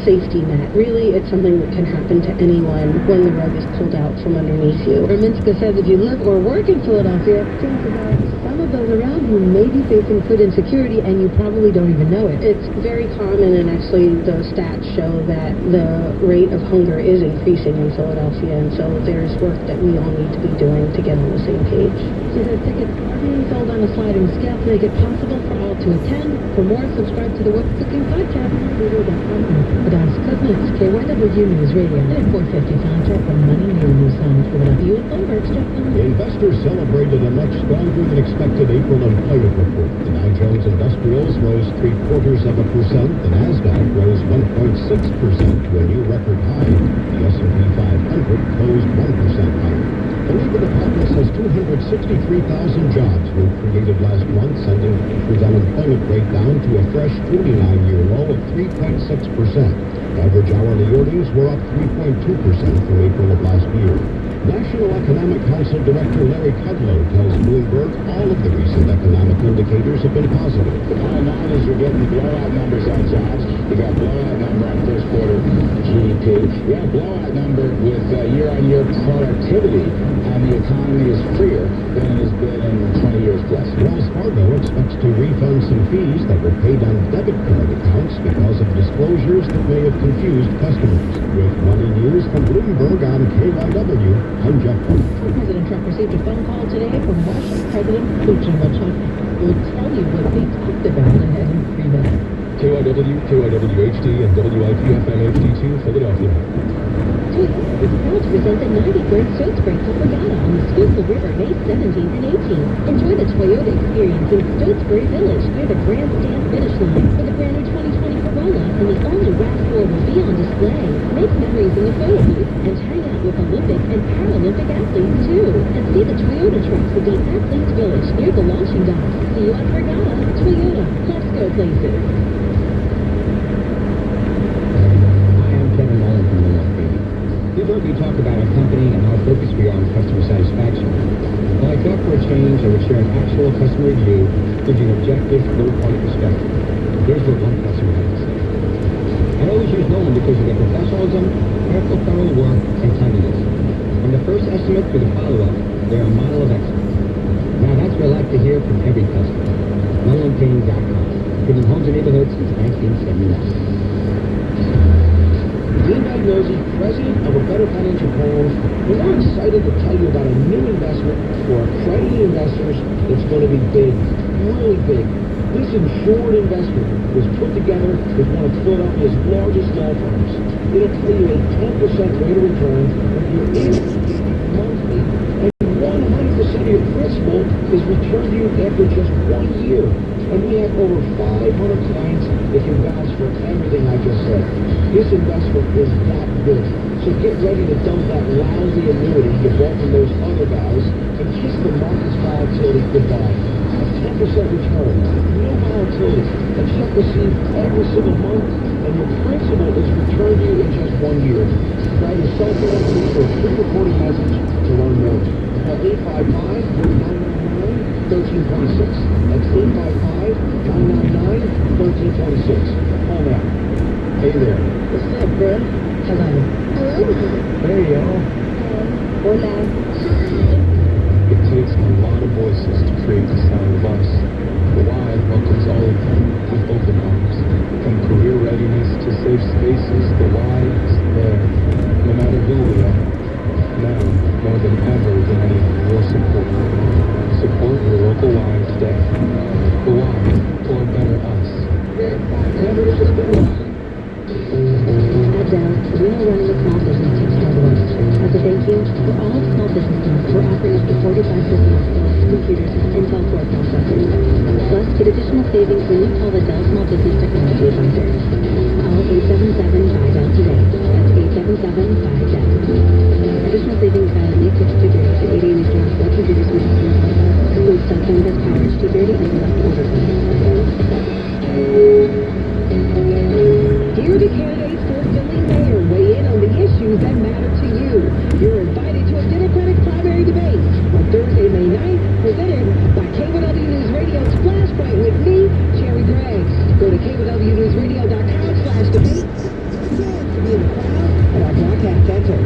safety net. Really, it's something that can happen to anyone when the rug is pulled out from underneath you. Raminska says if you live or work in Philadelphia, think about some of those around who may be facing food insecurity and you probably don't even know it. It's very common, and actually the stats show that the rate of hunger is increasing in Philadelphia, and so there's work that we all need to be doing to get on the same page. She says tickets are being sold on a sliding scale to make it possible for all to attend. For more, subscribe to the What's Cooking podcast on radio.com. Adas Kuznets, KYW News Radio, and at 450 soundtrack from Money News Sound Philadelphia with Bloomberg's Jeff Lumley. Investors celebrated a much stronger than expected April employment report. The Dow Jones Industrials rose 0.75%. The Nasdaq rose 1.6% to a new record high. The S&P 500 closed 1% higher. The Labor Department says 263,000 jobs were created last month, sending the country's unemployment rate down to a fresh 49-year low of 3.6%. Average hourly earnings were up 3.2% from April of last year. National Economic Council Director Larry Kudlow tells Bloomberg all of the recent economic indicators have been positive. The bottom line is you're getting blowout numbers on jobs. You got blowout number on first quarter GDP. You got a blowout number with year-on-year productivity, and the economy is freer than it has been in 20 years plus. Wells Fargo expects to refund some fees that were paid on debit card accounts because of disclosures that may have confused customers. With Money News from Bloomberg on KYW, I'm Jeff Lumley. President Trump received a phone call today from Russian President Putin, which will tell you what they talked about ahead in 3 minutes. KYW, KYWHD, and WIPFM HD2, Philadelphia. Toyota is proud to present the 93rd Stotesbury Cup Regatta on the Schuylkill River, May 17th and 18th. Enjoy the Toyota experience in Stotesbury Village near the grandstand finish line for the brand new 2020 Corolla, and the all-new RAV4 will be on display. Make memories in the photo booth and hang out with Olympic and Paralympic athletes too. And see the Toyota trucks at the Athletes Village near the launching docks. See you at Regatta. Toyota. Let's go places. You've heard me talk about our company and how focused we are on customer satisfaction. Well, I thought for a change I would share an actual customer review, giving an objective, third-party perspective. Here's what one customer had to say. I always use Nolan because of their professionalism, careful, thorough work, and timeliness. From the first estimate to the follow-up, they're a model of excellence. Now that's what I like to hear from every customer. NolanPainting.com. Putting homes and neighborhoods since 1979. Dean Magnozzi, president of A Better Financial Plan, and we're excited to tell you about a new investment for accredited investors that's going to be big, really big. This insured investment was put together with one of Philadelphia's largest law firms. It'll pay you a 10% rate of return if you're in monthly, and 100% of your principal is returned to you after just 1 year. And we have have over 500 clients that can vouch for everything I just said. This investment is that good. So get ready to dump that lousy annuity you bought from those other guys and kiss the market's volatility goodbye. A 10% return, no volatility, a check received every single month, and your principal is returned to you in just 1 year. Grab your cell phone or a pre-recorded message to learn more. Call 855-999-1326. That's 855-999-1326. Call now. Hey there. What's up, bro? Hello. Hello, Mom. Hey, y'all. Hola. It takes a lot of voices to create the sound of us. The Y welcomes all of them with open arms. From career readiness to safe spaces, the Y is there, no matter who we are. Now, more than ever, we need your support. Support your local Y today. The Y, for a better us. Adele, we know running a small business takes hard work. As a thank you, for all small businesses, we're offering up to 45% off books, computers, and software processors. Plus, get additional savings when you call the Dell Small Business Technology Advisor. Call 877-BUY-DELL today. That's 877-BUY-DELL. Additional savings valid May 6th to 30 at 8 a.m. Eastern on select computers and software. Includes cell phone best power H230 and select order phone. Here the candidates for Philly mayor weigh in on the issues that matter to you. You're invited to a Democratic primary debate on Thursday, May 9th, presented by KBW News Radio's Flashpoint with me, Cherry Gregg. Go to KBWNewsRadio.com/debate to be in the crowd at our broadcast center.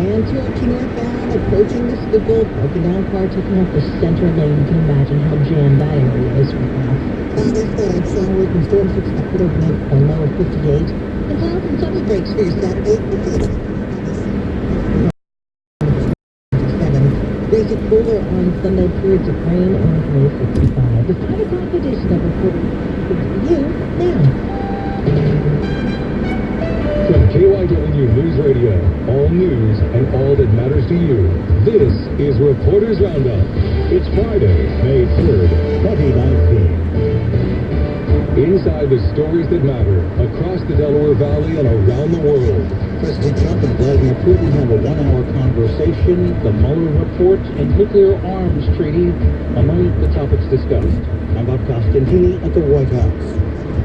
And to northbound, approaching the Schuylkill, broken down car taking up the center lane. You can imagine how jammed that area is right now. Thunderstorms, showers and storms expected overnight, a low of 58. And clouds and sunny breaks for your Saturday. Break it cooler on Sunday, periods of rain and May 65. The 5 o'clock edition of Reporting for you now. From KYW News Radio, all news and all that matters to you, this is Reporters Roundup. It's Friday, May 3rd, 2019. Inside the stories that matter, across the Delaware Valley and around the world. President Trump and Vladimir Putin have a 1-hour conversation, the Mueller report, and nuclear arms treaty among the topics discussed. I'm Bob Costantini at the White House.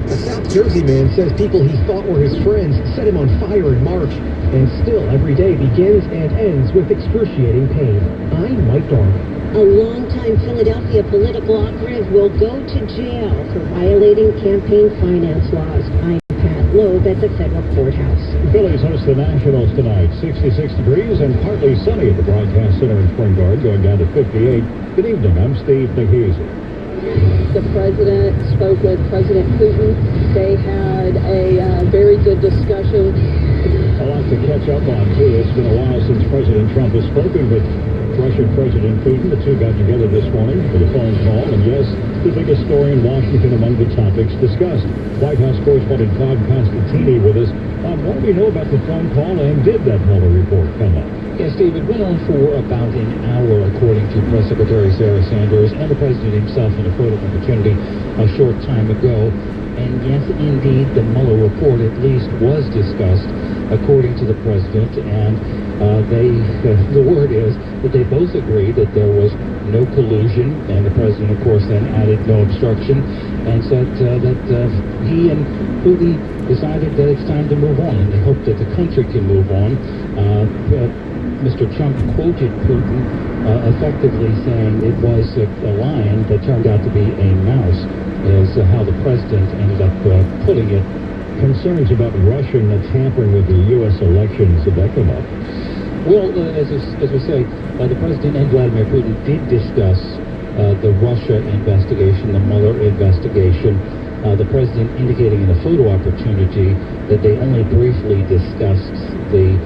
A South Jersey man says people he thought were his friends set him on fire in March, and still every day begins and ends with excruciating pain. I'm Mike Dorman. A longtime Philadelphia political operative will go to jail for violating campaign finance laws. I'm Pat Loeb at the federal courthouse. Phillies host the Nationals tonight. 66 degrees and partly sunny at the Broadcast Center in Spring Garden, going down to 58. Good evening. I'm Steve McKeezy. The president spoke with President Putin. They had a very good discussion. A lot to catch up on, too. It's been a while since President Trump has spoken with Russian President Putin. The two got together this morning for the phone call, and yes, the biggest story in Washington among the topics discussed. White House correspondent Bob Costantini with us. What do we know about the phone call, and did that Mueller report come up? Yes, Steve, it went on for about an hour, according to Press Secretary Sarah Sanders and the president himself in a photo opportunity a short time ago. And yes, indeed, the Mueller report at least was discussed, according to the president, and the word is that they both agreed that there was no collusion, and the president, of course, then added no obstruction, and said that he and Putin decided that it's time to move on, and they hope that the country can move on. Mr. Trump quoted Putin effectively saying it was a lion that turned out to be a mouse, is how the president ended up putting it. Concerns about Russian tampering with the U.S. elections, did that come up? Well, as we say, the president and Vladimir Putin did discuss the Russia investigation, the Mueller investigation. The president indicating in a photo opportunity that they only briefly discussed the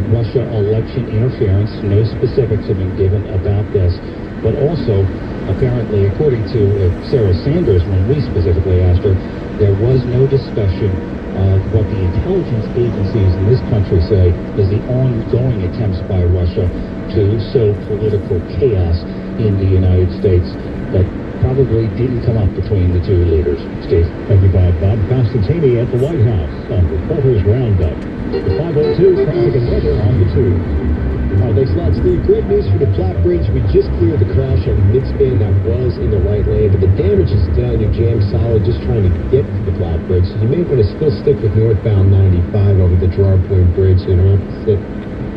Russia election interference. No specifics have been given about this. But also, apparently, according to Sarah Sanders, when we specifically asked her, there was no discussion of what the intelligence agencies in this country say is the ongoing attempts by Russia to sow political chaos in the United States. That probably didn't come up between the two leaders. Steve. Thank you, Bob. Bob Costantini at the White House on Reporters Roundup. The 502 traffic and weather on the 2. Thanks a lot, Steve. Great news for the Platte Bridge. We just cleared the crash on midspan that was in the right lane, but the damage is done. You're jammed solid just trying to get to the Platte Bridge. So you may want to still stick with northbound 95 over the Gerard Point Bridge so you don't have to sit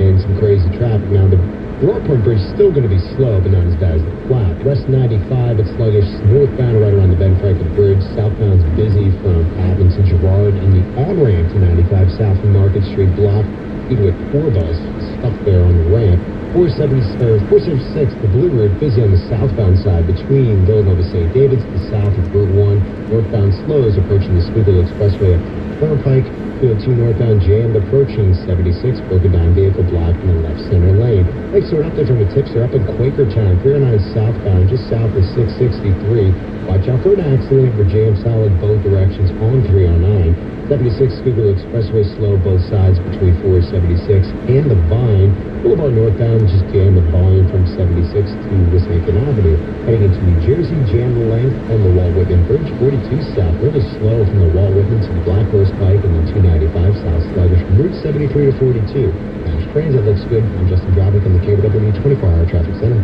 in some crazy traffic. Now, the Gerard Point Bridge is still going to be slow, but not as bad as the Platte. West 95, it's sluggish. Northbound right around the Ben Franklin Bridge. Southbound's busy from Athens to Girard, and the on-ramp to 95 south from Market Street blocked due to a tour bus stuck there on the ramp. 476, the Blue Route, busy on the southbound side between Villanova St. David's to the south of Route 1. Northbound slows approaching the Schuylkill Expressway up Turnpike. 202 northbound jammed approaching 76, broken down vehicle blocked in the left center lane. Thanks for an update from the tips. They're up in Quakertown, 309 southbound, just south of 663. Watch out for an accident. We're jammed solid both directions on 309. 76 Schuylkill Expressway slow both sides between 476 and the Vine. Boulevard northbound just jammed the volume from 76 to Wissahickon Avenue. Heading into New Jersey, jammed the length on the Walt Whitman Bridge. 42 south, really slow from the Walt Whitman to the Black Horse Pike, and the 295 south sluggish from Route 73 to 42. Mass transit looks good. I'm Justin Drobick in the KW 24-hour traffic center.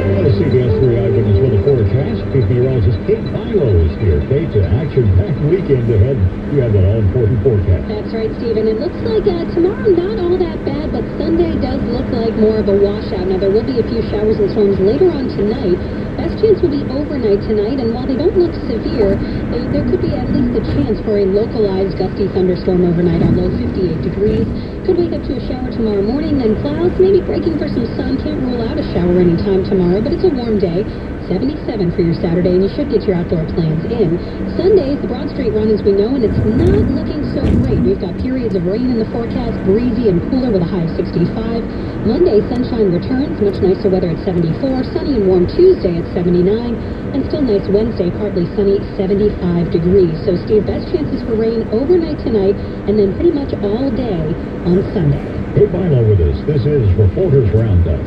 On the CBS 3 Eyewitness weather forecast, Chief Meteorologist Kate Bilo is here. Kate, action-packed weekend ahead. You have that all-important forecast. That's right, Stephen. It looks like tomorrow not all that bad, but Sunday does look like more of a washout. Now, there will be a few showers and storms later on tonight. Best chance will be overnight tonight, and while they don't look severe, there could be at least a chance for a localized gusty thunderstorm overnight on low 58 degrees. Could wake up to a shower tomorrow morning, then clouds, maybe breaking for some sun. Can't rule out a shower anytime tomorrow, but it's a warm day. 77 for your Saturday, and you should get your outdoor plans in. Sunday is the Broad Street run, as we know, and it's not looking so great. We've got periods of rain in the forecast, breezy and cooler with a high of 65. Monday, sunshine returns, much nicer weather at 74. Sunny and warm Tuesday at 79. And still nice Wednesday, partly sunny, 75 degrees. So, Steve, best chances for rain overnight tonight, and then pretty much all day on Sunday. Kate Bilo with us. This is Reporters Roundup.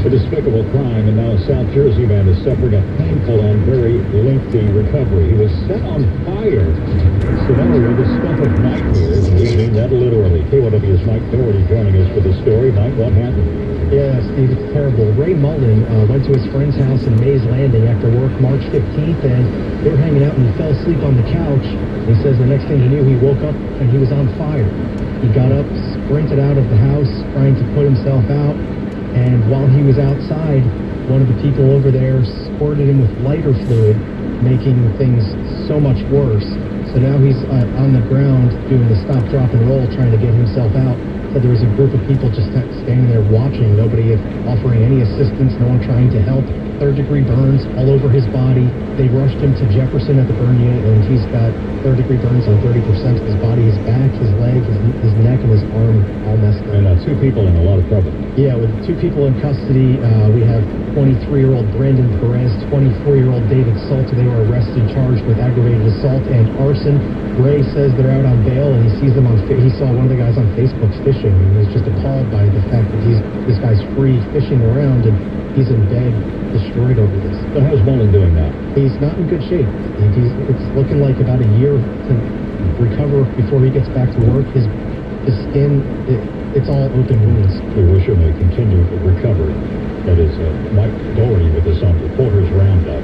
A despicable crime, and now a South Jersey man is suffering a painful and very lengthy recovery. He was set on fire. Scenario, the stuff of nightmares. We mean that literally. KYW's Mike Doherty joining us for the story. Mike, what happened? Yeah, Steve, it's terrible. Ray Mullen went to his friend's house in Mays Landing after work March 15th, and they were hanging out, and he fell asleep on the couch. He says the next thing he knew, he woke up and he was on fire. He got up, sprinted out of the house, trying to put himself out. And while he was outside, one of the people over there squirted him with lighter fluid, making things so much worse. So now he's on the ground doing the stop, drop, and roll, trying to get himself out. But there was a group of people just standing there watching, nobody offering any assistance, no one trying to help. Third-degree burns all over his body. They rushed him to Jefferson at the burn unit, and he's got third-degree burns on 30% of his body, his back, his leg, his neck, and his arm all messed up. And 2 people in a lot of trouble. Yeah, with 2 people in custody, we have 23-year-old Brandon Perez, 24-year-old David Salter. They were arrested, charged with aggravated assault and arson. Ray says they're out on bail, and he sees them he saw one of the guys on Facebook fishing, and he was just appalled by the fact that this guy's free fishing around, and he's in bed, destroyed over this. So how's Mullen doing now? He's not in good shape. It's looking like about a year to recover before he gets back to work. His skin, it's all open wounds. We wish him a continued recovery. That is Mike Doherty with us on Reporters Roundup.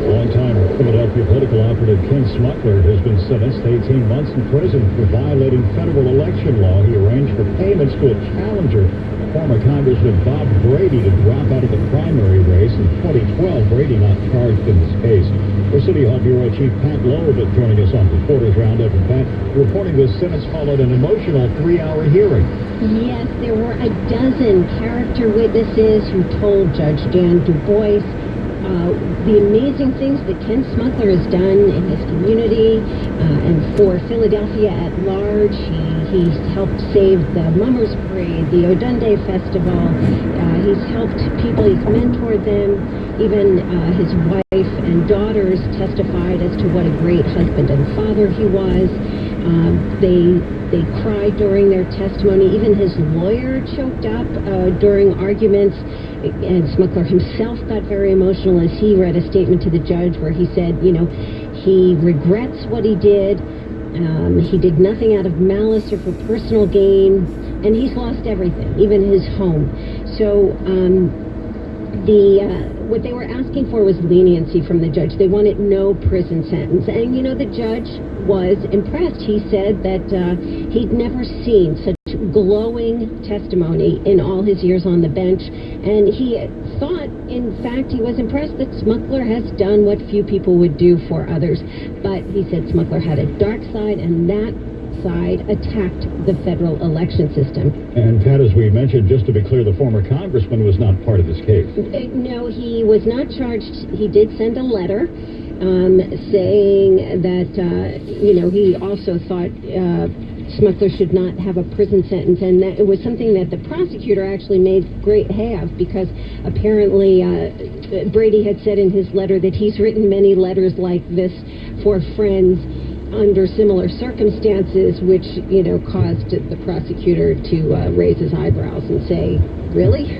Longtime Philadelphia political operative Ken Smuckler has been sentenced to 18 months in prison for violating federal election law. He arranged for payments to a challenger, former Congressman Bob Brady, to drop out of the primary race in 2012. Brady not charged in this case. Our City Hall Bureau Chief Pat Lowovic joining us on Reporters Roundup. And Pat, reporting this sentence followed an emotional 3-hour hearing. Yes, there were a dozen character witnesses who told Judge Dan Du Bois the amazing things that Ken Smuckler has done in his community and for Philadelphia at large. He's helped save the Mummers Parade, the Odunde Festival. He's helped people. He's mentored them. Even his wife and daughters testified as to what a great husband and father he was. They cried during their testimony. Even his lawyer choked up during arguments. And Smuggler himself got very emotional as he read a statement to the judge where he said, he regrets what he did. He did nothing out of malice or for personal gain. And he's lost everything, even his home. So what they were asking for was leniency from the judge. They wanted no prison sentence. And, the judge was impressed. He said that he'd never seen such glowing testimony in all his years on the bench. And he thought, in fact, he was impressed that Smuggler has done what few people would do for others. But he said Smuggler had a dark side, and that side attacked the federal election system. And Pat, as we mentioned, just to be clear, the former congressman was not part of this case. No, he was not charged. He did send a letter saying that, he also thought Smuggler should not have a prison sentence, and that it was something that the prosecutor actually made great hay of, because apparently Brady had said in his letter that he's written many letters like this for friends under similar circumstances, which, caused the prosecutor to raise his eyebrows and say, really?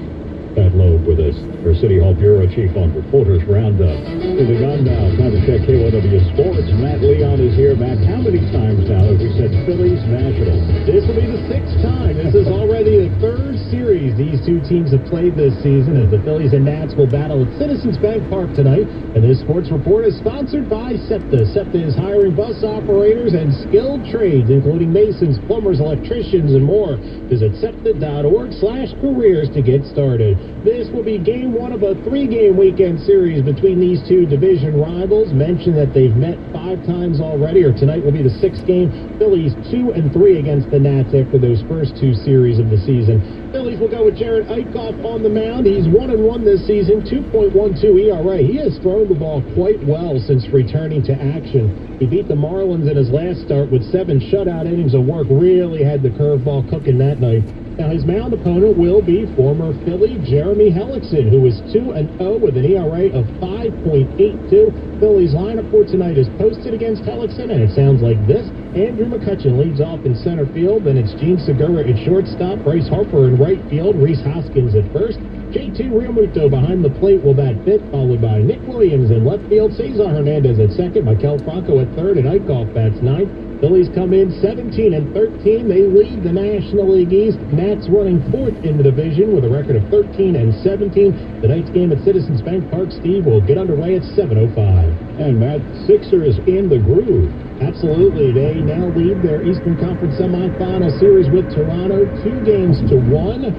Pat Loeb with us, our City Hall Bureau Chief on Reporters Roundup. Moving on now, time to check KYW Sports. Matt Leon is here. Matt, how many times now have we said Phillies Nationals? This will be the 6th time. This is already the 3rd series these two teams have played this season, as the Phillies and Nats will battle at Citizens Bank Park tonight. And this sports report is sponsored by SEPTA. SEPTA is hiring bus operators and skilled trades, including masons, plumbers, electricians, and more. Visit SEPTA.org/careers to get started. This will be game 1 of a 3-game weekend series between these two division rivals. Mentioned that they've met 5 times already, or tonight will be the 6th game. Phillies 2-3 against the Nats after those first 2 series of the season. Phillies will go with Jared Eichhoff on the mound. He's 1-1 this season, 2.12 ERA. He has thrown the ball quite well since returning to action. He beat the Marlins in his last start with 7 shutout innings of work. Really had the curveball cooking that night. Now, his mound opponent will be former Philly Jeremy Hellickson, who is 2-0 with an ERA of 5.82. Phillies lineup for tonight is posted against Hellickson, and it sounds like this. Andrew McCutchen leads off in center field. Then it's Gene Segura at shortstop, Bryce Harper in right field, Reese Hoskins at first. J.T. Realmuto behind the plate will bat 5th, followed by Nick Williams in left field, Cesar Hernandez at second, Maikel Franco at third, and Eichhoff bats 9th. Phillies come in 17-13. They lead the National League East. Nats running 4th in the division with a record of 13-17. Tonight's game at Citizens Bank Park, Steve, will get underway at 7:05. And Matt, Sixers in the groove. Absolutely. They now lead their Eastern Conference semifinal series with Toronto 2-1.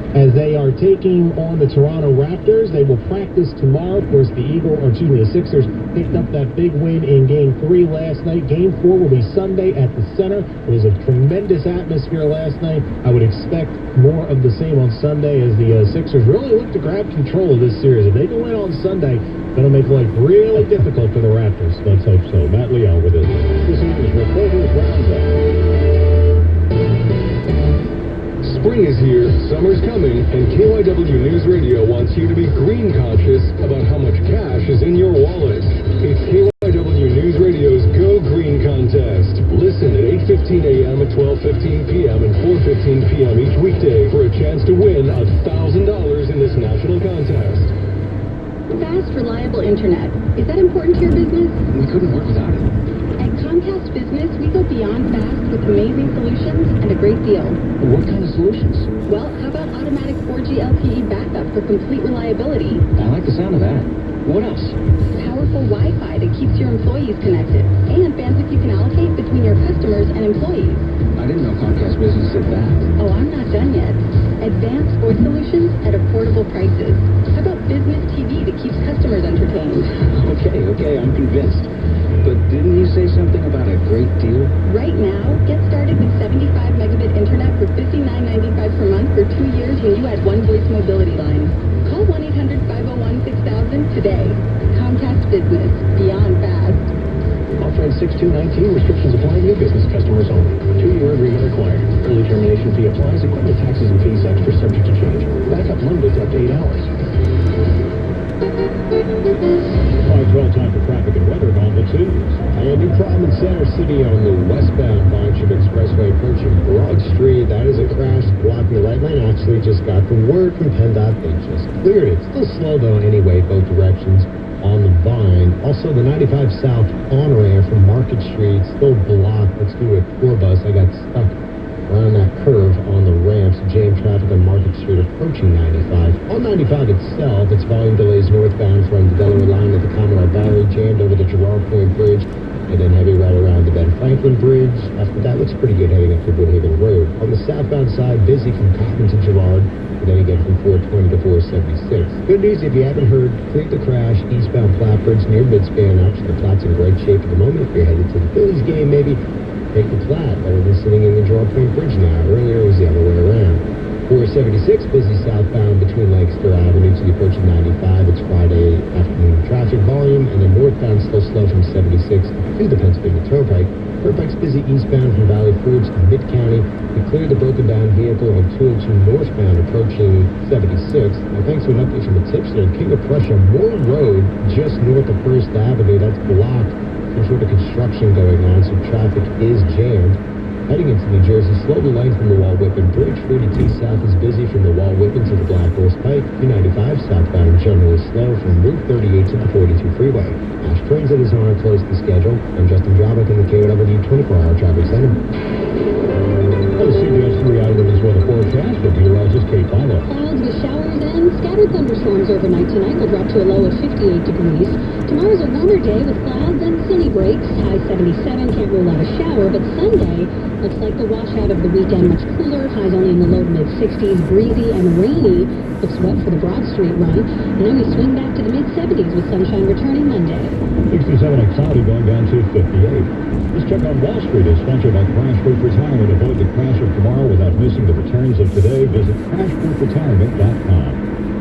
As they are taking on the Toronto Raptors. They will practice tomorrow. Of course, the Sixers picked up that big win in Game 3 last night. Game 4 will be Sunday at the Center. It was a tremendous atmosphere last night. I would expect more of the same on Sunday as the Sixers really look to grab control of this series. If they go in on Sunday, that'll make life really difficult for the Raptors. Let's hope so. Matt Leon with us. This is Reporters Roundup. Spring is here, summer's coming, and KYW News Radio wants you to be green conscious about how much cash is in your wallet. It's KYW News Radio's Go Green Contest. Listen at 8:15 a.m., at 12:15 p.m., and 4:15 p.m. each weekday for a chance to win $1,000 in this national contest. Fast, reliable internet. Is that important to your business? We couldn't work without it. At Comcast Business, we go beyond fast with amazing solutions and a great deal. What kind of solutions? Well, how about automatic 4G LTE backup for complete reliability? I like the sound of that. What else? Powerful Wi-Fi that keeps your employees connected, and bandwidth you can allocate between your customers and employees. I didn't know Comcast Business did that. Oh, I'm not done yet. Advanced voice solutions at affordable prices. How about business TV that keeps customers entertained? Okay, I'm convinced. But didn't you say something about a great deal? Right now, get started with 75 megabit internet for $59.95 per month for 2 years when you add one voice mobility line. Call 1-800-501-6000 today. Comcast Business. Beyond fast. Offer in 6/2/19. Restrictions apply. New business customers only. 2-year agreement required. Early termination fee applies. Equipment taxes and fees extra subject to change. Backup load is up to 8 hours. 5:12 time for traffic and weather on the twos. A new problem in Center City on the westbound Bronx Expressway approaching Broad Street. That is a crash blocking the right lane. Actually, just got the word from PennDOT. They just cleared it. Still slow though anyway, both directions on the Vine. Also, the 95 South on-ramp from Market Street still blocked. Let's do a tour bus. I got stuck around that curve on the ramps. Jam traffic on Market Street approaching 95. On 95 itself, it's volume delays northbound from the Delaware line at the Commodore Barry, jammed over the Girard Point Bridge, and then heavy right around the Ben Franklin Bridge. After that, looks pretty good heading up to Woodhaven Road. On the southbound side, busy from Cotton to Girard, and then again from 420 to 476. Good news, if you haven't heard, cleared the crash eastbound Platte Bridge near Midspan. Actually, the Platte's in great shape at the moment. If you're headed to the Phillies game, maybe take the Platte, better than sitting in the Girard Point Bridge now. Earlier, it was the other way around. 476, busy southbound between Lancaster Avenue to the approach of 95. It's Friday afternoon traffic volume, and then northbound still slow from 76 to the Pennsylvania Turnpike. Turnpike's busy eastbound from Valley Forge to Mid-County. We cleared the broken down vehicle on 202 northbound approaching 76. Now, thanks to an update from the tipster, King of Prussia, Moore Road, just north of First Avenue, that's blocked. Some sort of construction going on, so traffic is jammed. Heading into New Jersey, slow to length from the Wall-Whitman Bridge. 42 south is busy from the Wall-Whitman to the Black Horse Pike. 295 southbound generally slow from Route 38 to the 42 freeway. Ash Transit is on our close to schedule. I'm Justin Drobick in the KOW 24-hour traffic center. The CBS 3 Eyewitness weather forecast for meteorologist Kate Barlow. Clouds with showers and scattered thunderstorms overnight tonight will drop to a low of 58 degrees. Tomorrow's a warmer day with clouds and sunny breaks. High 77, can't rule out a shower, but Sunday looks like the washout of the weekend. Much cooler, highs only in the low to mid-60s, breezy and rainy. Looks wet for the Broad Street run. And then we swing back to the mid-70s with sunshine returning Monday. 67 and cloudy going down to 58. This check on Wall Street is sponsored by Crash Proof Retirement. Avoid the crash of tomorrow without missing the returns of today. Visit crashproofretirement.com.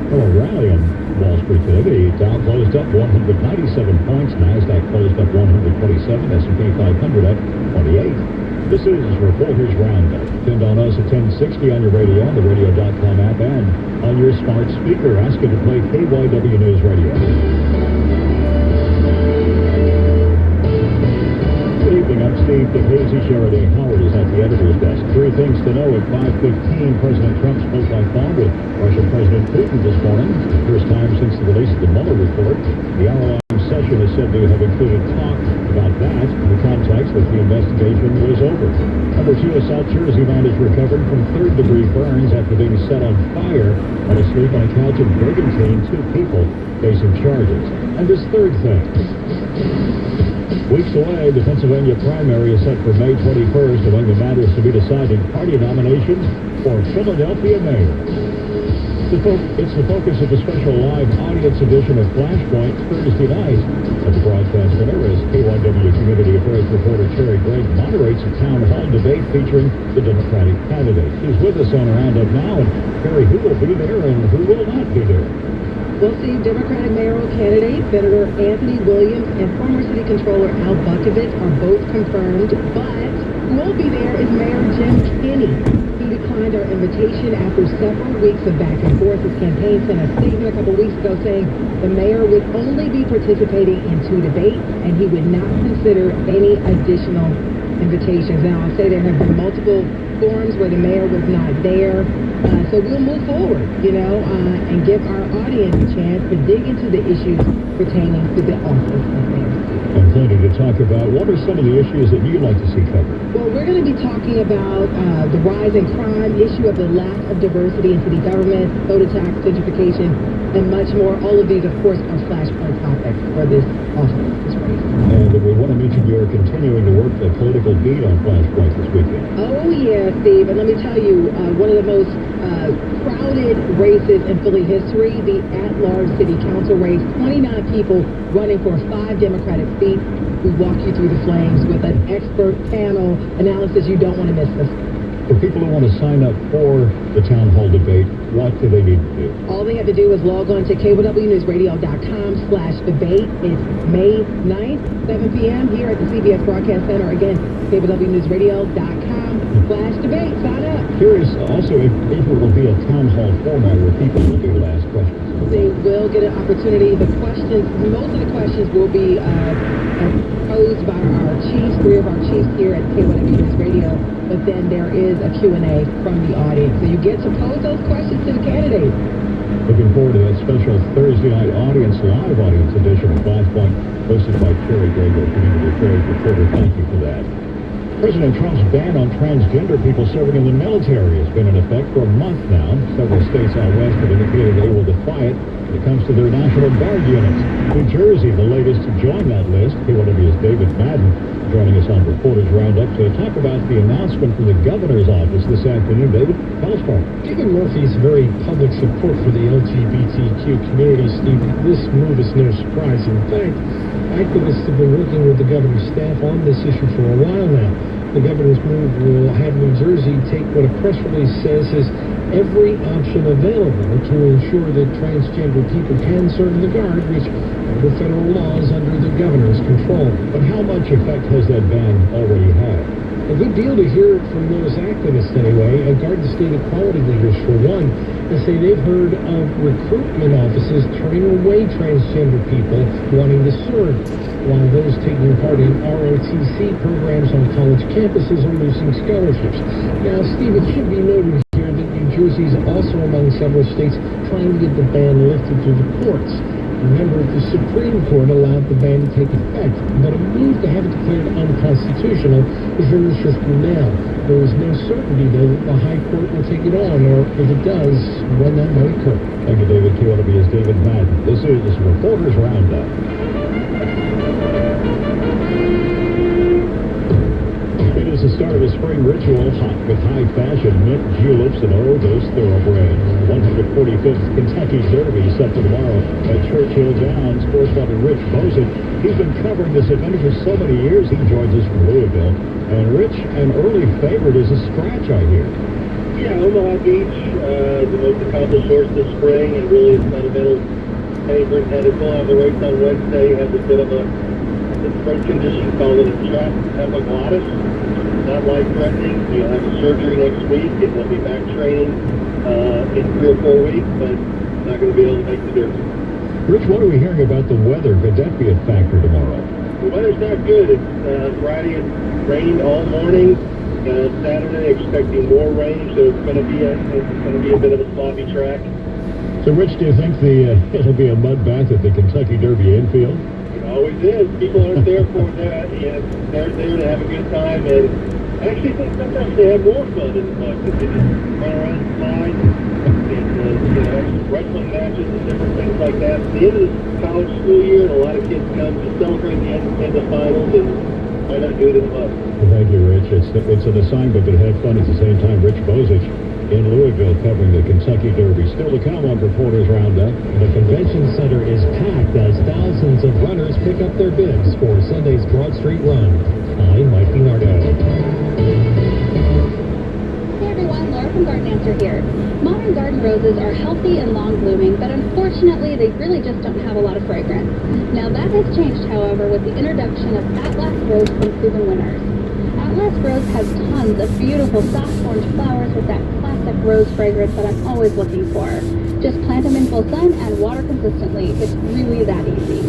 Oh, a rally on Wall Street today. The Dow closed up 197 points. NASDAQ closed up 127. S&P 500 up 28. This is Reporters Roundup. Pinned on us at 1060 on your radio, on the radio.com app, and on your smart speaker. Ask it to play KYW News Radio. Good evening, I'm Steve DeHazy. Sheridan Howard is at the editor's desk. Three things to know at 5:15. President Trump spoke by phone with Russian President Putin this morning. First time since the release of the Mueller report. The hour-long session is said to have included talk about that in the context that the investigation was over. Number two, a South Jersey man is recovered from third-degree burns after being set on fire while asleep on a couch in Brigantine. Two people facing charges. And this third thing. Weeks away, the Pennsylvania primary is set for May 21st. Among the matters to be decided, party nominations for Philadelphia mayor. It's the focus of a special live audience edition of Flashpoint Thursday night at the Broadcast Center as KYW Community Affairs reporter Terry Gregg moderates a town hall debate featuring the Democratic candidates. He's with us on Roundup now, and Terry, who will be there and who will not be there? We'll see Democratic mayoral candidate Senator Anthony Williams and former city controller Al Bukovic are both confirmed, but who will be there is Mayor Jim Kenney. He declined our invitation after several weeks of back and forth. His campaign sent a statement a couple weeks ago saying the mayor would only be participating in two debates and he would not consider any additional invitations. Now, I'll say there have been multiple forums where the mayor was not there. So we'll move forward, and give our audience a chance to dig into the issues pertaining to the office of mayor. And plenty to talk about. What are some of the issues that you'd like to see covered? Well, we're going to be talking about the rise in crime, issue of the lack of diversity in city government, soda tax, gentrification, and much more. All of these, of course, are flashpoint topics for this office, this race. And we want to mention you're continuing to work the political beat on Flashpoint this weekend. Oh, yeah, Steve. And let me tell you, one of the most crowded races in Philly history, the at-large city council race, 29 people running for 5 Democratic seats. We walk you through the flames with an expert panel analysis. You don't want to miss this. For people who want to sign up for the town hall debate, what do they need to do? All they have to do is log on to KWNewsRadio.com/debate. It's May 9th, 7 p.m. here at the CBS Broadcast Center. Again, KWNewsRadio.com/debate. Sign up. Curious also if it will be a town hall format where people will be able to ask questions. they will get an opportunity. Most of the questions will be posed by our chiefs, 3 of our chiefs here at KYW News Radio, but then there is a Q&A from the audience. So you get to pose those questions to the candidates. Looking forward to that special Thursday night live audience edition of 5 Point, hosted by Kerry Grego, community affairs reporter. Thank you for that. President Trump's ban on transgender people serving in the military has been in effect for a month now. Several states out west have indicated they will defy it when it comes to their National Guard units. New Jersey, the latest to join that list. KYW's David Madden joining us on Reporters Roundup to talk about the announcement from the governor's office this afternoon. David, tell us more. Given Murphy's very public support for the LGBTQ community, Steve, this move is no surprise. In fact, activists have been working with the governor's staff on this issue for a while now. The governor's move will have New Jersey take what a press release says is every option available to ensure that transgender people can serve in the Guard, which under federal law is under the governor's control. But how much effect has that ban already had? A good deal to hear from those activists anyway. Guard and state equality leaders, for one, they say they've heard of recruitment offices turning away transgender people wanting to serve, while those taking part in ROTC programs on college campuses are losing scholarships. Now, Steve, it should be noted here that New Jersey is also among several states trying to get the ban lifted through the courts. Remember, the Supreme Court allowed the ban to take effect, but a move to have it declared unconstitutional is in the system now. There is no certainty, though, that the High Court will take it on, or if it does, when that might occur. Thank you, David. KYW is David Madden. This is Reporters Roundup. It is the start of a spring ritual with high fashion, mint juleps, and all those thoroughbreds. 145th Kentucky Derby set for tomorrow at Churchill Downs. Correspondent Rich Bozit, he's been covering this event for so many years. He joins us from Louisville. And Rich, an early favorite is a scratch, I hear. Yeah, Omaha Beach, the most accomplished horse this spring, and really a fundamental favorite. Had to pull out the race on Wednesday. Had a bit of a sprint condition called a trap epiglottis. Not life-threatening. He'll have a surgery next week, and he'll be back training in 3 or 4 weeks, but not going to be able to make the Derby. Rich, what are we hearing about the weather? Could that be a factor tomorrow? The weather's not good. It's Friday, it rained all morning. Saturday, expecting more rain, so it's going to be a bit of a sloppy track. So, Rich, do you think it'll be a mud bath at the Kentucky Derby infield? It always is. People aren't there for that. Yeah, they're there to have a good time, and I actually think sometimes they have more fun in the mud because they just run around and slide and wrestling matches and different things like that. At the end of the college school year, and a lot of kids come to celebrate the end of finals, and why not do it in the mud? Well, thank you, Rich. It's an assignment that had fun at the same time. Rich Bozich in Louisville covering the Kentucky Derby. Still to come on Reporters Roundup. The convention center is packed as thousands of runners pick up their bibs for Sunday's Broad Street Run. I'm Mike DiNardo. Hey everyone, Laura from Garden Answer here. Modern garden roses are healthy and long-blooming, but unfortunately they really just don't have a lot of fragrance. Now that has changed, however, with the introduction of Atlas Rose from Proven Winners. Atlas Rose has tons of beautiful soft orange flowers with that classic rose fragrance that I'm always looking for. Just plant them in full sun and water consistently. It's really that easy.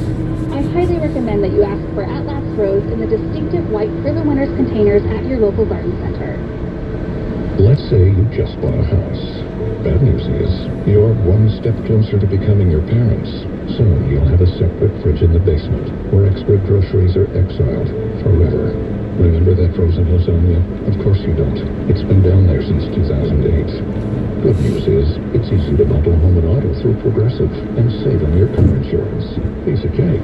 I highly recommend that you ask for Atlas Rose in the distinctive white Proven Winners containers at your local garden center. Let's say you just bought a house. Bad news is, you're one step closer to becoming your parents. Soon you'll have a separate fridge in the basement, where expert groceries are exiled forever. Remember that frozen lasagna? Of course you don't. It's been down there since 2008. Good news is, it's easy to bundle home and auto through Progressive and save on your car insurance. Piece of cake.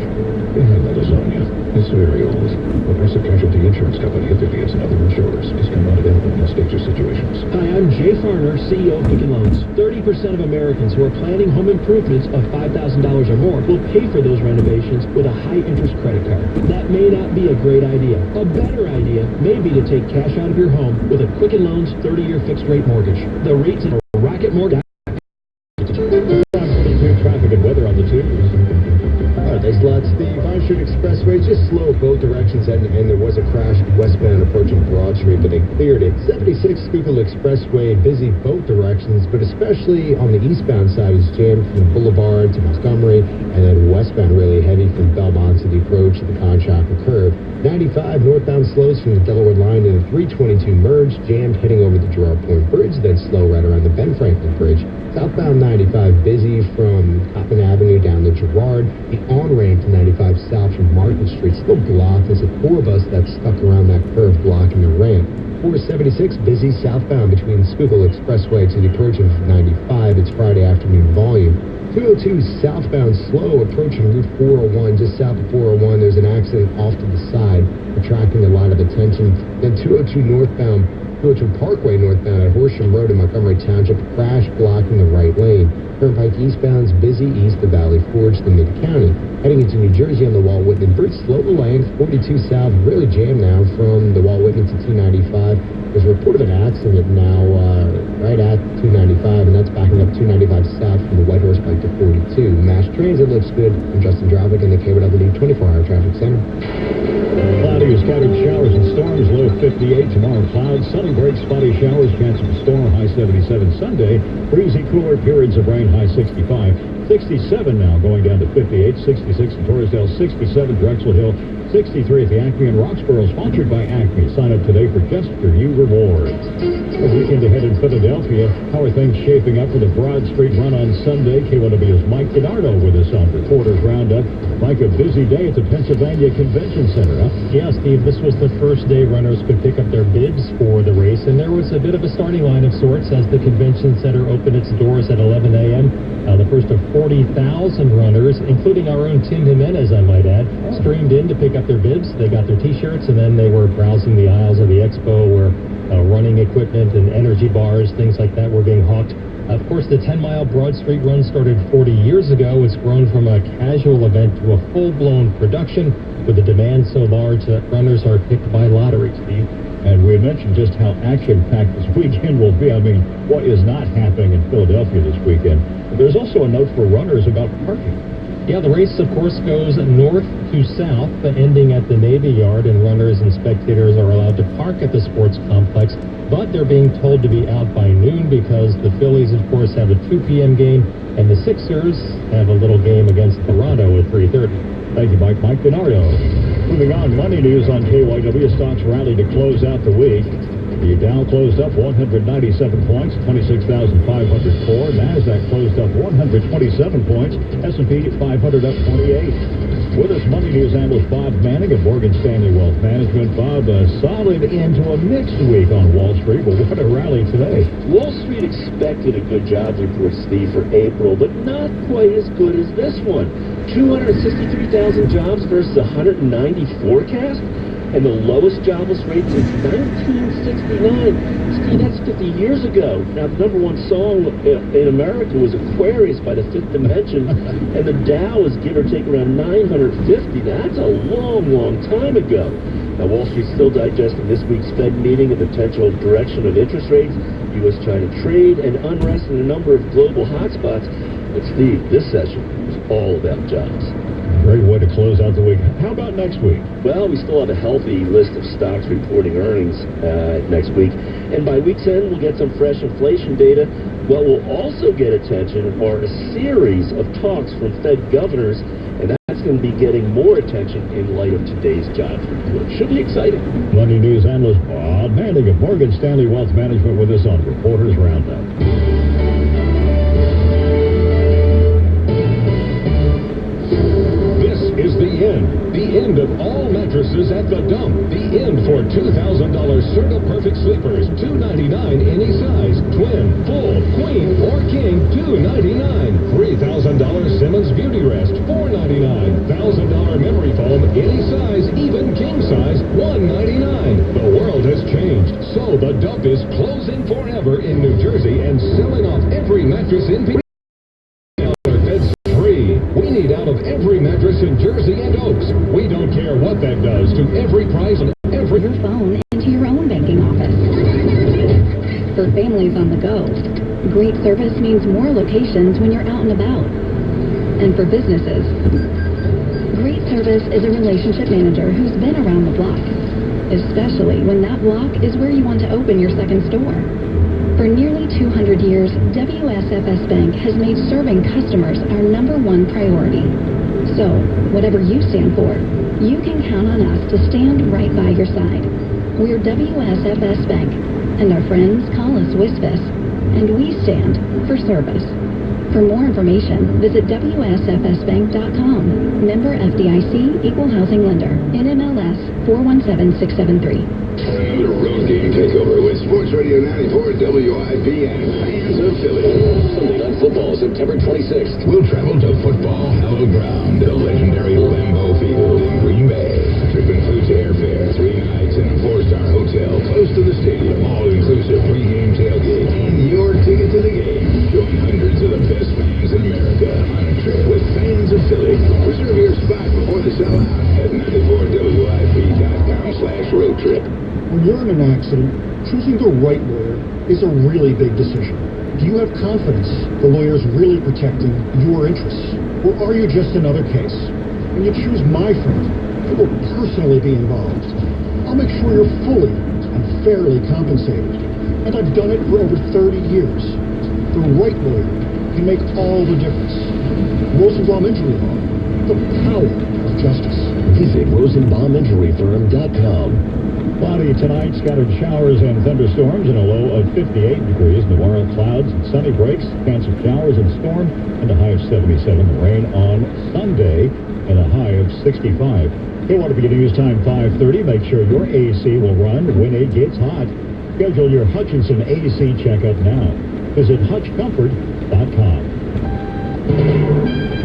Behind the lasagna. It's very old. Progressive Casualty Insurance Company, affiliates, and other insurers. Discount not available in all states or situations. Hi, I'm Jay Farner, CEO of Quicken Loans. 30% of Americans who are planning home improvements of $5,000 or more will pay for those renovations with a high-interest credit card. That may not be a great idea. A better idea may be to take cash out of your home with a Quicken Loans 30-year fixed-rate mortgage. The rates in Rocket Mortgage. Traffic and weather on the tubes. All right, thanks lots. The Vine Street Expressway just slow both directions, and there was a crash westbound approaching Broad Street, but they cleared it. 76 Schuylkill Expressway busy both directions, but especially on the eastbound side is jammed from Boulevard to Montgomery, and then westbound really heavy from Belmont to the approach to the Conshohocken curve. 95 northbound slows from the Delaware line to the 322 merge, jammed heading over the Girard Point Bridge, then slow right around the Ben Franklin Bridge. Southbound 95 busy from Coppin Avenue down to Girard. The on-ramp to 95 south from Market Street still blocked. There's a tour bus that's stuck around that curve blocking the ramp. 476 busy southbound between Schuylkill Expressway to the approach of 95. It's Friday afternoon volume. 202 southbound slow approaching Route 401 just south of 401. There's an accident off to the side attracting a lot of attention. Then 202 northbound, 202 Parkway northbound at Horsham Road in Montgomery Township, crash blocking the right lane. Turnpike eastbound's busy east of Valley Forge to Mid-County. Heading into New Jersey on the Walt Whitman Bridge, slow to lane, 42 south, really jammed now from the Walt Whitman to 295. There's a report of an accident now right at 295, and that's backing up 295 south from the White Horse Pike to 42. Mass Transit looks good. I'm Justin Drovic in the KYW 24-hour traffic center. Cloudy with scattered showers and storms, low 58. Tomorrow, clouds, sunny breaks, spotty showers, chance of a storm, high 77. Sunday, breezy, cooler periods of rain, high 65. 67 now, going down to 58. 66 in Torresdale, 67 Drexel Hill, 63 at the Acme in Roxborough, sponsored by Acme. Sign up today for Gesture You Rewards. A weekend ahead in Philadelphia. How are things shaping up for the Broad Street run on Sunday? KYW's Mike Gennardo with us on Reporters Roundup. Mike, a busy day at the Pennsylvania Convention Center, huh? Yeah, Steve, this was the first day runners could pick up their bibs for the race, and there was a bit of a starting line of sorts as the Convention Center opened its doors at 11 a.m. The first of 40,000 runners, including our own Tim Jimenez, I might add, streamed in to pick up their bibs. They got their T-shirts, and then they were browsing the aisles of the expo where running equipment and energy bars, things like that, were being hawked. Of course, the 10-mile Broad Street run started 40 years ago. It's grown from a casual event to a full-blown production, with the demand so large that runners are picked by lottery, Steve. And we mentioned just how action-packed this weekend will be. I mean, what is not happening in Philadelphia this weekend? There's also a note for runners about parking. Yeah, the race, of course, goes north to south, ending at the Navy Yard, and runners and spectators are allowed to park at the sports complex, but they're being told to be out by noon because the Phillies, of course, have a 2 p.m. game, and the Sixers have a little game against Toronto at 3:30. Thank you, Mike. Mike Gennardo. Moving on, money news on KYW. Stocks rallied to close out the week. The Dow closed up 197 points, 26,504. NASDAQ closed up 127 points. S&P 500 up 28. With us, money news analyst Bob Manning of Morgan Stanley Wealth Management. Bob, a solid end to a mixed week on Wall Street. Well, what a rally today. Wall Street expected a good jobs report, Steve, for April, but not quite as good as this one. 263,000 jobs versus 190 forecast, and the lowest jobless rate since 1969. Steve, that's 50 years ago. Now, the number one song in America was Aquarius by the Fifth Dimension, and the Dow is give or take around 950. That's a long, long time ago. Now, Wall Street's still digesting this week's Fed meeting and potential direction of interest rates, U.S.-China trade, and unrest in a number of global hotspots. But Steve, this session was all about jobs. Great way to close out the week. How about next week? Well, we still have a healthy list of stocks reporting earnings next week. And by week's end, we'll get some fresh inflation data. What will also get attention are a series of talks from Fed governors, and that's going to be getting more attention in light of today's jobs report. Should be exciting. Money news analyst Bob Manning of Morgan Stanley Wealth Management with us on Reporters Roundup. The end of all mattresses at the dump. The end for $2,000 Serta Perfect Sleepers. $299 any size. Twin, full, queen, or king. $299. $3,000 Simmons Beauty Rest. $499. $1,000 memory foam. Any size, even king size. $199. The world has changed, so the dump is closing forever in New Jersey and selling off every mattress in P. We need out of every mattress in Jersey and Oaks. We don't care what that does to every price and every... Your phone into your own banking office. For families on the go, great service means more locations when you're out and about. And for businesses, great service is a relationship manager who's been around the block, especially when that block is where you want to open your second store. For nearly 200 years, WSFS Bank has made serving customers our #1 priority. So, whatever you stand for, you can count on us to stand right by your side. We're WSFS Bank, and our friends call us WSFS, and we stand for service. For more information, visit WSFSbank.com. Member FDIC, Equal Housing Lender, NMLS 417673. The road game takeover with Sports Radio 94 WIP and fans of Philly. Sunday Night Football, September 26th. We'll travel to Football Hallowed Ground, the legendary Lambeau Field in Green Bay. Trip includes airfare, 3 nights in a 4-star hotel close to the stadium, all-inclusive pregame tailgate, and your ticket to the game. Join hundreds of the best fans in America on a trip with fans of Philly. Reserve your spot before they sell out at 94WIP.com/roadtrip. When you're in an accident, choosing the right lawyer is a really big decision. Do you have confidence the lawyer's really protecting your interests? Or are you just another case? When you choose my firm, it will personally be involved. I'll make sure you're fully and fairly compensated. And I've done it for over 30 years. The right lawyer can make all the difference. Rosenbaum Injury Law, the power of justice. Visit RosenbaumInjuryFirm.com. Cloudy tonight, scattered showers and thunderstorms, and a low of 58 degrees. Tomorrow, clouds and sunny breaks, chance of showers and storm, and a high of 77. Rain on Sunday, and a high of 65. KYWB News Time 5:30. Make sure your AC will run when it gets hot. Schedule your Hutchinson AC checkup now. Visit HutchComfort.com.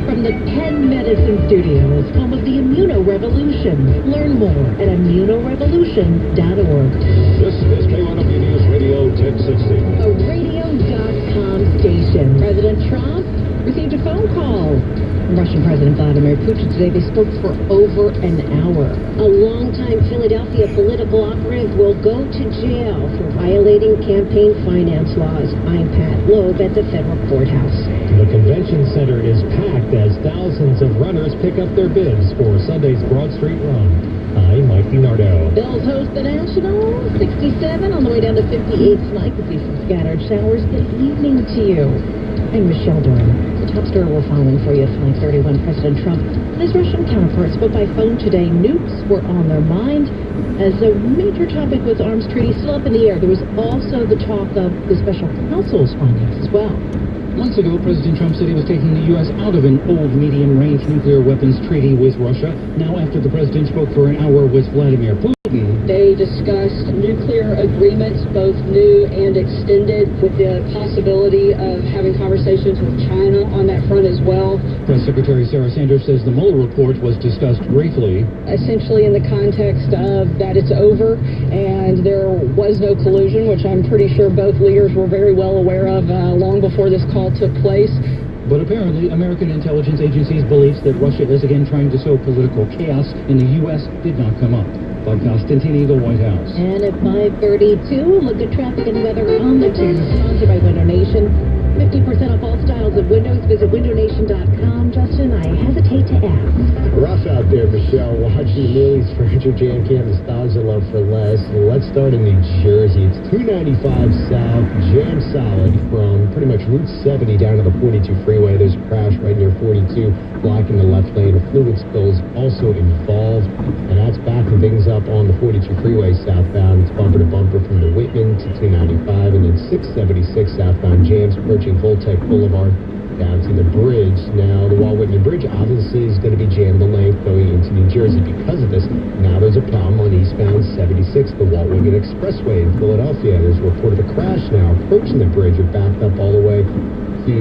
From the Penn Medicine Studios, home of the Immunorevolution. Learn more at immunorevolution.org. This is KYWB News Radio 1060. A radio.com station. President Trump received a phone call from Russian President Vladimir Putin today. They spoke for over an hour. A longtime Philadelphia political operative will go to jail for violating campaign finance laws. I'm Pat Loeb at the federal courthouse. The convention center is packed as thousands of runners pick up their bibs for Sunday's Broad Street Run. I'm Mike DiNardo. Bills host the National. 67 on the way down to 58 tonight. Could see some scattered showers. Good evening to you. I'm Michelle Durham. The top story we're following for you tonight, 31 President Trump and his Russian counterpart spoke by phone today. Nukes were on their mind as a major topic with arms treaty still up in the air. There was also the talk of the special counsel's findings as well. Months ago, President Trump said he was taking the U.S. out of an old medium-range nuclear weapons treaty with Russia. Now, after the president spoke for an hour with Vladimir Putin, they discussed nuclear agreements, both new and extended, with the possibility of having conversations with China on that front as well. Press Secretary Sarah Sanders says the Mueller report was discussed briefly. Essentially in the context of that it's over and there was no collusion, which I'm pretty sure both leaders were very well aware of long before this call took place. But apparently, American intelligence agencies' beliefs that Russia is again trying to sow political chaos in the U.S. did not come up. Bob Costantini, the White House. And at 5:32, look at traffic and weather on the 10, sponsored by Window Nation. 50% off all styles of windows. Visit windownation.com. Justin, I hesitate to ask. Rough out there, Michelle. Watching Millie's Furniture Jam Camp Nostalgia Love for Less. Let's start in New Jersey. It's 295 South, jam solid from pretty much Route 70 down to the 42 freeway. There's a crash right near 42, blocking the left lane. A fluid spill is also involved, and that's backing things up on the 42 freeway southbound. It's bumper to bumper from the Whitman to 295, and then 676 southbound jams approaching Voltec Boulevard down to the bridge. Now, the Walt Whitman Bridge obviously is going to be jammed the length going into New Jersey because of this. Now there's a problem on eastbound 76, the Walt Whitman Expressway in Philadelphia. There's a report of a crash now approaching the bridge. You're backed up all the way to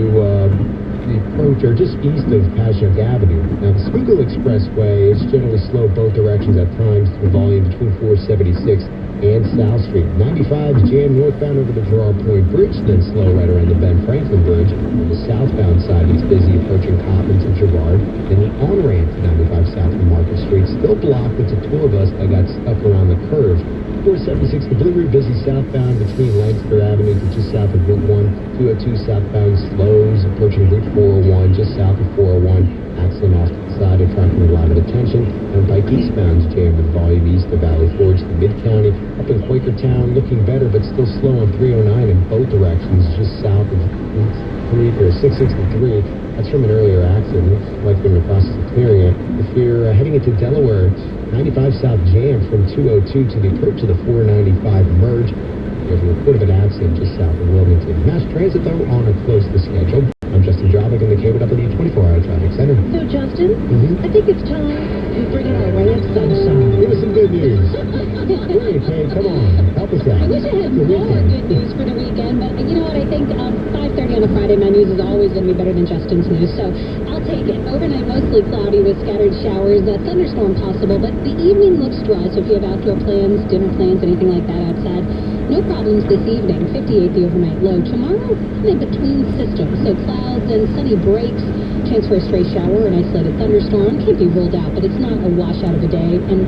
the approach, or just east of Passyunk Avenue. Now, the Schuylkill Expressway is generally slow both directions at times through volume between 476 and South Street. 95 is jammed northbound over the Gerard Point Bridge, then slow right around the Ben Franklin Bridge. On the southbound side, it's busy approaching Cotton to Gerard. Then the on-ramp to 95 South from Market Street, still blocked with a tour bus that got stuck around the curve. 476, the Blue Route busy southbound between Lancaster Avenue to just south of Route 1. 202 southbound slows approaching Route 401 just south of 401. Accident off to the side attracting a lot of attention. And Pike eastbound is jammed with volume east of Valley Forge to Mid-County. Up in Quakertown, looking better but still slow on 309 in both directions just south of 663. That's from an earlier accident. Looks like they're in the process of clearing it. If you're heading into Delaware, 95 south jammed from 202 to the approach of the 495 merge. You have a report of an accident just south of Wilmington. Mass transit, though, on a close to schedule. I'm Justin Jobick in the KW 24-hour traffic center. So, Justin, I think it's time we bring in our ray of sunshine. Give us some good news. Hey, Kay, come on. Help us out. I wish I had more good news for the weekend, but you know what? I think 5:30 on a Friday, my news is always going to be better than Justin's news, so I'll take it. Overnight, mostly cloudy with scattered showers. A thunderstorm possible, but the evening looks dry, so if you have outdoor plans, dinner plans, anything like that outside, no problems this evening. 58 the overnight low. Tomorrow, in between systems, so clouds and sunny breaks. Chance for a stray shower or an isolated thunderstorm. Can't be ruled out, but it's not a washout of a day. And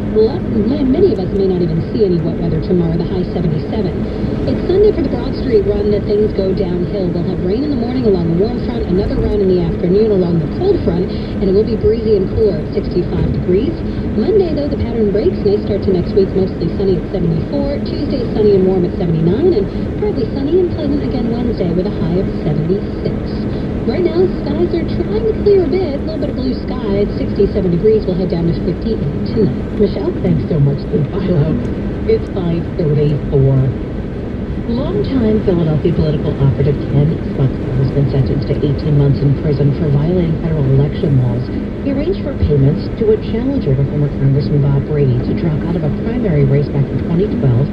many of us may not even see any wet weather tomorrow, the high 77. It's Sunday for the Broad Street run that things go downhill. We'll have rain in the morning along the warm front, another round in the afternoon along the cold front, and it will be breezy and cooler at 65 degrees. Monday, though, the pattern breaks. Nice start to next week, mostly sunny at 74. Tuesday, sunny and warm at 79, and partly sunny and pleasant again Wednesday with a high of 76. Right now, skies are trying to clear a bit. A little bit of blue sky at 67 degrees. We'll head down to 58 tonight. Michelle? Thanks so much, Philo. It's 5:34. Longtime Philadelphia political operative Ken Smuckler has been sentenced to 18 months in prison for violating federal election laws. He arranged for payments to a challenger to former Congressman Bob Brady to drop out of a primary race back in 2012.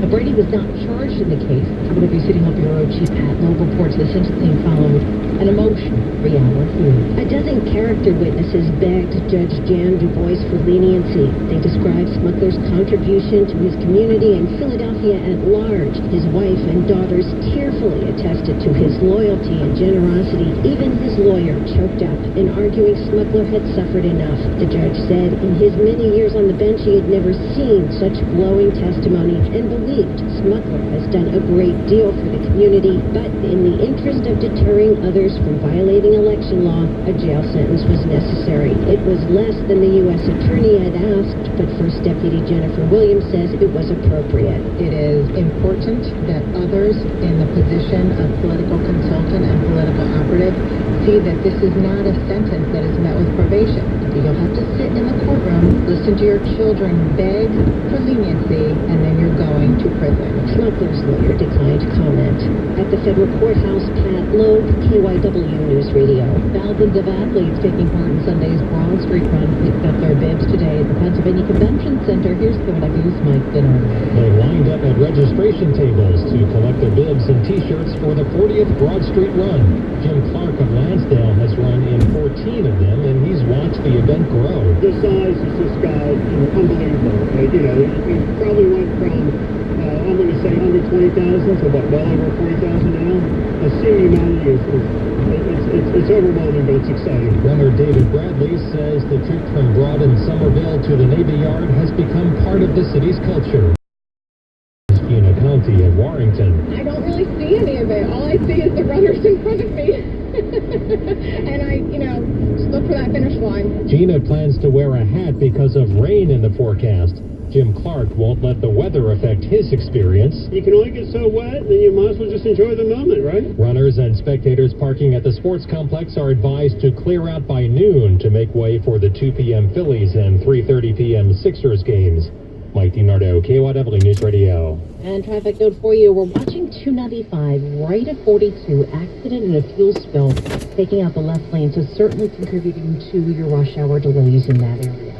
Brady was not charged in the case. WBC Signal Bureau Chief Pat Loeb reports the sentencing followed an emotional 3-hour hearing. A dozen character witnesses begged Judge Jan Du Bois for leniency. They described Smuckler's contribution to his community and Philadelphia at large. His wife and daughters tearfully attested to his loyalty and generosity. Even his lawyer choked up in arguing Smuckler had suffered enough. The judge said in his many years on the bench he had never seen such glowing testimony and believed Smuckler has done a great deal for the community, but in the interest of deterring others from violating election law, a jail sentence was necessary. It was less than the U.S. Attorney had asked, but First Deputy Jennifer Williams says it was appropriate. It is important that others in the position of political consultant and political operative see that this is not a sentence that is met with probation. You'll have to sit in the courtroom, listen to your children beg for leniency, and then you're going to prison. Smuckler's lawyer declined to comment. At the federal courthouse, Pat Loeb, KYW News Radio. Thousands of athletes taking part in Sunday's Bronx Street Run picked up their bibs today at the Pennsylvania Convention Center. Here's KYW's Mike Dinner. They lined up at registration tables to collect their bibs and T-shirts for the 40th Broad Street Run. Jim Clark of Lansdale has run in 14 of them, and he's watched the event grow. The size has just got unbelievable. It probably went from, I'm going to say, under 20,000 to well over 40,000 now. Seeing humanity it's overwhelming, but it's exciting. Runner David Bradley says the trip from Broad and Somerville to the Navy Yard has become part of the city's culture. Skinner County at Warrington. I don't really see any of it. All I see is the runners in front of me. And I, just look for that finish line. Gina plans to wear a hat because of rain in the forecast. Jim Clark won't let the weather affect his experience. You can only get so wet, then you might as well just enjoy the moment, right? Runners and spectators parking at the sports complex are advised to clear out by noon to make way for the 2 p.m. Phillies and 3:30 p.m. Sixers games. Mike DiNardo, KYW News Radio. And traffic note for you, we're watching 295 right at 42, accident and a fuel spill, taking out the left lane, so certainly contributing to your rush hour delays in that area.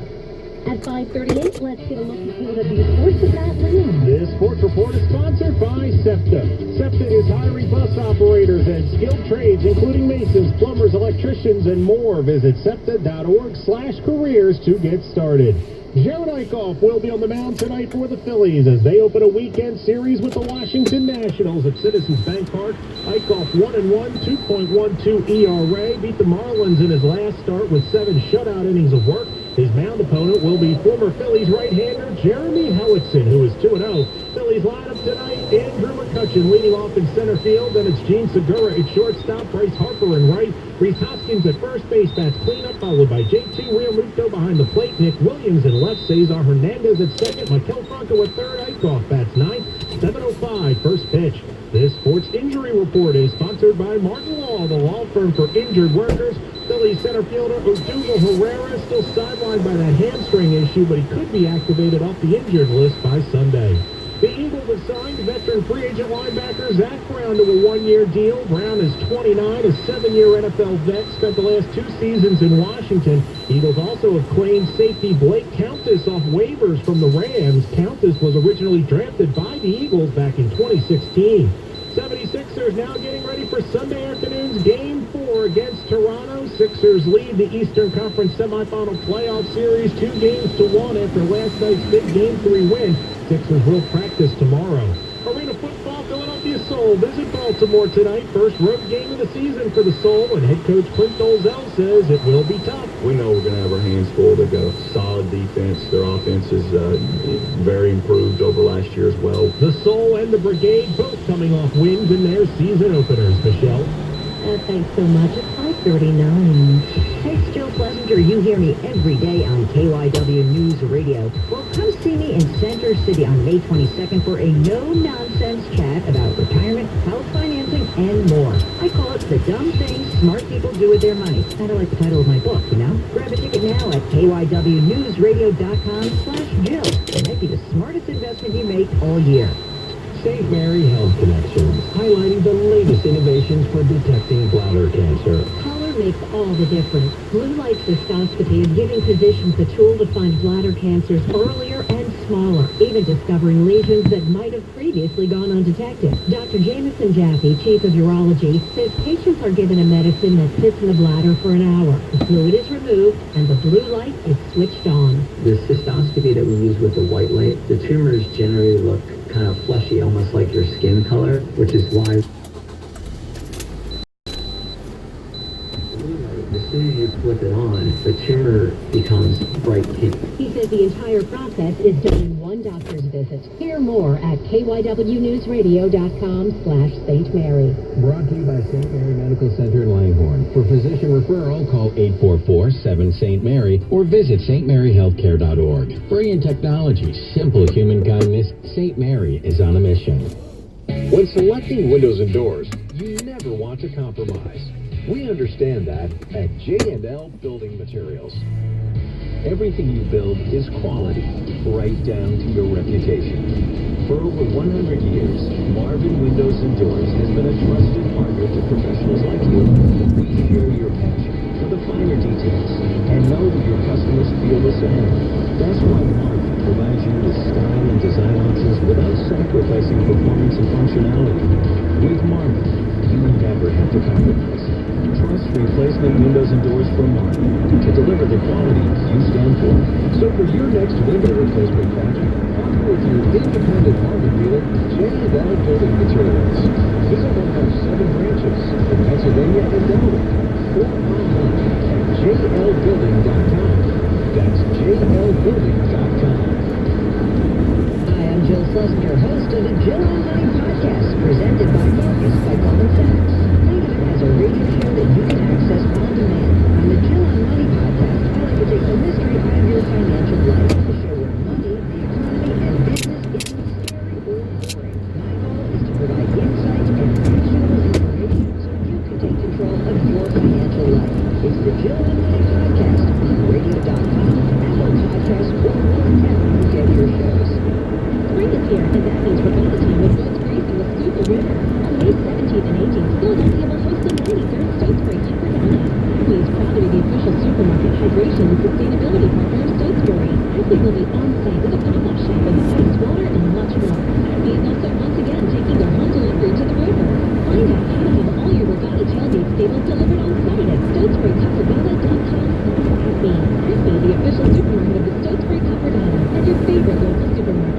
At 5:38, let's get a look at KYW Sports with Matt Lamb. This sports report is sponsored by SEPTA. SEPTA is hiring bus operators and skilled trades, including masons, plumbers, electricians, and more. Visit SEPTA.org/careers to get started. Joe Nykoff will be on the mound tonight for the Phillies as they open a weekend series with the Washington Nationals at Citizens Bank Park. Nykoff 1-1, 2.12 ERA, beat the Marlins in his last start with 7 shutout innings of work. His mound opponent will be former Phillies right-hander Jeremy Hellickson, who is 2-0. Phillies lineup tonight, Andrew McCutchen leading off in center field. Then it's Gene Segura at shortstop, Bryce Harper in right, Reese Hoskins at first base, bats cleanup, followed by J.T. Realmuto behind the plate, Nick Williams in left, Cesar Hernandez at second, Maikel Franco at third, Eichhoff bats ninth, 7:05, first pitch. This sports injury report is sponsored by Martin Law, the law firm for injured workers. Phillies center fielder Odubel Herrera still sidelined by that hamstring issue, but he could be activated off the injured list by Sunday. The Eagles have signed veteran free agent linebacker Zach Brown to a one-year deal. Brown is 29, a 7-year NFL vet, spent the last 2 seasons in Washington. Eagles also have claimed safety Blake Countess off waivers from the Rams. Countess was originally drafted by the Eagles back in 2016. 76ers now getting ready for Sunday afternoon's Game 4 against Toronto. Sixers lead the Eastern Conference semifinal playoff series 2-1 after last night's big Game 3 win. Sixers will practice tomorrow. Arena football, Philadelphia Soul visit Baltimore tonight. First road game of the season for the Soul, and head coach Clint Dolzell says it will be tough. We know we're going to have our hands full. They've got a solid defense. Their offense is very improved over last year as well. The Soul and the Brigade both coming off wins in their season openers. Michelle? Thanks so much. It's 5:39. Hey, it's Jill Pleasanter. You hear me every day on KYW News Radio. Well, come see me in Center City on May 22nd for a no-nonsense chat about retirement, house financing, and more. I call it the dumb things smart people do with their money. Kind of like the title of my book, you know? Grab a ticket now at kywnewsradio.com/Jill. It might be the smartest investment you make all year. St. Mary Health Connections, highlighting the latest innovations for detecting bladder cancer. Color makes all the difference. Blue light cystoscopy is giving physicians the tool to find bladder cancers earlier and smaller, even discovering lesions that might have previously gone undetected. Dr. Jameson Jaffe, chief of urology, says patients are given a medicine that sits in the bladder for an hour. The fluid is removed and the blue light is switched on. The cystoscopy that we use with the white light, the tumors generally look kind of fleshy, almost like your skin color, which is why as soon as you flip it on, the tumor becomes bright pink. He says the entire process is done in one doctor's visit. Hear more at kywnewsradio.com/St. Mary. Brought to you by St. Mary Medical Center in Langhorne. For physician referral, call 844-7-ST-MARY or visit stmaryhealthcare.org. Brilliant technology, simple human kindness, St. Mary is on a mission. When selecting windows and doors, you never want to compromise. We understand that at J&L Building Materials. Everything you build is quality, right down to your reputation. For over 100 years, Marvin Windows and Doors has been a trusted partner to professionals like you. We share your passion for the finer details and know that your customers feel the same. That's why Marvin provides you with style and design options without sacrificing performance and functionality. With Marvin, you never have to compromise. Trust replacement windows and doors from Marvin to deliver the quality you stand for. So for your next window replacement project, partner with your independent Marvin dealer, J&L Building Materials. Visit one of our 7 branches in Pennsylvania and Delaware, or online at jlbuilding.com. That's jlbuilding.com. Hi, I'm Jill Schlesinger, host of the Jill on Money podcast, presented by Marcus by Goldman Sachs. Think of it as a radio show that you can access on demand. On the Jill on Money podcast, I like to take the mystery out of your financial life. The show where money, the economy, and business isn't scary or boring. My goal is to provide insights and actionable information so you can take control of your financial life. It's the Jill on Money podcast on radio.com, Apple Podcasts, or wherever you get your shows. Spring is here, and that means we're going to time with boats racing the Schuylkill River. On May 17th and 18th, Philadelphia will host the 93rd Stotesbury Tucker-Donna. Acme is proud to be the official supermarket hydration and sustainability partner of Stotesbury. Acme will be on site with a pop-up shop with ice, water, and much more. Acme is also once again taking their home delivery to the river. Find out how to have all your regatta tailgate stables delivered on site at StotesburyCup-Regatta.com/Acme. Acme, the official supermarket of the Stotesbury Cup-Regatta, and your favorite local supermarket.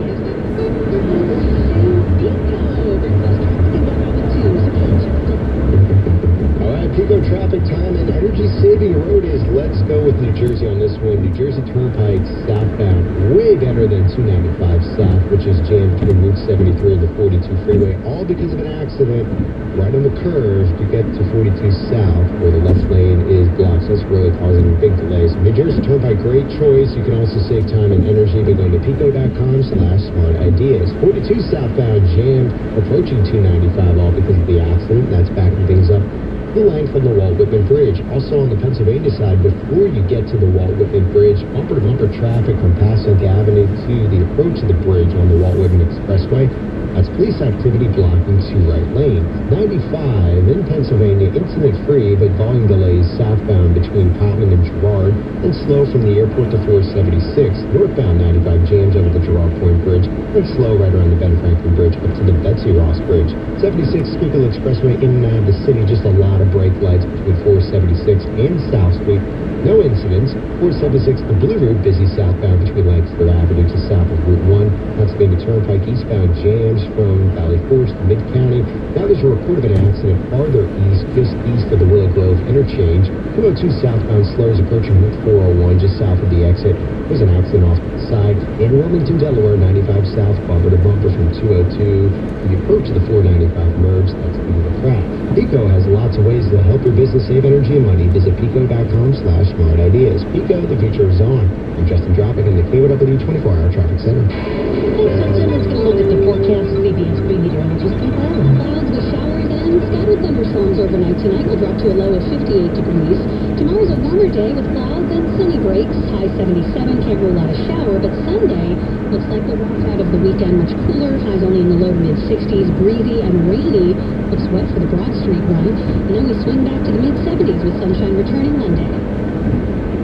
All right, Pico traffic time and energy saving road is Let's Go with New Jersey on this one. New Jersey Jersey Turnpike southbound, way better than 295 south, which is jammed between Route 73 and the 42 freeway, all because of an accident right on the curve to get to 42 south, where the left lane is blocked. So that's really causing big delays. New Jersey Turnpike, great choice. You can also save time and energy by going to pico.com/smart ideas. 42 southbound jammed, approaching 295, all because of the accident. That's backing things up the length of the Walt Whitman Bridge. Also on the Pennsylvania side, before you get to the Walt Whitman Bridge, bumper-to-bumper traffic from Passyunk Avenue to the approach of the bridge on the Walt Whitman Expressway. That's police activity blocking 2 right lanes. 95 in Pennsylvania, incident-free, but volume delays southbound between Potman and Girard, and slow from the airport to 476. Northbound 95 jams over the Girard Point Bridge, and slow right around the Ben Franklin Bridge up to the Betsy Ross Bridge. 76 Schuylkill Expressway in and out of the city, just a lot of brake lights between 476 and South Street. No incidents. 476, the Blue Route, busy southbound between Lancaster Avenue to south of Route 1. Pennsylvania Turnpike eastbound jams from Valley Forge to Mid-County. Now there's a report of an accident farther east, just east of the Willow Grove interchange. 202 southbound slows approaching Route 401, just south of the exit. There's an accident off to the side. In Wilmington, Delaware, 95 south, bumper to bumper from 202 to the approach of the 495 merge. That's due to the crash. Pico has lots of ways to help your business save energy and money. Visit pico.com/smart ideas. Pico, the future is on. I'm Justin Dropick in the KYW 24-hour traffic center. Let's get a look at the forecast. CBS 3 meteorologist Pete Allen. Clouds with showers and scattered thunderstorms overnight tonight will drop to a low of 58 degrees. Tomorrow's a warmer day with clouds and sunny breaks. High 77, can't rule out a shower, but Sunday looks like the walk out of the weekend much cooler. Highs only in the low to mid-60s, breezy and rainy. Looks wet for the Broad Street run. And then we swing back to the mid-70s with sunshine returning Monday.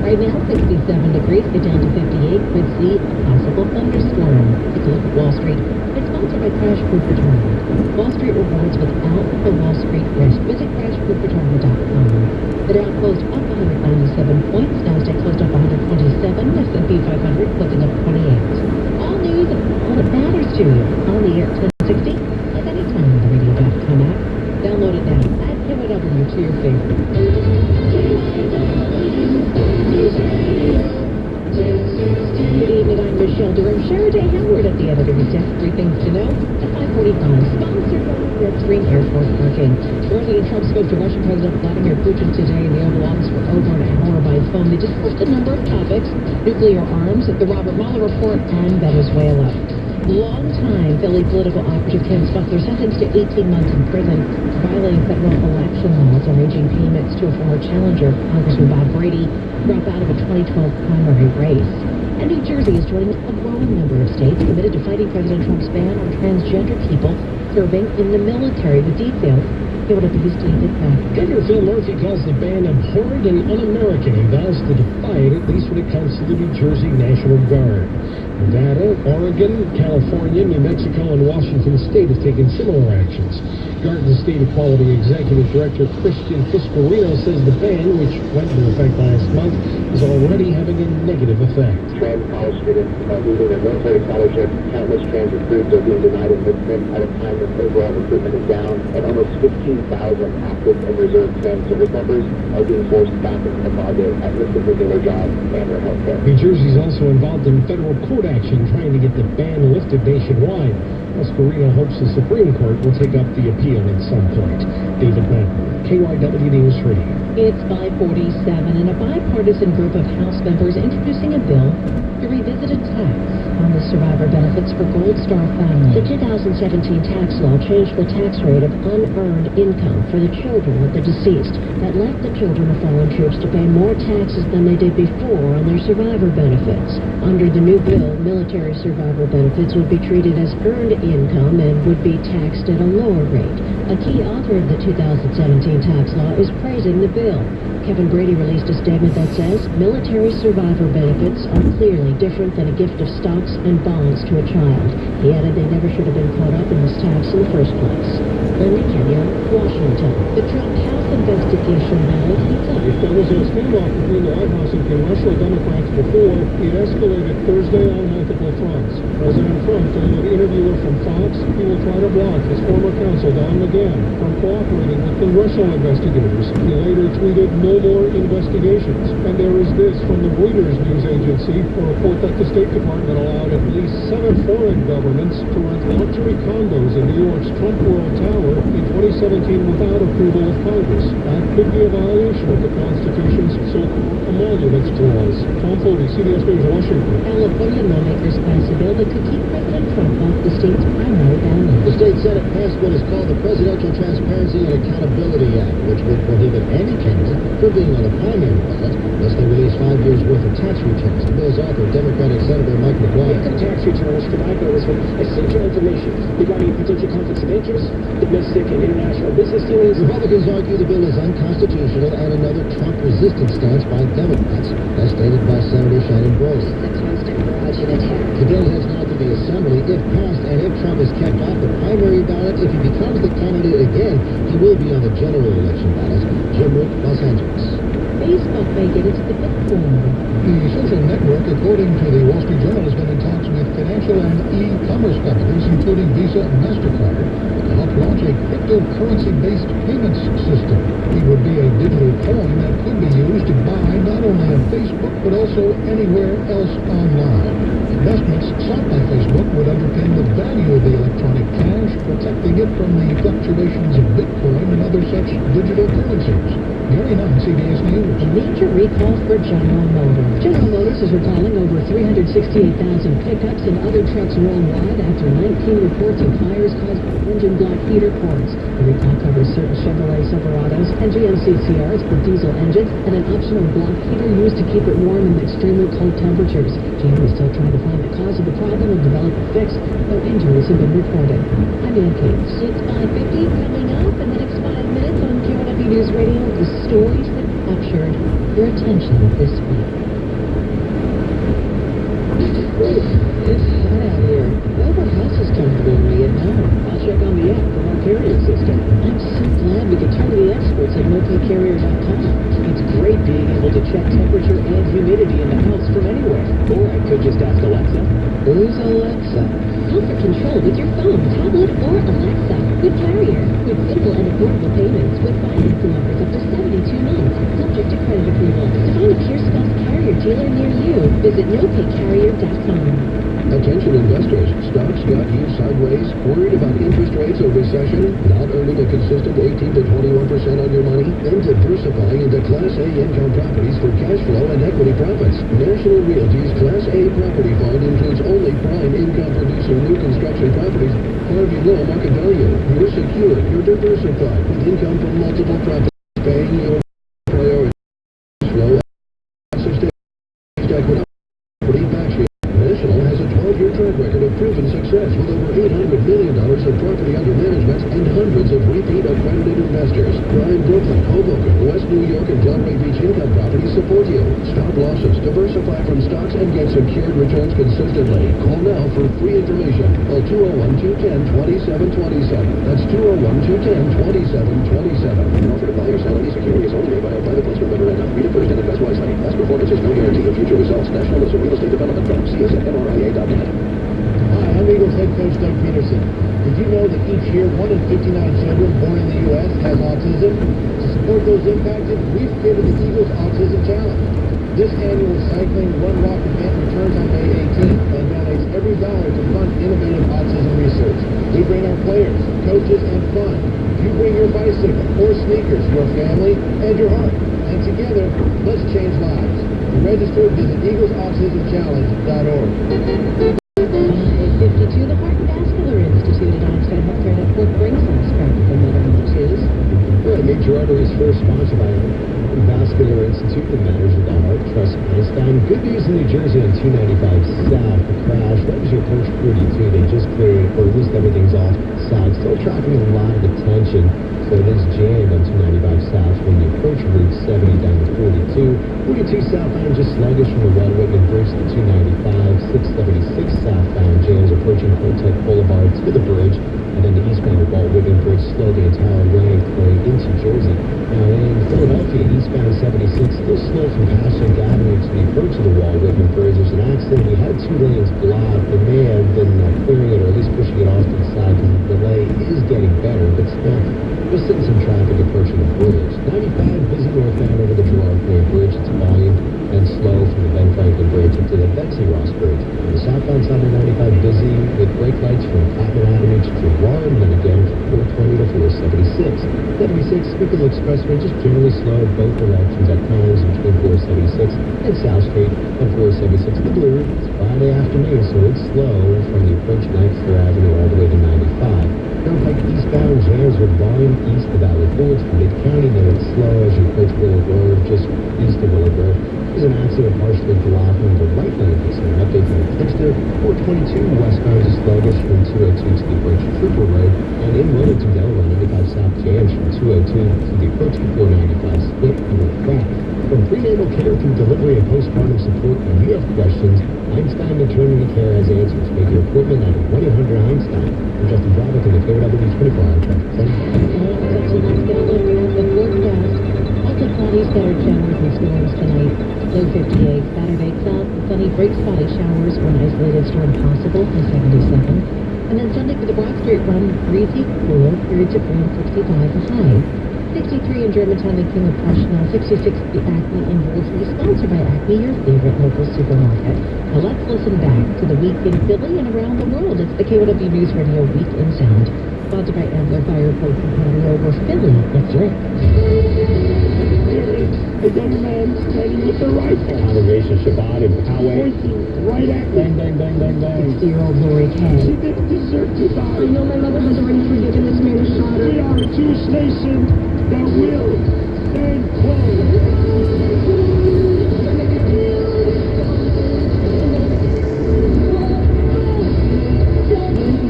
Right now, 67 degrees, get down to 58. Could see a possible thunderstorm. Take a look at Wall Street. It's sponsored by Crash Proof Retirement. Wall Street rewards without the Wall Street risk. Visit crashproofretirement.com. The Dow closed up 197 points. Nasdaq closed up 127. S&P 500 closing up 28. All news and all that matters to you on the air 1060 at any time on the radio.com app. Download it now at KYW to your favorite. Good evening, I'm Michelle Durham. Sheridan Howard at the editor's desk. 3 things to know at 5:45. Sponsored by Red Spring Airport Parking. President Trump spoke to Russian President Vladimir Putin today in the Oval Office for over an hour by phone. They discussed a number of topics: nuclear arms, the Robert Mueller report, and Venezuela. Long-time Philly political operative Ken Smuggler sentenced to 18 months in prison for violating federal election laws, arranging payments to a former challenger, Congressman Bob Brady, drop out of a 2012 primary race. And New Jersey is joining a growing number of states committed to fighting President Trump's ban on transgender people serving in the military. The details, KYW's David Mack. Governor Phil Murphy calls the ban abhorrent and un-American and vows to defy it, at least when it comes to the New Jersey National Guard. Nevada, Oregon, California, New Mexico, and Washington State have taken similar actions. Garden State Equality Executive Director Christian Fiscarino says the ban, which went into effect last month, is already having a negative effect. Trans college students leaving their military scholarship, countless trans recruits are being denied enlistment at a time when overall recruitment is down, and almost 15,000 active and reserve trans service members are being forced back into the closet at risk of losing their jobs and their health care. New Jersey is also involved in federal court action trying to get the ban lifted nationwide. Fiscarino hopes the Supreme Court will take up the appeal at some point. David Madden, KYW News Radio. It's 5:47, and a bipartisan group of House members introducing a bill to revisit a tax on the survivor benefits for Gold Star families. The 2017 tax law changed the tax rate of unearned income for the children of the deceased. That left the children of fallen troops to pay more taxes than they did before on their survivor benefits. Under the new bill, military survivor benefits would be treated as earned income and would be taxed at a lower rate. A key author of the 2017 tax law is praising the bill. Kevin Brady released a statement that says military survivor benefits are clearly different than a gift of stocks and bonds to a child. He added they never should have been caught up in this tax in the first place. Linda Kenyon, Washington. The Trump House investigation battle heats up. If there was a standoff between the White House and congressional Democrats before, it escalated Thursday on multiple fronts. President Trump told an interviewer from Fox he will try to block his former counsel Don McGahn from cooperating with congressional investigators. He later tweeted, "No no more investigations. And there is this from the Reuters news agency, a report that the State Department allowed at least 7 foreign governments to rent luxury condos in New York's Trump World Tower in 2017 without approval of Congress. That could be a violation of the Constitution's so-called emoluments clause. Tom Foley, CBS News, Washington. California lawmakers passed a bill that could keep President Trump off the state's primary ballot. The state Senate passed what is called the Presidential Transparency and Accountability Act, which would prohibit any candidate from being on the primary ballot unless they release 5 years' worth of tax returns. The bill's author, Democratic Senator Mike McGuire. Income tax returns provide voters with essential information regarding potential conflicts of interest, domestic and international business dealings. Republicans argue the bill is unconstitutional and another Trump-resistant stance by Democrats, as stated by Senator Shannon Brody. The constant barrage and attack. The bill heads now to the Assembly if passed, and if Trump is kept off the primary ballot, if he becomes the candidate again, he will be on the general election ballot. Jim Root, Los Angeles. Facebook may get into the Bitcoin. The social network, according to the Wall Street Journal, has been in talks with financial and e-commerce companies, including Visa and MasterCard, to help launch a cryptocurrency-based payments system. It would be a digital coin that could be used to buy not only on Facebook, but also anywhere else online. Investments sought by Facebook would underpin the value of the electronic cash, protecting it from the fluctuations of Bitcoin and other such digital currencies. Gary Nunn, CBS News. A major recall for General Motors. General Motors is recalling over 368,000 pickups and other trucks worldwide after 19 reports of fires caused by engine block heater cords. The recall covers certain Chevrolet Silverados and GMC CRs for diesel engines and an optional block heater used to keep it warm in extremely cold temperatures. GM is still trying to find the cause of the problem and develop a fix, though injuries have been reported. I'm Ann Cates. It's 5:50 coming up in the next 5 minutes on KYW News Radio. The stories that captured your attention this week. It's hot out here. I hope our house is comfortable when we get home. I'll check on the app from our carrier system. I'm so glad we could turn to the experts at nopacarrier.com. It's great being able to check temperature and humidity in the house from anywhere. Or I could just ask Alexa, who's Alexa? Comfort control with your phone, tablet, or Alexa. With Carrier. With simple and affordable payments. With financing offers up to 72 months. Subject to credit approval. To find a Pure Spouse Carrier dealer near you, visit nopaycarrier.com. Attention investors, stocks got you sideways, worried about interest rates or recession, not earning a consistent 18 to 21% on your money, then diversifying into Class A income properties for cash flow and equity profits. National Realty's Class A property fund includes only prime income producing new construction properties far below market value. You're secure, you're diversified, with income from multiple properties, paying your priority flow and sustained equity. National has a 12-year track record of proven success with over $800 million of property under management and hundreds of repeat accredited investors. Prime Brooklyn, Hoboken, West New York, and Delray Beach income properties support you. Stop losses, diversify from stocks, and get secured returns consistently. Call now for free information. Call 201-210-2727. That's 201-210-2727. An offer to buy or sell any securities only made by a private placement memorandum. Read it first and invest wisely. Past performance is no guarantee of future results. National is a real estate development firm. See us at MRIA.net. Hi, I'm Eagles head coach Doug Peterson. Did you know that each year 1 in 59 children born in the U.S. has autism? To support those impacted, we've created the Eagles Autism Challenge. This annual cycling Run Walk event returns on May 18th and donates every dollar to fund innovative autism research. We bring our players, coaches, and fun. You bring your bicycle or sneakers, your family, and your heart. And together, let's change lives. To register, visit EaglesAutismChallenge.org. 5:52, the Heart and Vascular Institute at Einstein Healthcare Network brings us practical medical news. Well, Major Arteries first sponsored by Vascular Institute, the matters of the heart. Trust Einstein. Good news in New Jersey on 295 South. The crash, that was your approach 42. They just cleared it, or at least everything's off south. Still attracting a lot of attention. So it is jammed on 295 South when you approach Route 70 down to 42. 42 southbound just sluggish from the Wall Whitman Bridge to 295. 676 southbound jams approaching Hotep Boulevard to the bridge. And then the eastbound Wall Whitman Bridge slow the entire way going into Jersey. Now in Philadelphia, Philadelphia, eastbound 76, still slow from Passyunk Avenue to the approach of the wall. Whitman Bridge. There's an accident. We had 2 lanes blocked. They may have been clearing it or at least pushing it off to the side because the delay is getting better, but still, we're seeing some traffic approaching the bridge. 95 busy northbound over the Gerard Point Bridge. It's volume and slow from the Ben Franklin Bridge up to the Betsy Ross Bridge. The southbound side of 95 busy with brake lights from Clapham Avenue to Gerard, and then again from 420 to 476. 76 Schuylkill Expressway just generally slow both directions at times between 476 and South Street on 476. The Blue, it's Friday afternoon, so it's slow from the approach Lancaster Avenue all the way to 95. Turnpike eastbound jams with volume east of Valley Forge from Mid-County, then it's slow as you approach Willow Grove, just east of Willow Grove. There's an accident partially blocking the right lane. It's an update from Lancaster. 422 westbound is sluggish from 202 to the approach of Trooper Road, and in Wilmington, Delaware, 95 south jams from 202 to the approach of 495 split and with crack. From prenatal care to delivery and postpartum support, when you have questions, Einstein Maternity Care has answers. Make your appointment at 1-800-EINSTEIN. I'm Justin Dravik in the KOW 24-hour traffic center. Lots of cloudy scattered showers and storms tonight. Low 58. Saturday, clouds and sunny, break spotty showers. One isolated storm possible from 77. And then Sunday for the Broad Street run, breezy, cool, periods of rain, 65 a high. 63 in Germantown and King of Prussia, 66 at the Acme in Wolseley, sponsored by Acme, your favorite local supermarket. Now let's listen back to the week in Philly and around the world. It's the KOW News Radio Week in Sound, sponsored by Ambler Fire Post and Patio, where Philly gets lit. A young man standing with a rifle. Congregation Shabbat in Poway. Pointing right at me. Bang, bang, bang, bang, bang. 60-year-old Lori Kay. She didn't deserve to die. I know my mother has already forgiven this man who shot her. We are a Jewish nation that will stand close.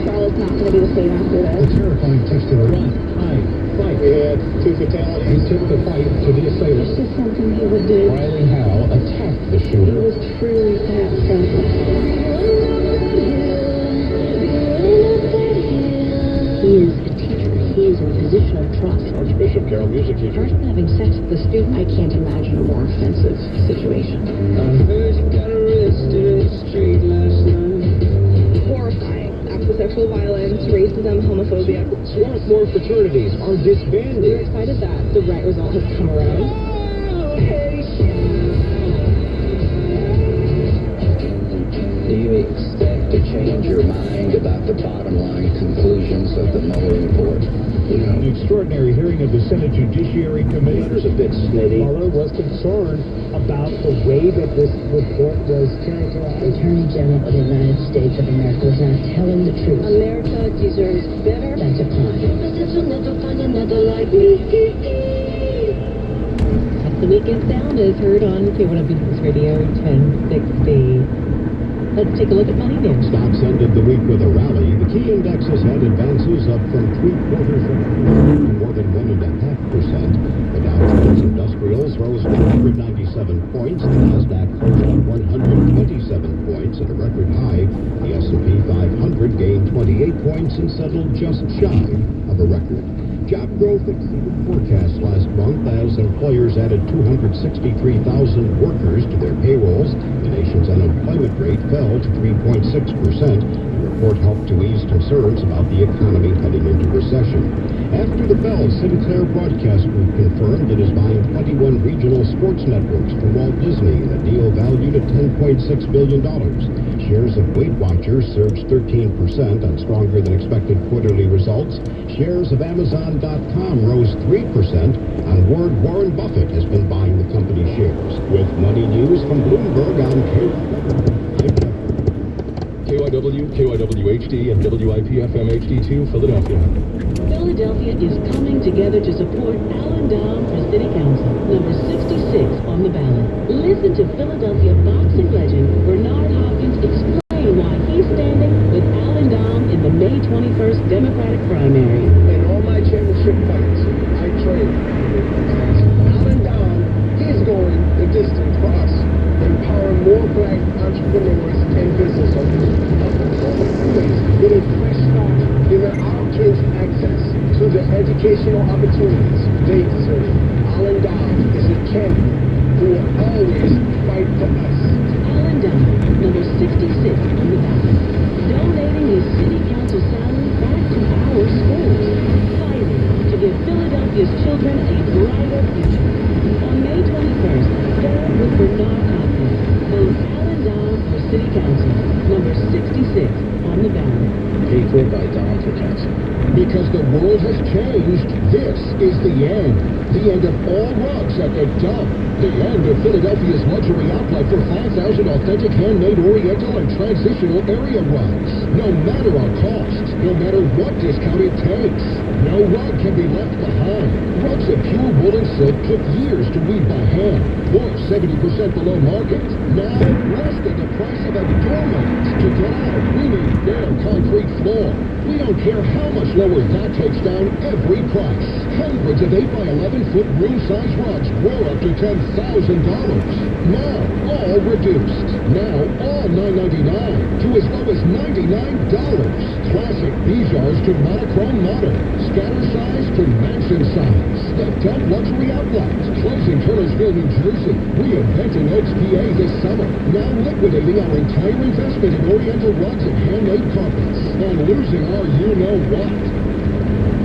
Charlotte's not going to be the same after this. A terrifying text to the run. Fight. We had 2 fatalities. He took the fight to the assailant. It's just something he would do. Riley Howe attacked the He shooter. was truly that senseless. He is a teacher. He is in a position of trust. Archbishop Carroll, music teacher. Person having sex with the student, I can't imagine a more offensive situation. I heard you got arrested in the street last night. Horrifying. Acts of sexual violence, racism, homophobia. Swarthmore fraternities are disbanded. We're excited that the right result has come around. Do you expect to change your mind about the bottom line conclusions of the Mueller report? An extraordinary hearing of the Senate Judiciary Committee. Mueller's a bit snitty. Mueller was concerned about the way that this report was characterized. Attorney General of the United States of America was not telling the truth. America deserves better. That's a crime. That's the Weekend Sound is heard on KOW News Radio 1060. Let's take a look at money news. Stocks ended the week with a rally. The key indexes had advances up from 3/4 to more than 1.5%. The Dow Jones Industrials rose 197 points. The Nasdaq closed at 127 points at a record high. The S&P 500 gained 28 points and settled just shy of a record. Job growth exceeded forecasts last month as employers added 263,000 workers to their payrolls. The nation's unemployment rate fell to 3.6%. The report helped to ease concerns about the economy heading into recession. After the bell, Sinclair Broadcast Group confirmed it is buying 21 regional sports networks from Walt Disney in a deal valued at $10.6 billion. Shares of Weight Watchers surged 13% on stronger than expected quarterly results. Shares of Amazon.com rose 3% on word Warren Buffett has been buying the company's shares. With money news from Bloomberg on KYW, KYW-HD, and WIP-FM HD2 Philadelphia. Philadelphia is coming together to support Alan Dom for City Council, number 66 on the ballot. Listen to Philadelphia boxing legend Bernard Hopkins explain why he's standing with Alan Dom in the May 21st Democratic primary. In all my championship fights, I train. Alan Dom, he's going the distance for us, empowering more black entrepreneurs and business owners. With a fresh start, giving our kids access to the educational opportunities they deserve. Alan Dom is Ken, who will always fight for us. Alan Down, number 66 on the ballot. Donating his city council salary back to our schools. Fighting to give Philadelphia's children a brighter future. On May 21st, stand with Bernard Copley. Vote Alan Down for city council, number 66 on the ballot. Paid for by Don for council. Because the world has changed, this is the end. The end of all rugs at the dump. The end of Philadelphia's luxury outlet for 5,000 authentic handmade oriental and transitional area rugs. No matter our cost, no matter what discount it takes, no rug can be left behind. Rugs of pure wool and silk took years to weave by hand, or 70% below market. Now, less than the price of a doormat. To get out, we need bare concrete floor. We don't care how much lower that takes down every price. Hundreds of 8 by 11 foot room size rugs were up to $10,000. Now, all reduced. Now, all $9.99 to as low as $99. Classic Bijars to monochrome modern. Scatter size to mansion size. The Dump Luxury Outlet. Closing Turnersville, New Jersey. Reinventing XPA this summer. Now liquidating our entire investment in oriental rugs and handmade carpets. And losing our you-know-what.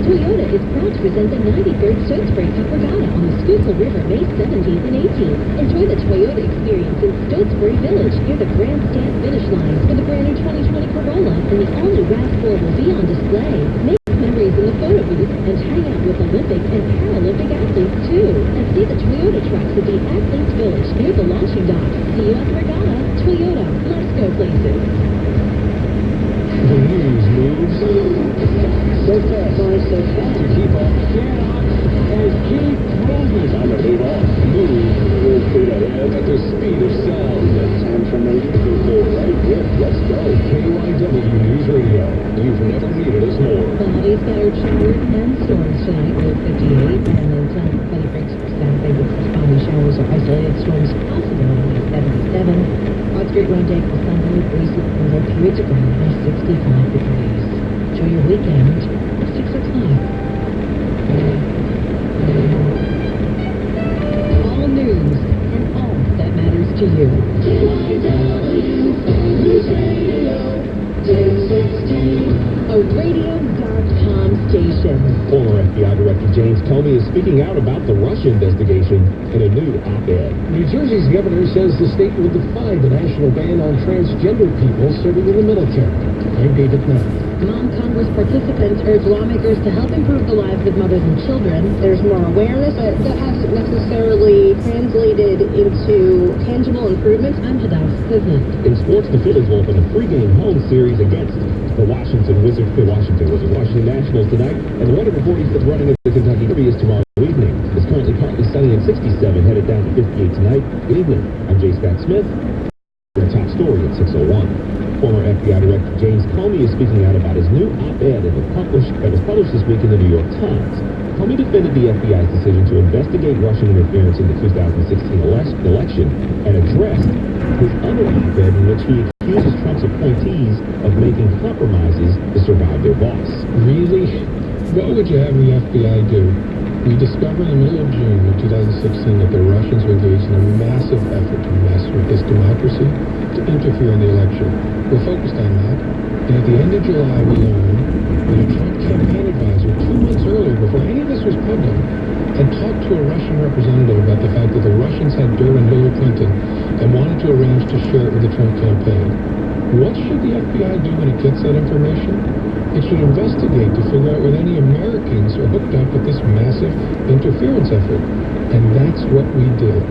Toyota is proud to present the 93rd Stotesbury Cup Regatta on the Schuylkill River May 17th and 18th. Enjoy the Toyota experience in Stotesbury Village near the grandstand finish lines for the brand new 2020 Corolla and the all-new RAV4 will be on display. Make memories in the photo booth and hang out with Olympic and Paralympic athletes too. And see the Toyota trucks at the Athletes Village near the launching dock. See you at the regatta. Toyota, let's go places. The news moves so fast. So fast. To keep up, cannot and keep moving. Time to move on. Move full speed ahead at the speed of sound. Time for me to go right here. Let's go. KYW News Radio. You've never needed us more. Cloudy, scattered showers and storms tonight, low 58, and then some funny breaks for Saturday with some spotty showers or isolated storms possible on high 77. Broad Street Road day for Sunday, breezy and low periods of rain, high 65 degrees. Enjoy your weekend. 6 o'clock. All news and all that matters to you. A radio.com station. Former FBI Director James Comey is speaking out about the Russia investigation in a new op-ed. New Jersey's governor says the state will defy the national ban on transgender people serving in the military. I'm David Knight. Among Congress participants urge lawmakers to help improve the lives of mothers and children. There's more awareness, but that hasn't necessarily translated into tangible improvements. I'm Hadass Kuzma. In sports, the Phillies will open a three-game home series against the Washington Nationals tonight, and the weather reporting for the running of the Kentucky Derby is tomorrow evening. It's currently partly sunny and 67, headed down to 58 tonight. Good evening. I'm J. Scott Smith. Your top story at 6:01. Former FBI Director James Comey is speaking out about his new op-ed that was published this week in the New York Times. Comey defended the FBI's decision to investigate Russian interference in the 2016 election and addressed his other op-ed in which he accuses Trump's appointees of making compromises to survive their boss. Really? What would you have the FBI do? We discovered in the middle of June of 2016 that the Russians were engaged in a massive effort to mess with this democracy, to interfere in the election. We're focused on that. And at the end of July, we learned that a Trump campaign advisor 2 months earlier, before any of this was public, had talked to a Russian representative about the fact that the Russians had dirt on Hillary Clinton and wanted to arrange to share it with the Trump campaign. What should the FBI do when it gets that information? It should investigate to figure out whether any Americans are hooked up with this massive interference effort. And that's what we did.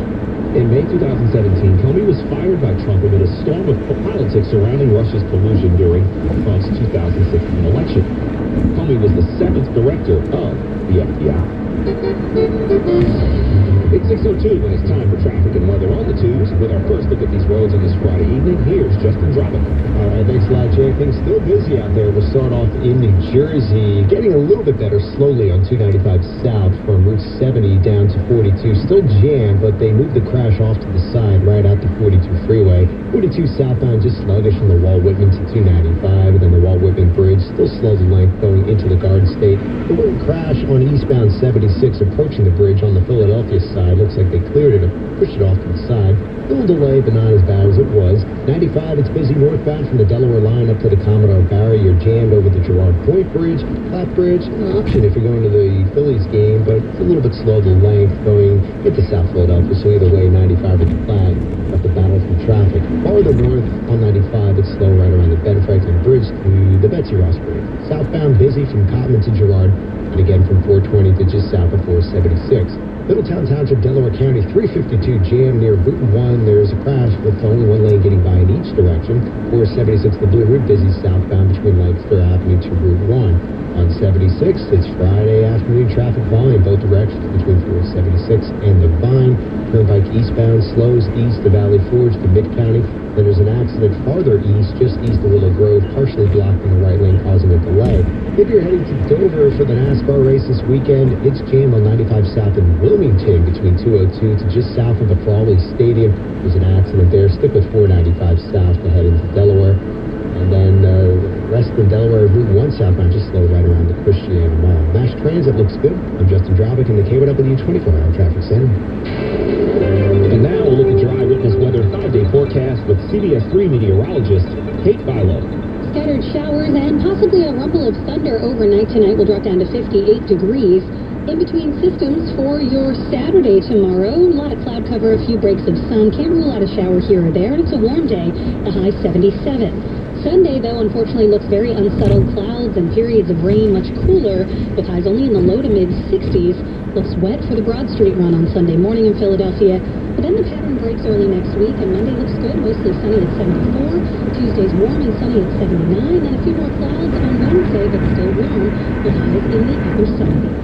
In May 2017, Comey was fired by Trump amid a storm of politics surrounding Russia's collusion during Trump's 2016 election. Comey was the 7th director of the FBI. It's 6:02 when it's time for traffic and weather on the tubes. With our first look at these roads on this Friday evening, here's Justin Drobbin. All right, thanks a lot, Jay. Things still busy out there. We'll start off in New Jersey. Getting a little bit better slowly on 295 south from Route 70 down to 42. Still jammed, but they moved the crash off to the side right out the 42 freeway. 42 southbound just sluggish from the Walt Whitman to 295, and then the Walt Whitman Bridge still slow the length going into the Garden State. The little crash on eastbound 76 approaching the bridge on the Philadelphia side. side. Looks like they cleared it, pushed it off to the side. A little delay, but not as bad as it was. 95, it's busy northbound from the Delaware line up to the Commodore Barry. You're jammed over the Girard Point Bridge. Flat Bridge, an option if you're going to the Phillies game, but it's a little bit slow, the length going into South Philadelphia. So either way, 95 at the flag. Have to battle through traffic. Farther north on 95, it's slow right around the Benefactor Bridge to the Betsy Ross Bridge. Southbound busy from Cotman to Girard, and again from 420 to just south of 476. Middletown Township, Delaware County, 352 jam near Route 1. There's a crash with only one lane getting by in each direction. 476, the Blue Route, busy southbound between Lancaster Avenue to Route 1. On 76, it's Friday afternoon traffic volume both directions between 476 and the Vine. Turnpike eastbound slows east of Valley Forge to Mid-County. Then there's an accident farther east, just east of Willow Grove, partially blocked in the right lane, causing a delay. If you're heading to Dover for the NASCAR race this weekend, it's jammed on 95 South in Wilmington between 202 to just south of the Frawley Stadium. There's an accident there. Stick with 495 South to head into Delaware. And then rest in Delaware, Route 1 southbound, just slow right around the Christiana Mall. Mass Transit looks good. I'm Justin Drobick in the KYW 24-hour traffic center. And now we'll look at your eyewitness weather 5-day forecast with CBS 3 meteorologist Kate Bilo. Scattered showers and possibly a rumble of thunder overnight tonight will drop down to 58 degrees. In between systems for your Saturday tomorrow, a lot of cloud cover, a few breaks of sun. Can't rule out a shower here or there, and it's a warm day, the high 77. Sunday, though, unfortunately looks very unsettled. Clouds and periods of rain, much cooler, with highs only in the low to mid-60s. Looks wet for the Broad Street run on Sunday morning in Philadelphia. But then the pattern breaks early next week, and Monday looks good, mostly sunny at 74. Tuesday's warm and sunny at 79, and a few more clouds on Wednesday, but still warm, with highs in the upper 70s.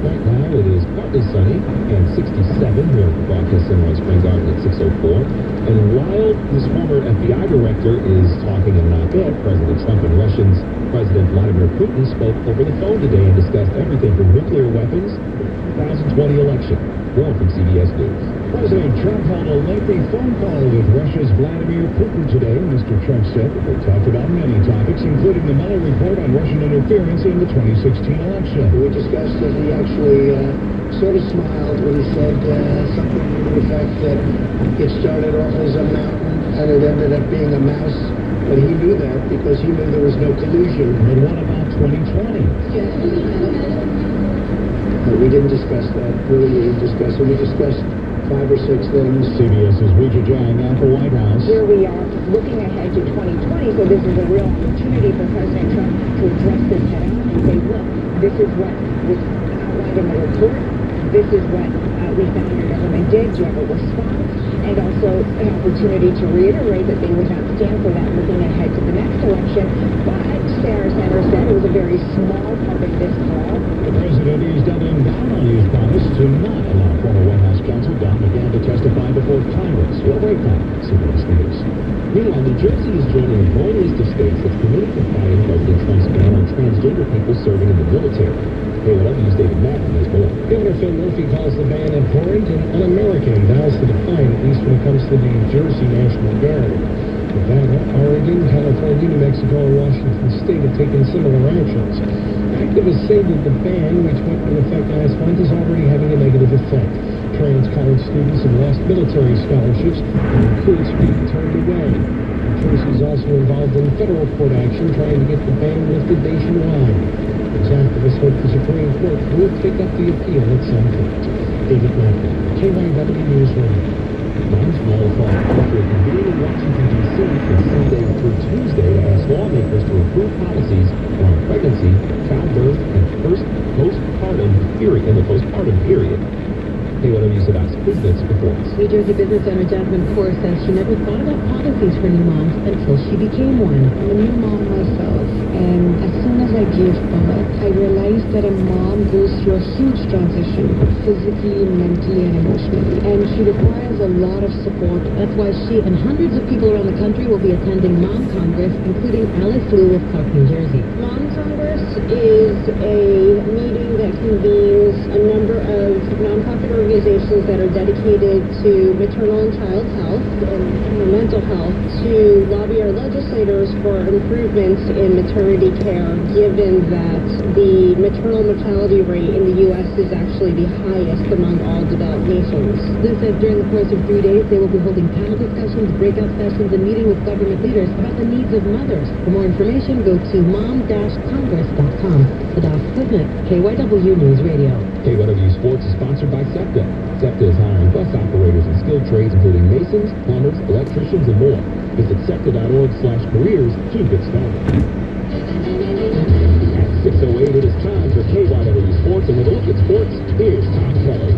Right now it is partly sunny and 67 here at the Broadcast Center on Spring Garden at 6:04. And while this former FBI director is talking and not dead, President Trump and Russia's President Vladimir Putin spoke over the phone today and discussed everything from nuclear weapons to the 2020 election. More from CBS News. President Trump held a lengthy phone call with Russia's Vladimir Putin today. Mr. Trump said that they talked about many topics, including the Mueller report on Russian interference in the 2016 election. We discussed that he actually sort of smiled when he said something to the effect that it started off as a mountain and it ended up being a mouse. But he knew that because he knew there was no collusion. And what about 2020? We didn't discuss that. Really, we didn't discuss it. We discussed 5 or 6 things. CBS's Rita Jang at the White House. Here we are looking ahead to 2020, so this is a real opportunity for President Trump to address this head on and say, look, this is what was outlined in the report. This is what we found your government did. Do you have a response? And also an opportunity to reiterate that they would not stand for that looking ahead to the next election. But Sarah Sanders said it was a very small part of this call. The president is doubling down on his promise to not allow former White House counsel Don McGahn to testify before Congress. We'll break down CBS News. Meanwhile, New Jersey is joining a growing list of states that's committed to fighting President Trump's ban on transgender people serving in the military. KYW's David Madden has more. Governor Phil Murphy calls the ban abhorrent and un-American and vows to define, at least when it comes to the New Jersey National Guard. Nevada, Oregon, California, New Mexico, and Washington State have taken similar actions. Activists say that the ban, which went into effect last month, is already having a negative effect. Trans college students have lost military scholarships, and recruits are being turned away. New Jersey is also involved in federal court action trying to get the ban lifted nationwide. These activists hope the Supreme Court will pick up the appeal at some point. David Madden, KYW News Radio. Non-small farm country convened in Washington, D.C. from Sunday through Tuesday to ask lawmakers to approve policies around pregnancy, childbirth, and postpartum period. KYW Sebastian Business reports. New Jersey business owner Jasmine Kaur says she never thought about policies for new moms until she became one. I'm a new mom myself, and as soon as I gave birth, I realized that a mom goes through a huge transition, physically, mentally, and emotionally, and she requires a lot of support. That's why she and hundreds of people around the country will be attending Mom Congress, including Alice Liu of Clark, New Jersey. Mom Congress is a meeting that convenes a number of nonprofit organizations that are dedicated to maternal and child health and mental health to lobby our legislators for improvements in maternity care, given that the maternal mortality rate in the U.S. is actually the highest among all developed nations. This says during the course of 3 days, they will be holding panel discussions, breakout sessions, and meeting with government leaders about the needs of mothers. For more information, go to mom-congress.com. Adas Quigley, KYW News Radio. KYW Sports is sponsored by SEPTA. SEPTA is hiring bus operators in skilled trades, including masons, plumbers, electricians, and more. Visit SEPTA.org/careers to get started. At 6:08, it is time for KYW Sports, and with a look at sports, here's Tom Kelly.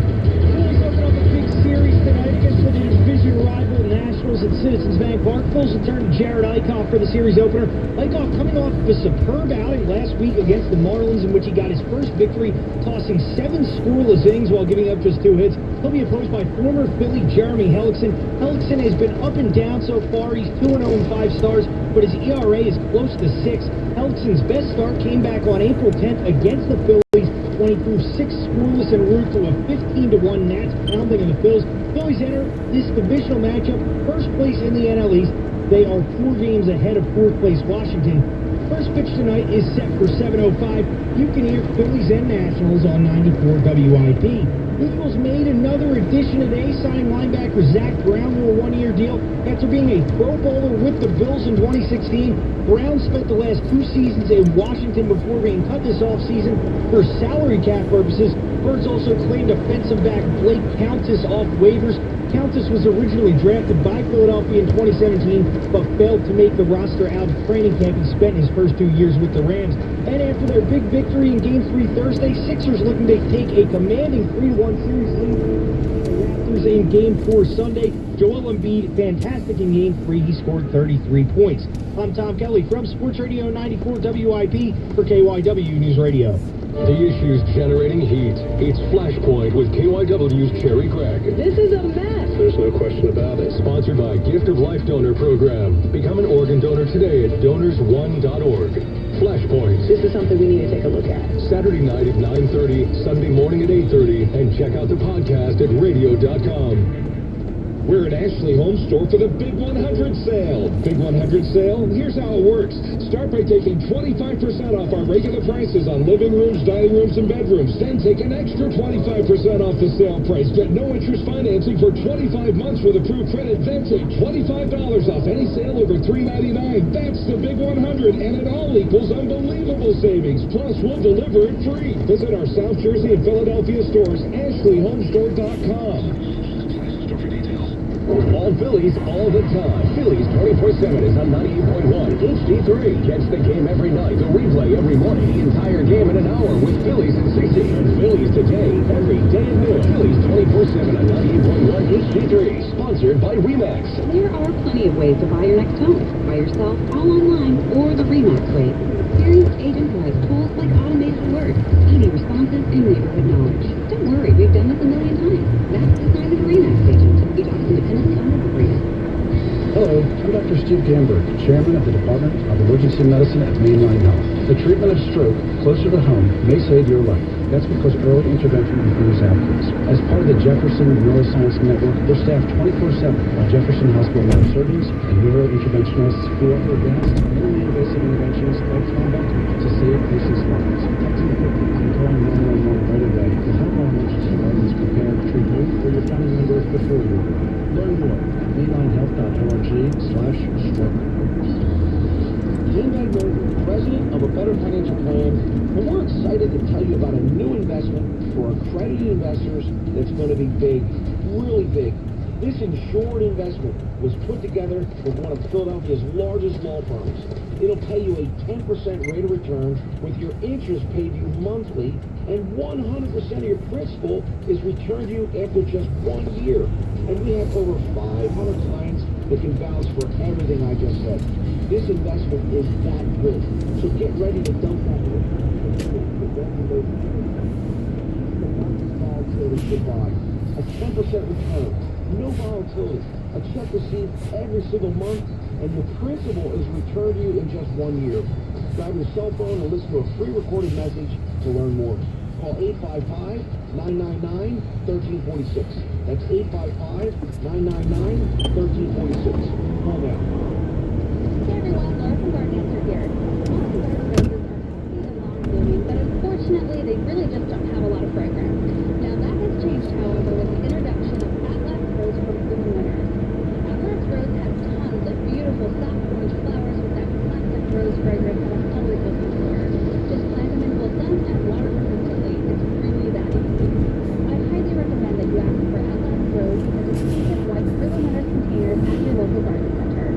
Phillies open up a big series tonight against the division rival Nationals at Citizens Bank Park. Phillies will turn to Jared Eichhoff for the series opener. Eichhoff coming off of a superb outing last week against the Marlins, in which he got his first victory, tossing 7 scoreless innings while giving up just 2 hits. He'll be opposed by former Philly Jeremy Hellickson. Hellickson has been up and down so far. He's 2-0 in 5 starts, but his ERA is close to 6. Hellickson's best start came back on April 10th against the Phillies, when he threw 6 scoreless en route to a 15-1 Nats pounding of the Phils. Phillies enter this divisional matchup first place in the NL East. They are 4 games ahead of 4th place Washington. First pitch tonight is set for 7:05. You can hear Phillies and Nationals on 94 WIP. Eagles made another addition today, signing linebacker Zach Brown to a 1-year deal. After being a Pro Bowler with the Bills in 2016, Brown spent the last 2 seasons in Washington before being cut this offseason for salary cap purposes. Birds also claimed defensive back Blake Countess off waivers. Countess was originally drafted by Philadelphia in 2017, but failed to make the roster out of training camp and spent his first 2 years with the Rams. And after their big victory in Game 3 Thursday, Sixers looking to take a commanding 3-1 series lead. The Raptors in Game 4 Sunday. Joel Embiid, fantastic in Game 3. He scored 33 points. I'm Tom Kelly from Sports Radio 94 WIP for KYW News Radio. The issues generating heat. It's Flashpoint with KYW's Cherry Gregg. This is a mess. There's no question about it. Sponsored by Gift of Life Donor Program. Become an organ donor today at donors1.org. Flashpoint. This is something we need to take a look at. Saturday night at 9:30, Sunday morning at 8:30, and check out the podcast at radio.com. We're at Ashley Home Store for the Big 100 sale. Big 100 sale? Here's how it works. Start by taking 25% off our regular prices on living rooms, dining rooms, and bedrooms. Then take an extra 25% off the sale price. Get no interest financing for 25 months with approved credit. Then take $25 off any sale over $399. That's the Big 100, and it all equals unbelievable savings. Plus, we'll deliver it free. Visit our South Jersey and Philadelphia stores, AshleyHomeStore.com. All Phillies, all the time. Phillies 24/7 is on 98.1 HD3. Catch the game every night, the replay every morning, the entire game in an hour with Phillies at 60. And Phillies today, every day at noon. Phillies 24/7 on 98.1 HD3. Sponsored by RE/MAX. There are plenty of ways to buy your next home. By yourself, all online, or the RE/MAX way. Experienced agent who has tools like automated alerts, speedy responses, and neighborhood knowledge. Don't worry, we've done this a million times. That's the sign of a RE/MAX agent. He talks independent son of a RE/MAX. Hello, I'm Dr. Steve Gamberg, Chairman of the Department of Emergency Medicine at Mainline Health. The treatment of stroke closer to home may save your life. That's because early intervention improves outcomes. As part of the Jefferson Neuroscience Network, we're staffed 24/7 by Jefferson Hospital neurosurgeons and neurointerventionists who offer advanced, minimally invasive interventions like thrombectomy to save patients' lives. Texting quickly and calling 911 right away will help our emergency departments prepare to treat you or your family members before you arrive. Learn more at mainlinehealth.org/stroke. Jim Edward, president of A Better Financial Plan, and we're excited to tell you about a new investment for accredited investors that's going to be big, really big. This insured investment was put together with one of Philadelphia's largest law firms. It'll pay you a 10% rate of return with your interest paid to you monthly, and 100% of your principal is returned to you after just 1 year. And we have over 500 clients that can vouch for everything I just said. This investment is that good. So get ready to dump that volatility goodbye. A 10% return. No volatility. A check received every single month, and your principal is returned to you in just 1 year. Grab your cell phone and listen to a free recorded message to learn more. call 855-999-1346. That's 855-999-1346. Call now. Hey everyone, Laura from Garden here. Most of our roses are healthy and long blooming, but unfortunately they really just don't have a lot of fragrance. Now that has changed, however, with the introduction of Atlas Rose from Bloom Winners. Atlas Rose has tons of beautiful soft orange flowers with that classic rose fragrance that I'm always looking for. Just plant them in full sun and water them completely. It's really that easy. I highly recommend that you ask for Atlas Rose because it's pink and white Bloom Winners containers at your local garden center.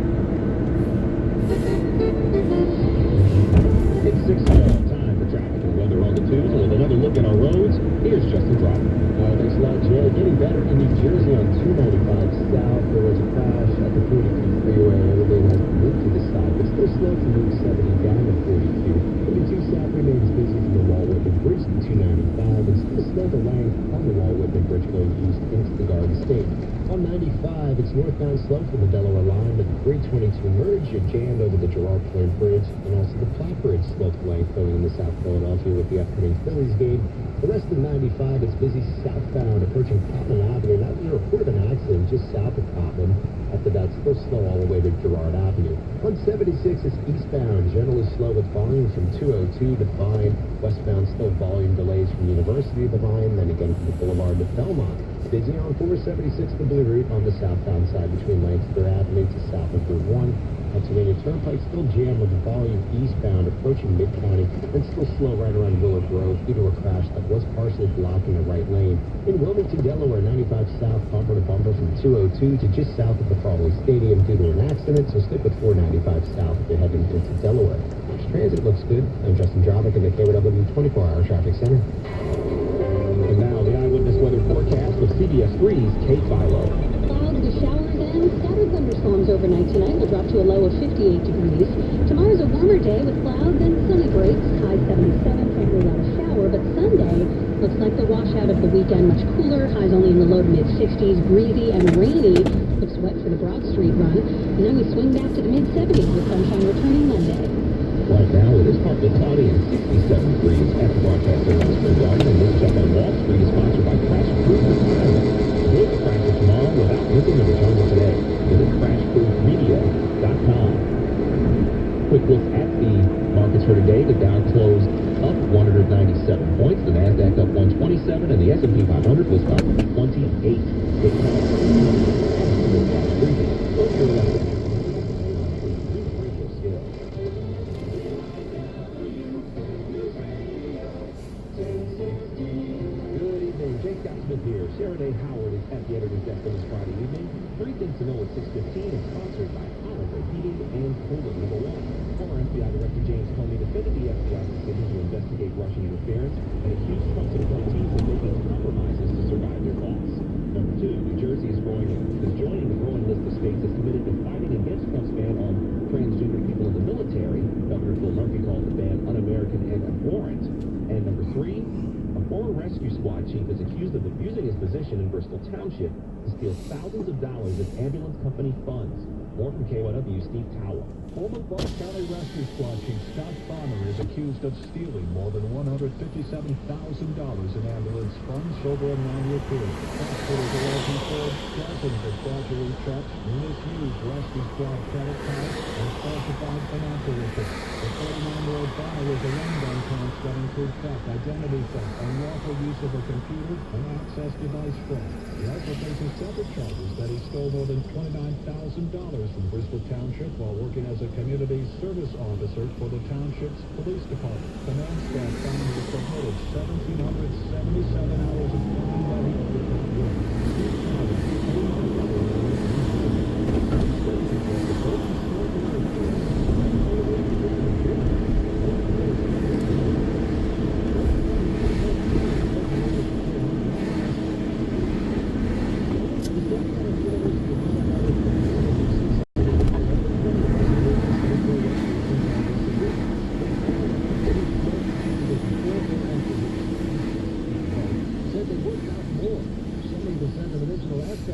It's 6 o'clock, time for traffic and weather on the tubes. With another look at our roads, here's Justin Dropper. Thanks a lot, Jay. Getting better in New Jersey on 295 south. There was a crash at the 42 freeway. Everything has moved to the side, but still slow to move 70 down to 42. 42 south remains busy from the Wall Whitman Bridge to 295, and still slow to length on the Wall Whitman Bridge going east into the Garden State. On 95, it's northbound slow from the Delaware line, but the 322 merge, you're jammed over the Girard Point Bridge, and also the Platte Bridge slow to length going into South Philadelphia with the upcoming Phillies game. The rest of 95 is busy southbound, approaching Cottman Avenue. Now we report of an accident just south of Cottman. After that, still slow all the way to Girard Avenue. 176 is eastbound, generally slow with volume from 202 to Vine. Westbound, still volume delays from University to Vine, then again from the Boulevard to Belmont. Busy on 476 the Blue Route on the southbound side between Lancaster Avenue to south of Route 1. Pennsylvania Turnpike still jammed with the volume eastbound approaching Mid-County and still slow right around Willard Grove due to a crash that was partially blocking the right lane. In Wilmington, Delaware, 95 south bumper to bumper from 202 to just south of the Farley Stadium due to an accident, so stick with 495 south if you're heading into Delaware. Transit looks good. I'm Justin Drobick in the KYW 24-hour traffic center. And now the eyewitness weather forecast with CBS 3's Kate Philo. Clouds with showers and scattered thunderstorms overnight tonight will drop to a low of 58 degrees. Tomorrow's a warmer day with clouds and sunny breaks. High 77, can't rule out a shower, but Sunday looks like the washout of the weekend. Much cooler, highs only in the low to mid-60s, breezy and rainy. Looks wet for the Broad Street run. And then we swing back to the mid-70s with sunshine returning Monday. Right now, it is partly cloudy and 67 degrees at the broadcast center in Spring Garden. And this check on Wall Street is sponsored by Crash Proof Retirement. Look at Crash tomorrow without missing the returns today. Visit CrashProofMedia.com. Quick look at the markets for today. The Dow closed up 197 points. The Nasdaq up 127, and the S&P 500 was up 28. With here. Sarah Day Howard is at the editor's desk on this Friday evening. 3 things to know at 6:15 is sponsored by Oliver Heating and Cooling. Number 1, former FBI Director James Comey defended the FBI's decision to investigate Russian interference and accused Trump's appointees of making compromises to survive their loss. Number 2, New Jersey is joining the growing list of states that's committed to fighting against Trump's ban on transgender people in the military. Governor Phil Murphy called the ban un-American and abhorrent. And number 3, a former rescue squad chief is accused of abusing his position in Bristol Township to steal thousands of dollars of ambulance company funds. More from KYW, Steve Tower. Former Bronx County Rescue Squad Chief Scott Farmer is accused of stealing more than $157,000 in ambulance funds over a 9-year period. Hospitals are alleging forged dozens of fraudulent checks, misused rescue squad credit cards, and falsified financial reports. The 49-year-old Farmer was arraigned on counts that include theft, identity theft, unlawful use of a computer, and access device fraud. He also faces several charges that he stole more than $29,000 from Bristol Township while working as a community service officer for the township's police department. Command staff found he submitted 1,777 hours of time that he did not work.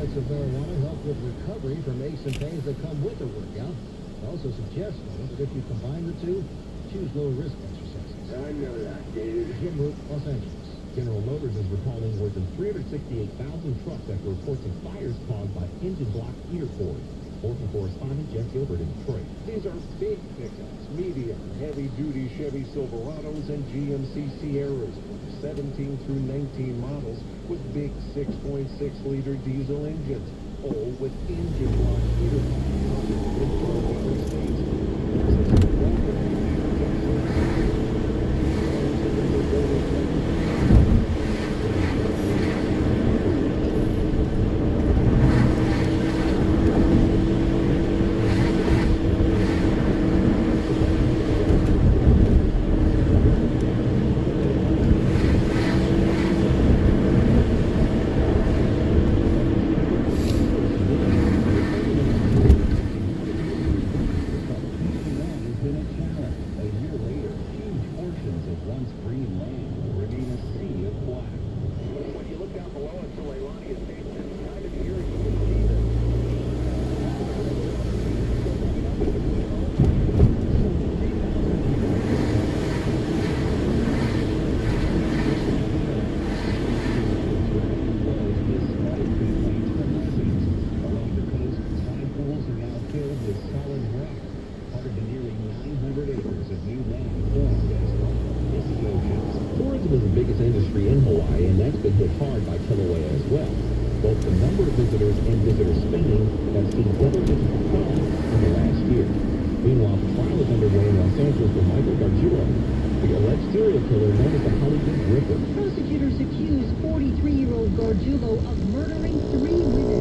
Of marijuana help with recovery from aches and pains that come with the workout. It also suggests, though, that if you combine the two, choose low-risk exercises. I know that, David. Jim Root, Los Angeles. General Motors is recalling more than 368,000 trucks after reports of fires caused by engine block heater cords. Local correspondent Jeff Gilbert in Detroit. These are big pickups, medium, heavy-duty Chevy Silverados and GMC Sierras, 17 through 19 models with big 6.6-liter diesel engines, all with engine block heater cords in 12 different states. Tourism is the biggest industry in Hawaii, and that's been hit hard by Kilauea as well. Both the number of visitors and visitor spending have seen double-digit declines in the last year. Meanwhile, the trial is underway in Los Angeles for Michael Gargiulo, the alleged serial killer known as the Hollywood Ripper. Prosecutors accuse 43-year-old Gargiulo of murdering 3 women.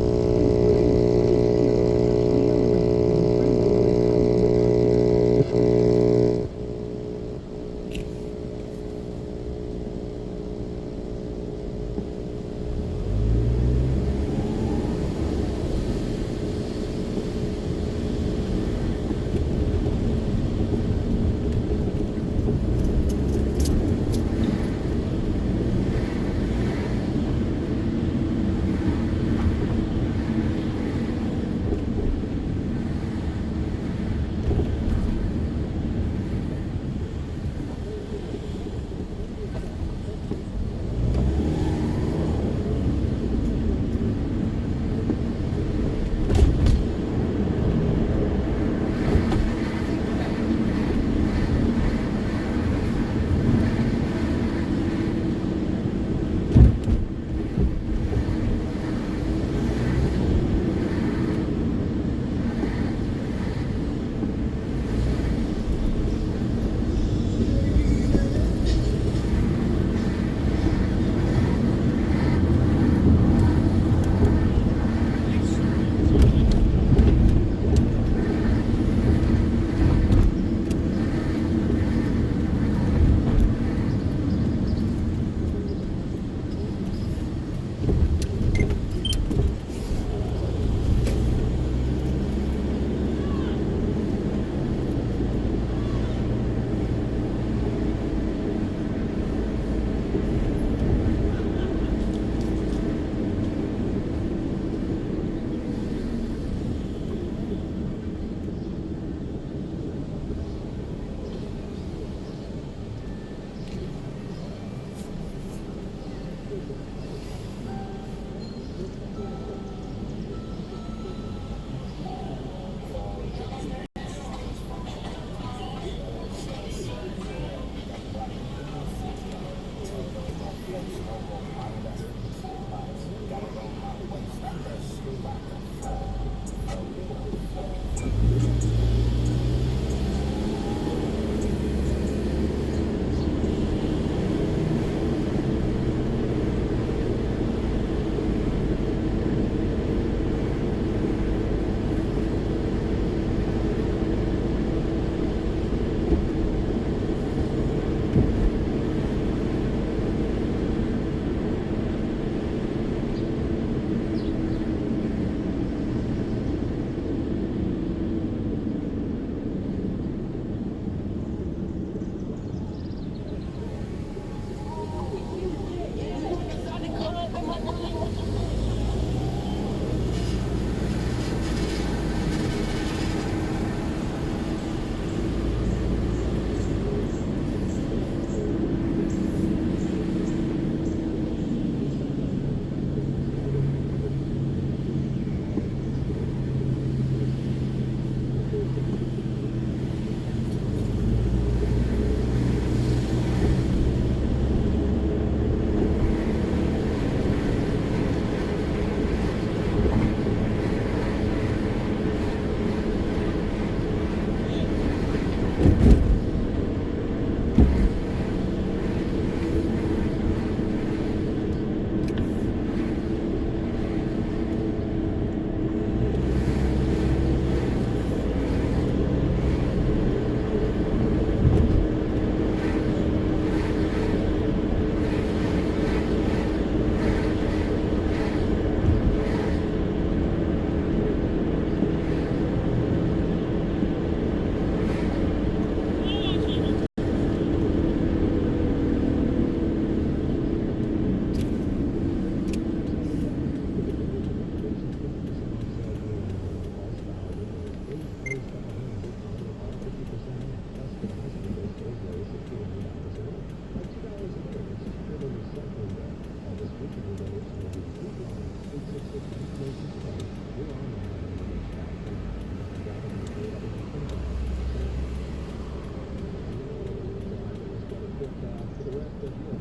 for the rest of your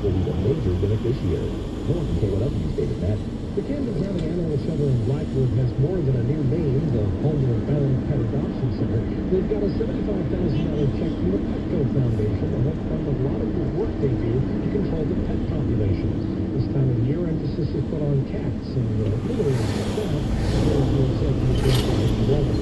will be the major beneficiary. More from KYW stated that. The Camden County Animal Shelter in Blackwood has more than a new name, the Homeward Bound Pet Adoption Center. They've got a $75,000 check from the Petco Foundation to help fund a lot of the work they do to control the pet population. This time of year, emphasis is put on cats and poodles and staff, as well as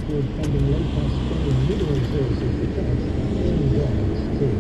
the funding low-cost spay and neutering services for pets and dogs, too.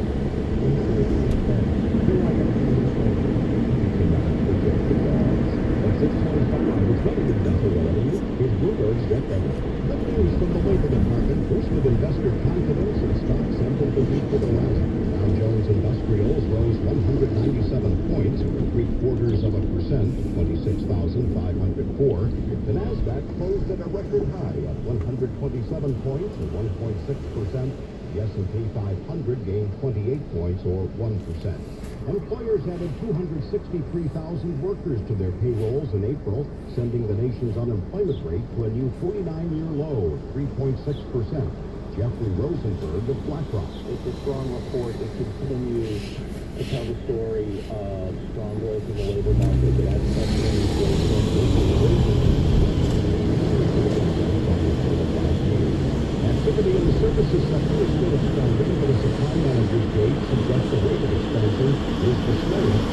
At 6:25, it's weather with Dental Revenue. Here's Bloomberg's Jeff Evans. Good news from the Labor Department, boosted investor confidence and stocks ended the week with a rally. Dow Jones Industrials rose 197 points, or 0.75% to 26,504. The Nasdaq closed at a record high of 127 points, or 1.6%. The S&P 500 gained 28 points, or 1%. Employers added 263,000 workers to their payrolls in April, sending the nation's unemployment rate to a new 49-year low of 3.6%. Jeffrey Rosenberg of BlackRock. It's a strong report. It continues to tell the story of strong growth in the labor market. It has Activity in the services sector is still expanding, but a supply manager's gauge suggests the rate of expansion is the slowest.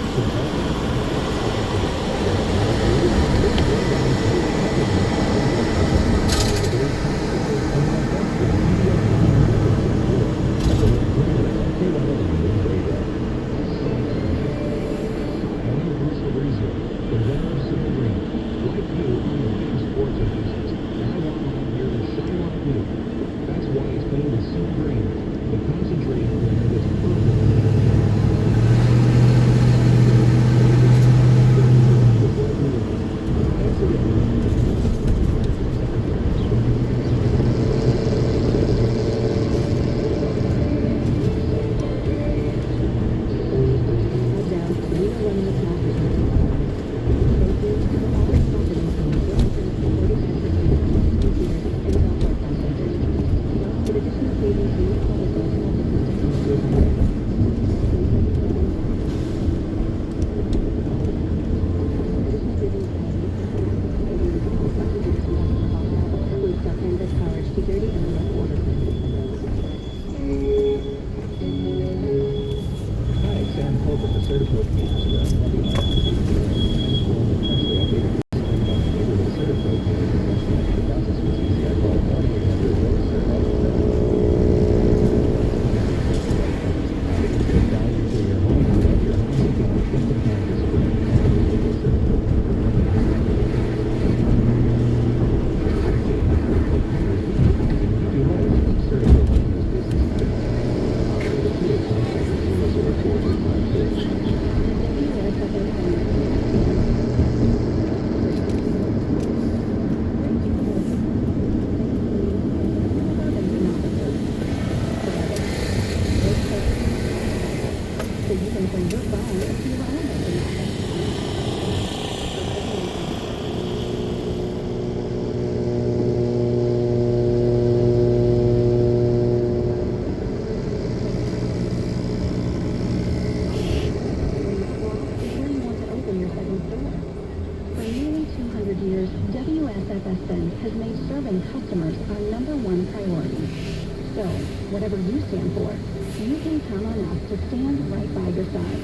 Whatever you stand for, you can count on us to stand right by your side.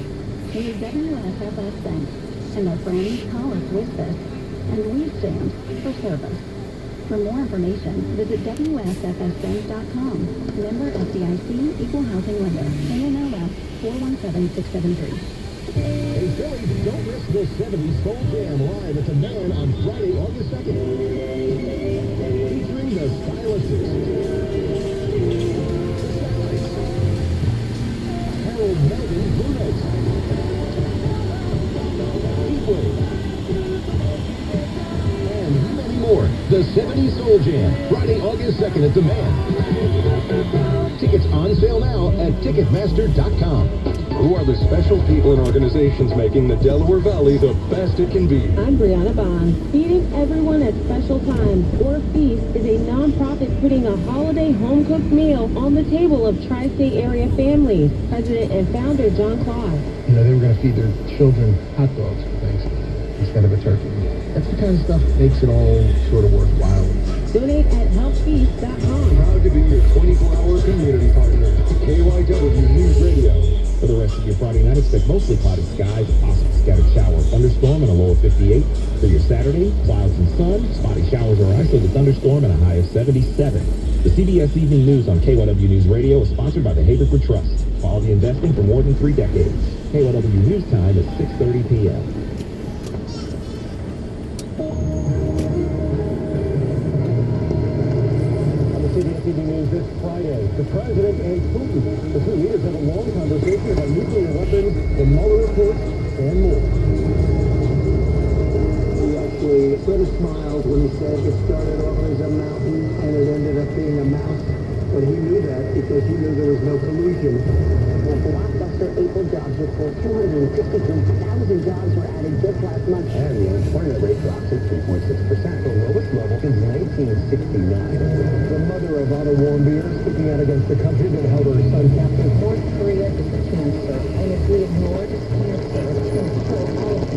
We are WSFS Bank, and our friends call us with this, and we stand for service. For more information, visit WSFSbank.com. Member FDIC, Equal Housing Lender. NMLS 417673. Hey, Phillies, don't miss the 70s Soul Jam live at the Man on Friday, August 2nd. Featuring the Stylists, Harold Melvin Blue Notes, Heatwave, and many more. The 70s Soul Jam, Friday, August 2nd at the Man. Tickets on sale now at Ticketmaster.com. Who are the special people and organizations making the Delaware Valley the best it can be? I'm Brianna Bond. Feeding Everyone at Special Times, or Feast, is a nonprofit putting a holiday home-cooked meal on the table of tri-state area families. President and founder John Claus. You know, they were going to feed their children hot dogs for Thanksgiving instead of a turkey. That's the kind of stuff that makes it all sort of worthwhile. Donate at helpfeast.com. Proud to be your 24-hour community partner. KYW News Radio. For the rest of your Friday night, expect mostly cloudy skies, a possible scattered shower or thunderstorm, and a low of 58. For your Saturday, clouds and sun, spotty showers or isolated thunderstorm, and a high of 77. The CBS Evening News on KYW News Radio is sponsored by the Haverford Trust. Quality investing for more than 3 decades. KYW News Time is 6:30 p.m. CBS Evening News this Friday. The President and Putin. The two leaders have a long conversation about nuclear weapons, the Mueller report, and more. He actually sort of smiled when he said it started off as a mountain and it ended up being a mouse. But he knew that because he knew there was no collusion. The blockbuster April jobs report, 263,000 jobs were added just last month. And the unemployment rate dropped to 3.6%, the lowest level since 1969. The mother of Otto Warmbier speaking out against the country that held her son captive. North Korea is a cancer, and if we ignore this cancer, it's going to kill all of us.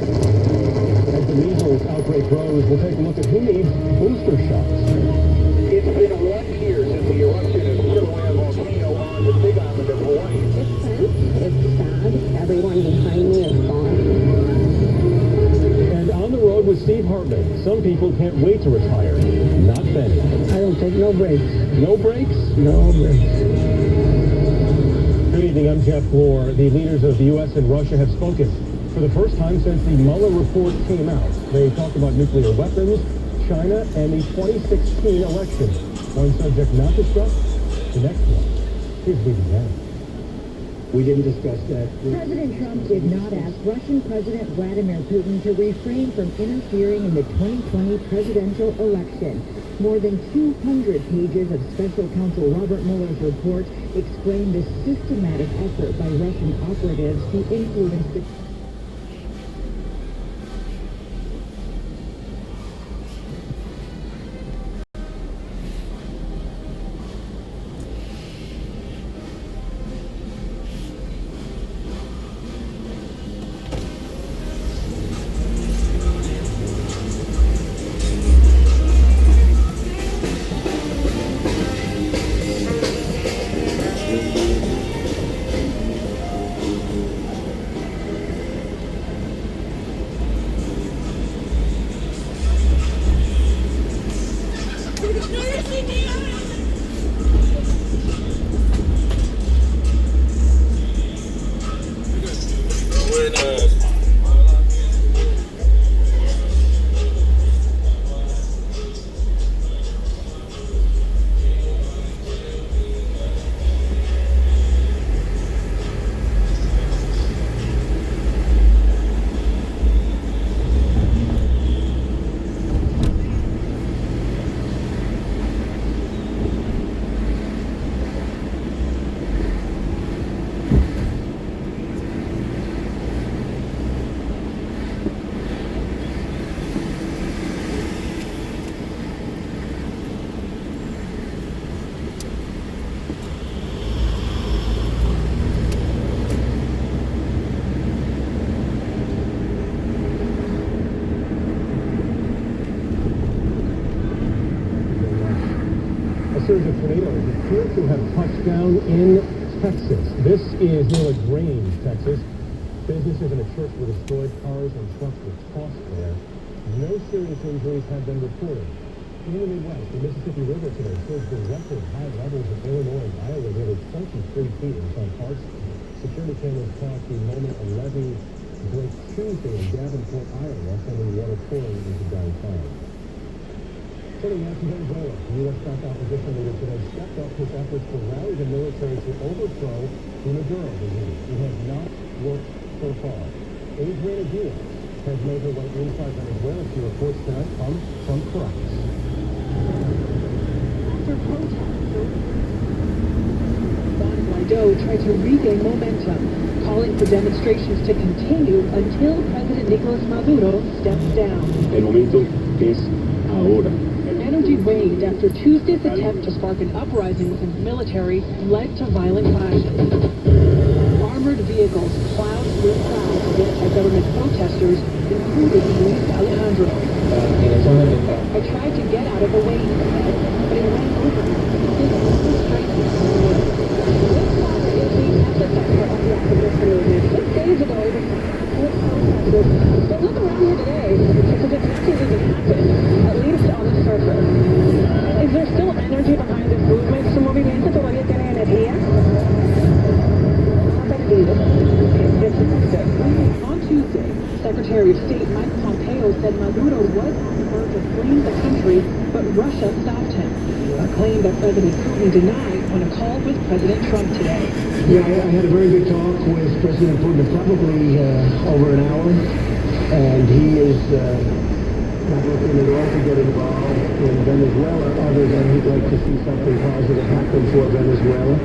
As the measles outbreak grows, we'll take a look at who needs booster shots. It's been 1 year since the eruption of Kilauea volcano on the Big Island of Hawaii. It's tense, it's sad, everyone behind me is gone. And on the road with Steve Hartman, some people can't wait to retire. Not many. I don't take no breaks. No breaks? No breaks. Good evening, I'm Jeff Glore. The leaders of the U.S. and Russia have spoken for the first time since the Mueller report came out. They talked about nuclear weapons, China, and the 2016 election. One subject not discussed, the next one. Here's Lee Dean. We didn't discuss that. President Trump did not ask Russian President Vladimir Putin to refrain from interfering in the 2020 presidential election. More than 200 pages of special counsel Robert Mueller's report explain the systematic effort by Russian operatives to influence the Series of tornadoes appear to have touched down in Texas. This is near LaGrange, Texas. Businesses and a church were destroyed. Cars and trucks were tossed there. No serious injuries have been reported. In the Midwest, the Mississippi River today surged to record high levels in Illinois and Iowa, nearly 23 feet in some parts. Security cameras caught the moment a levee broke Tuesday in Davenport, Iowa, sending water pouring into downtown. Turning now to Venezuela, the U.S.-backed opposition leader today stepped up his efforts to rally the military to overthrow the Maduro regime. It has not worked so far. Adriana Diaz has made her way inside Venezuela. She reports tonight from Caracas. After protesters, Juan Guaido tried to regain momentum, calling for demonstrations to continue until President Nicolas Maduro steps down. El momento es ahora. Energy waned after Tuesday's attempt to spark an uprising within the military led to violent clashes. Armored vehicles plowed through crowds of anti-government protesters, including Luis Alejandro. I tried to get out of the way, he said, but it went over. This strikes me. This water is the epicenter of the opposition movement. 6 days ago, it was protesters. So look around here today, because it's nothing even happened, at least on the surface. Is there still energy behind this movement? ¿Su movimiento todavía tiene energía? On Tuesday, Secretary of State Mike Pompeo said Maduro was on the verge of fleeing the country, but Russia stopped him. A claim that President Putin denied on a call with President Trump today. Yeah, I had a very good talk with President Putin, probably over an hour, and he is not looking at all to get involved in Venezuela, other than he'd like to see something positive happen for Venezuela.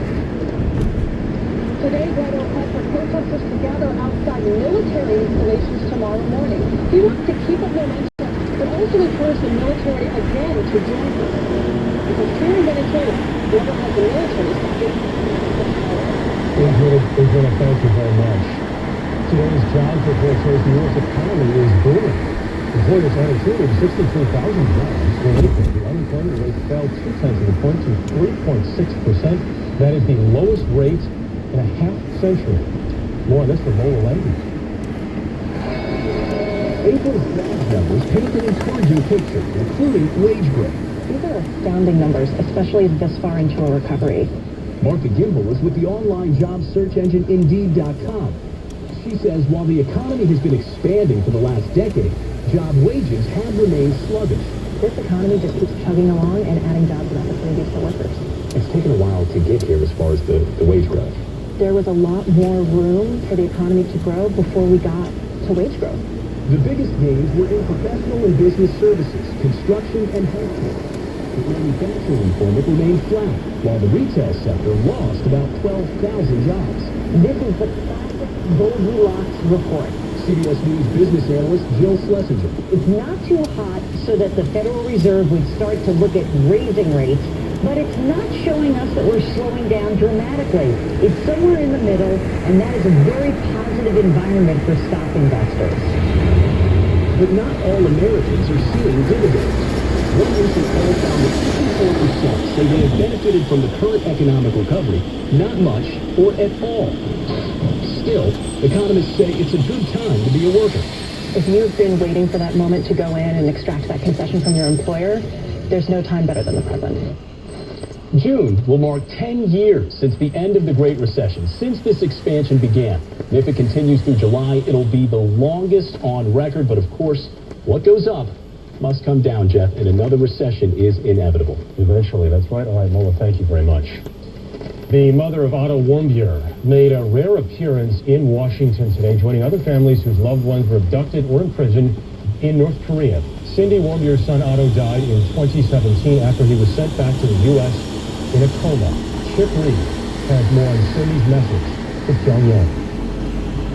Today, Guaido called for protesters to gather outside military installations tomorrow morning. He wants to keep up momentum, but also encourage the military again to join him. Because here in Venezuela, whoever has the military side Adriana, thank you very much. Today's jobs report shows the U.S. economy is booming. Employers unemployed 63,000 jobs for April. The unemployment rate fell 0.2 points to 3.6%. That is the lowest rate in a half century. More on this from Lola Landy. April's jobs numbers paint an encouraging picture, including wage growth. These are astounding numbers, especially this far into a recovery. Martha Gimbel is with the online job search engine Indeed.com. She says while the economy has been expanding for the last decade, job wages have remained sluggish. This economy just keeps chugging along and adding jobs and opportunities for workers. It's taken a while to get here as far as the wage growth. There was a lot more room for the economy to grow before we got to wage growth. The biggest gains were in professional and business services, construction, and healthcare. The manufacturing employment remained flat, while the retail sector lost about 12,000 jobs. This is the classic Goldilocks report. CBS News business analyst Jill Schlesinger. It's not too hot so that the Federal Reserve would start to look at raising rates, but it's not showing us that we're slowing down dramatically. It's somewhere in the middle, and that is a very positive environment for stock investors. But not all Americans are seeing dividends. One recent poll found that 54% say they have benefited from the current economic recovery, not much or at all. Still, economists say it's a good time to be a worker. If you've been waiting for that moment to go in and extract that concession from your employer, there's no time better than the present. June will mark 10 years since the end of the Great Recession, since this expansion began. And if it continues through July, it'll be the longest on record. But of course, what goes up must come down, Jeff, and another recession is inevitable. Eventually, that's right. All right, Mola, thank you very much. The mother of Otto Warmbier made a rare appearance in Washington today, joining other families whose loved ones were abducted or imprisoned in North Korea. Cindy Warmbier's son Otto died in 2017 after he was sent back to the U.S. in a coma. Chip Reed has more on Cindy's message to Pyongyang.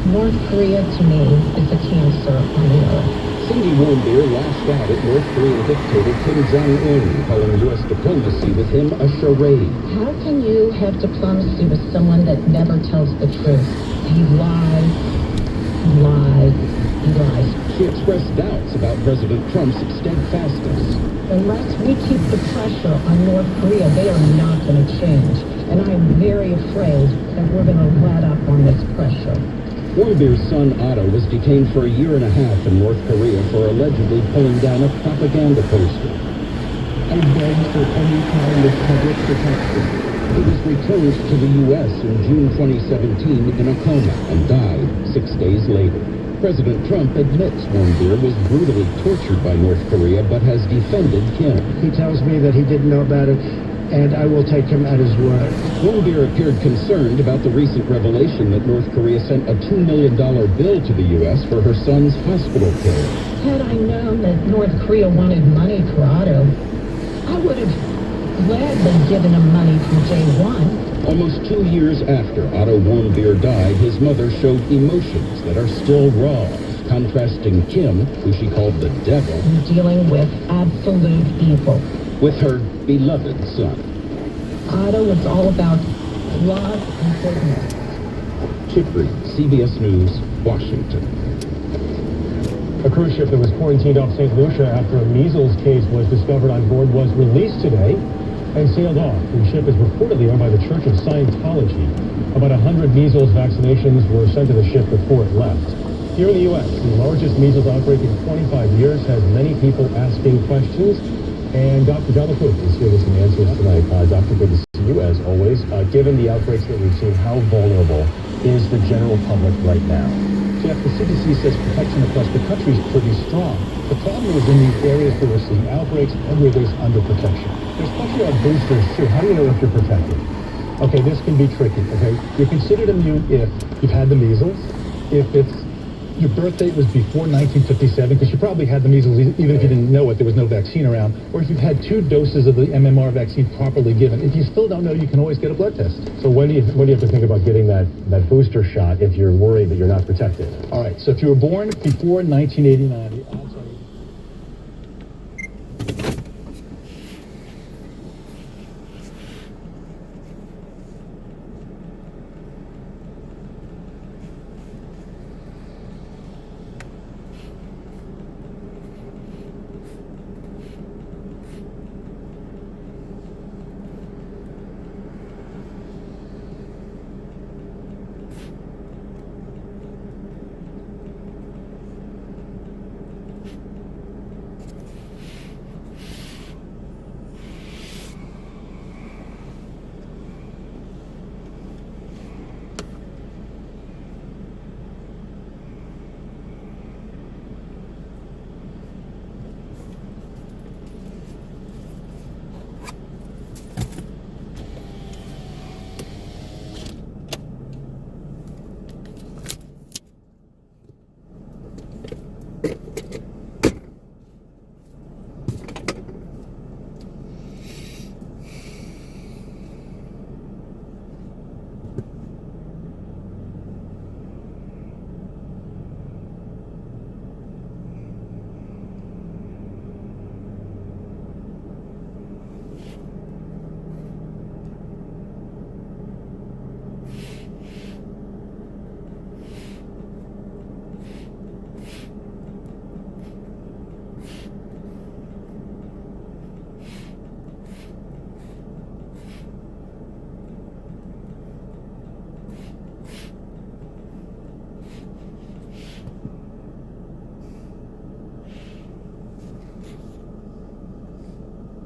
North Korea, to me, is a cancer on the earth. Cindy Warmbier lashed out at North Korean dictator Kim Jong-un, calling U.S. diplomacy with him a charade. How can you have diplomacy with someone that never tells the truth? He lies, he lies, he lies. She expressed doubts about President Trump's steadfastness. Unless we keep the pressure on North Korea, they are not going to change. And I am very afraid that we're going to let up on this pressure. Warmbier's son Otto was detained for a year and a half in North Korea for allegedly pulling down a propaganda poster. I beg for any kind of public protection. He was returned to the U.S. in June 2017 in a coma and died 6 days later. President Trump admits Warmbier was brutally tortured by North Korea, but has defended Kim. He tells me that he didn't know about it, and I will take him at his word. Warmbier appeared concerned about the recent revelation that North Korea sent a $2 million bill to the U.S. for her son's hospital care. Had I known that North Korea wanted money for Otto, I would have gladly given him money from day one. Almost 2 years after Otto Warmbier died, his mother showed emotions that are still raw, contrasting Kim, who she called the devil, Dealing with absolute evil. with her beloved son. Otto was all about love and goodness. Chip Reed, CBS News, Washington. A cruise ship that was quarantined off St. Lucia after a measles case was discovered on board was released today and sailed off. The ship is reportedly owned by the Church of Scientology. About 100 measles vaccinations were sent to the ship before it left. Here in the U.S., the largest measles outbreak in 25 years has many people asking questions. And Dr. John LaCour is here with some answers tonight. Dr. Good to see you, as always. Given the outbreaks that we've seen, how vulnerable is the general public right now? Jeff, the CDC says protection across the country is pretty strong. The problem is in these areas where we're seeing outbreaks, everybody's under protection. There's pressure on boosters, too. How do you know if you're protected? Okay, this can be tricky, okay? You're considered immune if you've had the measles, if your birth date was before 1957, because you probably had the measles even if you didn't know it, there was no vaccine around, or if you've had 2 doses of the MMR vaccine properly given. If you still don't know, you can always get a blood test. So when do you have to think about getting that booster shot if you're worried that you're not protected? All right, so if you were born before 1989,